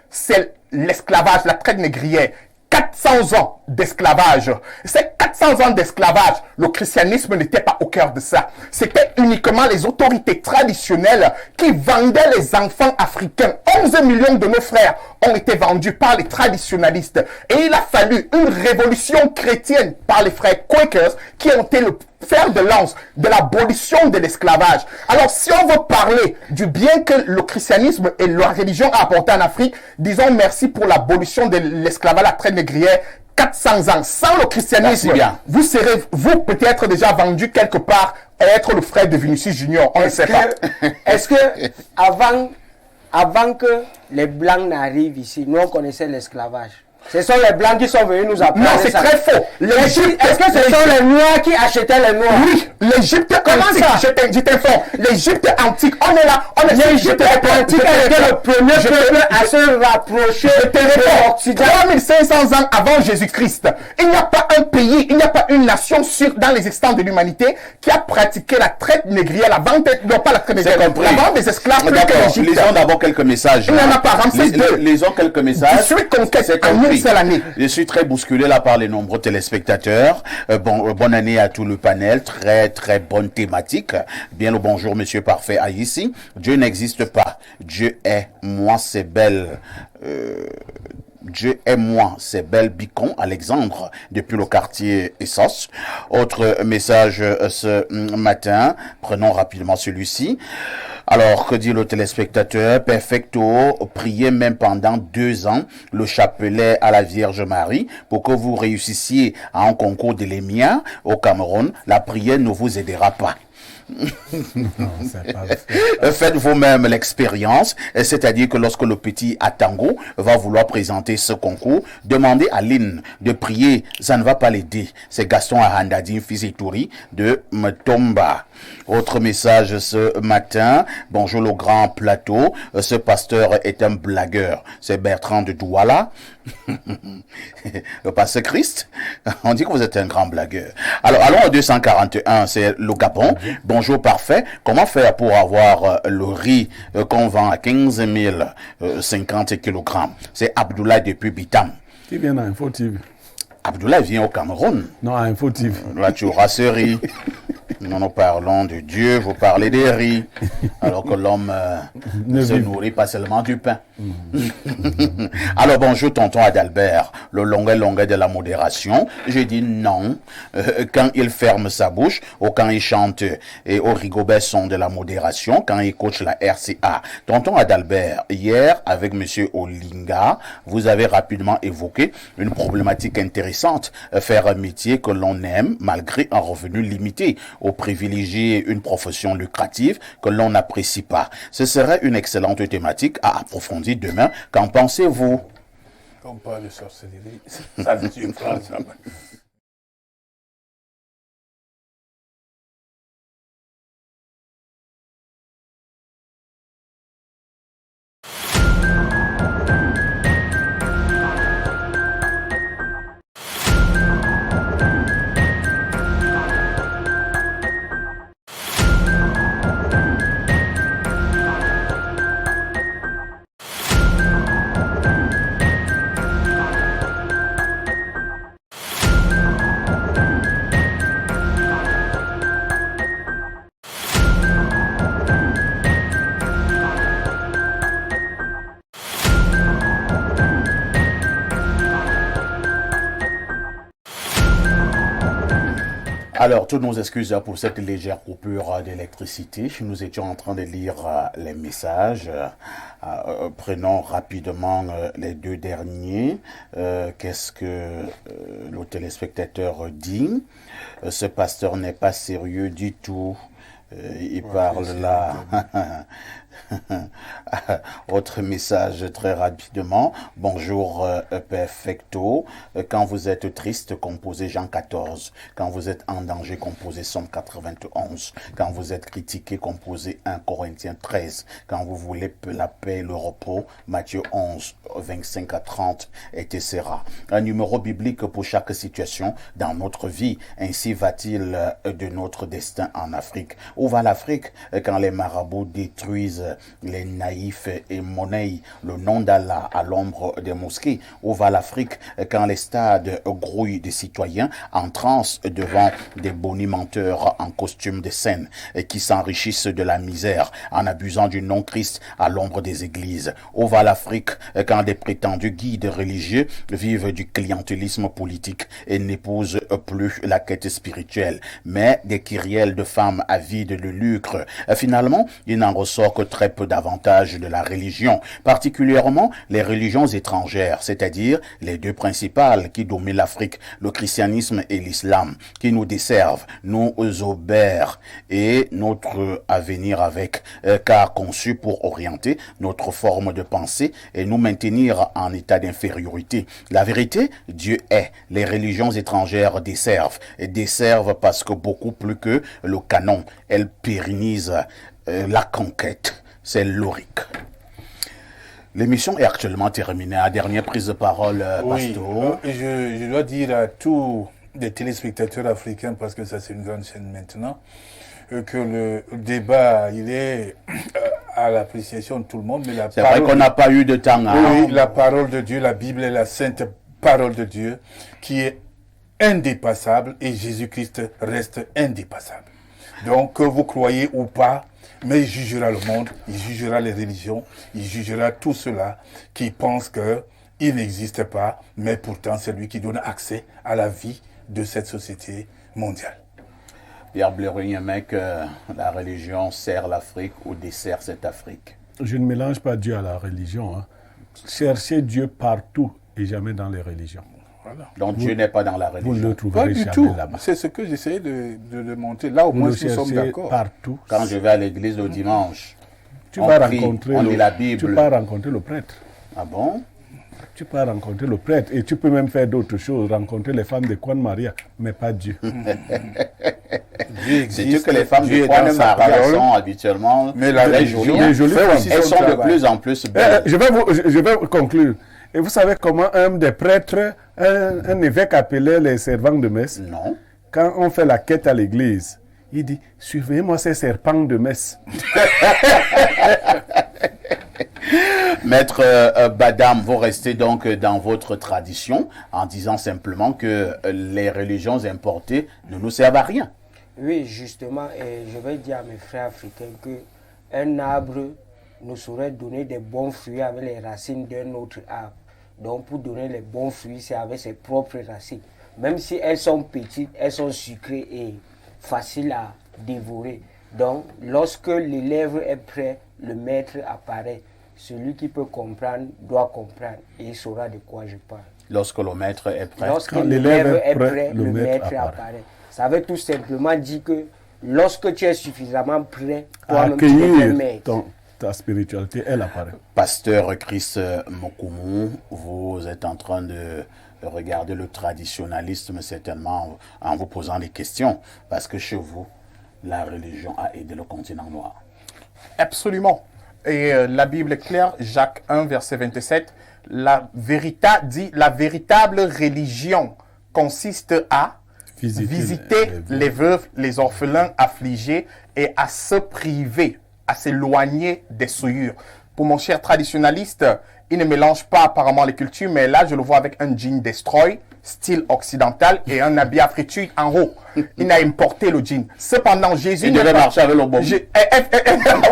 c'est l'esclavage, la traite négrière. 400 ans d'esclavage. Ces 400 ans d'esclavage, le christianisme n'était pas au cœur de ça. C'était uniquement les autorités traditionnelles qui vendaient les enfants africains. 11 millions de nos frères ont été vendus par les traditionnalistes. Et il a fallu une révolution chrétienne par les frères Quakers qui ont été le fer de lance de l'abolition de l'esclavage. Alors, si on veut parler du bien que le christianisme et la religion a apporté en Afrique, disons merci pour l'abolition de l'esclavage, la traite négrière, 400 ans. Sans le christianisme, vous serez, vous peut-être déjà vendu quelque part à être le frère de Vinicius Junior. On ne sait pas. Est-ce que avant que les Blancs n'arrivent ici, nous on connaissait l'esclavage? Ce sont les Blancs qui sont venus nous apprendre. Non, c'est très faux. Est-ce que ce sont les Noirs qui achetaient les Noirs? Oui, l'Égypte antique. Je t'informe. L'Égypte antique, on est là. L'Égypte antique a été le premier peuple à se rapprocher de l'Occident. 3500 ans avant Jésus-Christ. Il n'y a pas un pays, il n'y a pas une nation dans l'existence de l'humanité qui a pratiqué la traite négrière, la vente, non pas la traite négrière, la vente des esclaves. D'accord, lisons d'abord quelques messages. Il n'y en a pas, Ramsès II. Lisons quelques messages. Je suis conquête en une seule année. Je suis très bousculé là par les nombreux téléspectateurs. Bonne année à tout le panel. Très, très bonne thématique. Bien le bonjour, monsieur Parfait Aïssi. Dieu n'existe pas. Dieu est moi, c'est belle. Dieu est moi, c'est belle Bicon, Alexandre, depuis le quartier Essos. Autre message ce matin. Prenons rapidement celui-ci. Alors, que dit le téléspectateur? Perfecto, priez même pendant 2 ans le chapelet à la Vierge Marie pour que vous réussissiez à un concours de l'EMIA au Cameroun. La prière ne vous aidera pas. Faites vous-même l'expérience, c'est-à-dire que lorsque le petit Atango va vouloir présenter ce concours, demandez à Lynn de prier, ça ne va pas l'aider. C'est Gaston Ahandadine, fils et Touri de Mtomba. Autre message ce matin, bonjour le grand plateau, ce pasteur est un blagueur, c'est Bertrand de Douala. Le pasteur Christ, on dit que vous êtes un grand blagueur. Alors allons au 241, c'est le Gabon. Bonjour Parfait, comment faire pour avoir le riz qu'on vend à 15 050 kg? C'est Abdoulaye depuis Bitam. Qui vient à Info TV? Abdoulaye vient au Cameroun. Non, à Info TV. Là, tu auras ce riz. Nous parlons de Dieu, vous parlez des riz. Alors que l'homme ne se nourrit pas seulement du pain. Alors bonjour tonton Adalbert, le longuet de la modération. J'ai dit non quand il ferme sa bouche ou quand il chante et au Rigobert son de la modération, quand il coach la RCA. Tonton Adalbert, hier avec monsieur Olinga, vous avez rapidement évoqué une problématique intéressante, faire un métier que l'on aime malgré un revenu limité, ou privilégier une profession lucrative que l'on n'apprécie pas. Ce serait une excellente thématique à approfondir demain. Qu'en pensez-vous? On parle de sorcellerie, ça ne tue pas. Alors, toutes nos excuses pour cette légère coupure d'électricité. Nous étions en train de lire les messages. Prenons rapidement les deux derniers. Qu'est-ce que le téléspectateur dit? Ce pasteur n'est pas sérieux du tout. Il parle là. Autre message très rapidement. Bonjour Perfecto. Quand vous êtes triste, composez Jean 14. Quand vous êtes en danger, composez Somme 91. Quand vous êtes critiqué, composez 1 Corinthiens 13. Quand vous voulez la paix et le repos, Matthieu 11, 25 à 30, etc. Un numéro biblique pour chaque situation dans notre vie. Ainsi va-t-il de notre destin en Afrique. Où va l'Afrique quand les marabouts détruisent les naïfs et monnaient le nom d'Allah à l'ombre des mosquées? Où va l'Afrique quand les stades grouillent de citoyens en transe devant des bonimenteurs en costume de scène qui s'enrichissent de la misère en abusant du nom Christ à l'ombre des églises? Où va l'Afrique quand des prétendus guides religieux vivent du clientélisme politique et n'épousent plus la quête spirituelle, mais des kyrielles de femmes avides de lucre? Finalement, il n'en ressort que très peu d'avantages de la religion, particulièrement les religions étrangères, c'est-à-dire les deux principales qui dominent l'Afrique, le christianisme et l'islam, qui nous desservent, nous obèrent et notre avenir avec, car conçus pour orienter notre forme de pensée et nous maintenir en état d'infériorité. La vérité, Dieu est. Les religions étrangères desservent, et desservent parce que beaucoup plus que le canon, elles pérennisent la conquête. C'est logique. L'émission est actuellement terminée. À dernière prise de parole, Pastor. Je dois dire à tous les téléspectateurs africains, parce que ça c'est une grande chaîne maintenant, que le débat, il est à l'appréciation de tout le monde. C'est vrai qu'on n'a pas eu de temps. Oui, la parole de Dieu, la Bible est la sainte parole de Dieu, qui est indépassable, et Jésus-Christ reste indépassable. Donc, que vous croyez ou pas, mais il jugera le monde, il jugera les religions, il jugera tout cela qui pense qu'il n'existe pas, mais pourtant c'est lui qui donne accès à la vie de cette société mondiale. Pierre Blaireau, mec, la religion sert l'Afrique ou dessert cette Afrique? Je ne mélange pas Dieu à la religion. Hein. Cherchez Dieu partout et jamais dans les religions. Voilà. Donc Dieu n'est pas dans la religion. Vous ne le trouverez pas du jamais tout. Là-bas. C'est ce que j'essayais de montrer. Là, au moins, nous sommes d'accord. Partout. Quand je vais à l'église le dimanche, tu vas rencontrer le prêtre. Ah bon? Tu peux rencontrer le prêtre et tu peux même faire d'autres choses, rencontrer les femmes de Kwan Maria, mais pas Dieu. C'est-tu que les femmes de Kwan Maria sont habituellement très jolies? Elles sont de plus en plus belles. Je vais conclure. Et vous savez comment un des prêtres, un évêque appelait les servants de messe? Non. Quand on fait la quête à l'église, il dit, surveillez-moi ces serpents de messe. Maître Badam, vous restez donc dans votre tradition en disant simplement que les religions importées ne nous servent à rien. Oui, justement, et je vais dire à mes frères africains qu'un arbre nous saurait donner des bons fruits avec les racines d'un autre arbre. Donc, pour donner les bons fruits, c'est avec ses propres racines. Même si elles sont petites, elles sont sucrées et faciles à dévorer. Donc, lorsque l'élève est prêt, le maître apparaît. Celui qui peut comprendre doit comprendre et il saura de quoi je parle. Lorsque le maître est prêt. Lorsque l'élève est prêt, le maître apparaît. Ça veut tout simplement dire que lorsque tu es suffisamment prêt, toi-même tu es maître. Ta spiritualité, elle apparaît. Pasteur Chris Mokoumou, vous êtes en train de regarder le traditionnalisme certainement en vous posant des questions, parce que chez vous, la religion a aidé le continent noir. Absolument. Et la Bible est claire, Jacques 1, verset 27, la véritable religion consiste à visiter les veuves, les orphelins affligés et à se priver, à s'éloigner des souillures. Pour mon cher traditionnaliste, Il ne mélange pas apparemment les cultures, mais là, je le vois avec un jean Destroy, style occidental, et un habit africain en haut. Il a importé le jean. Cependant, Jésus... Il devait marcher avec le bon.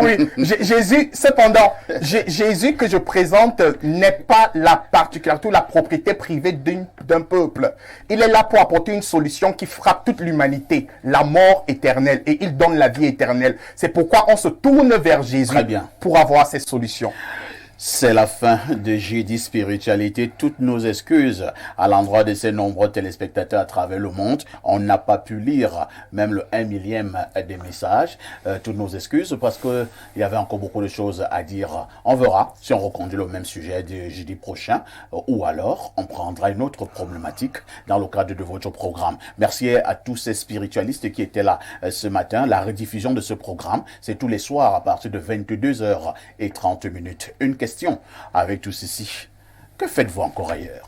Oui, Jésus, cependant, Jésus que je présente n'est pas la particularité ou la propriété privée d'un peuple. Il est là pour apporter une solution qui frappe toute l'humanité, la mort éternelle, et il donne la vie éternelle. C'est pourquoi on se tourne vers Jésus pour avoir cette solution. C'est la fin de Jeudi Spiritualité. Toutes nos excuses à l'endroit de ces nombreux téléspectateurs à travers le monde. On n'a pas pu lire même le 1 millième des messages. Toutes nos excuses parce que il y avait encore beaucoup de choses à dire. On verra si on reconduit le même sujet de jeudi prochain ou alors on prendra une autre problématique dans le cadre de votre programme. Merci à tous ces spiritualistes qui étaient là ce matin. La rediffusion de ce programme, c'est tous les soirs à partir de 22h30. Une question avec tout ceci. Que faites-vous encore ailleurs?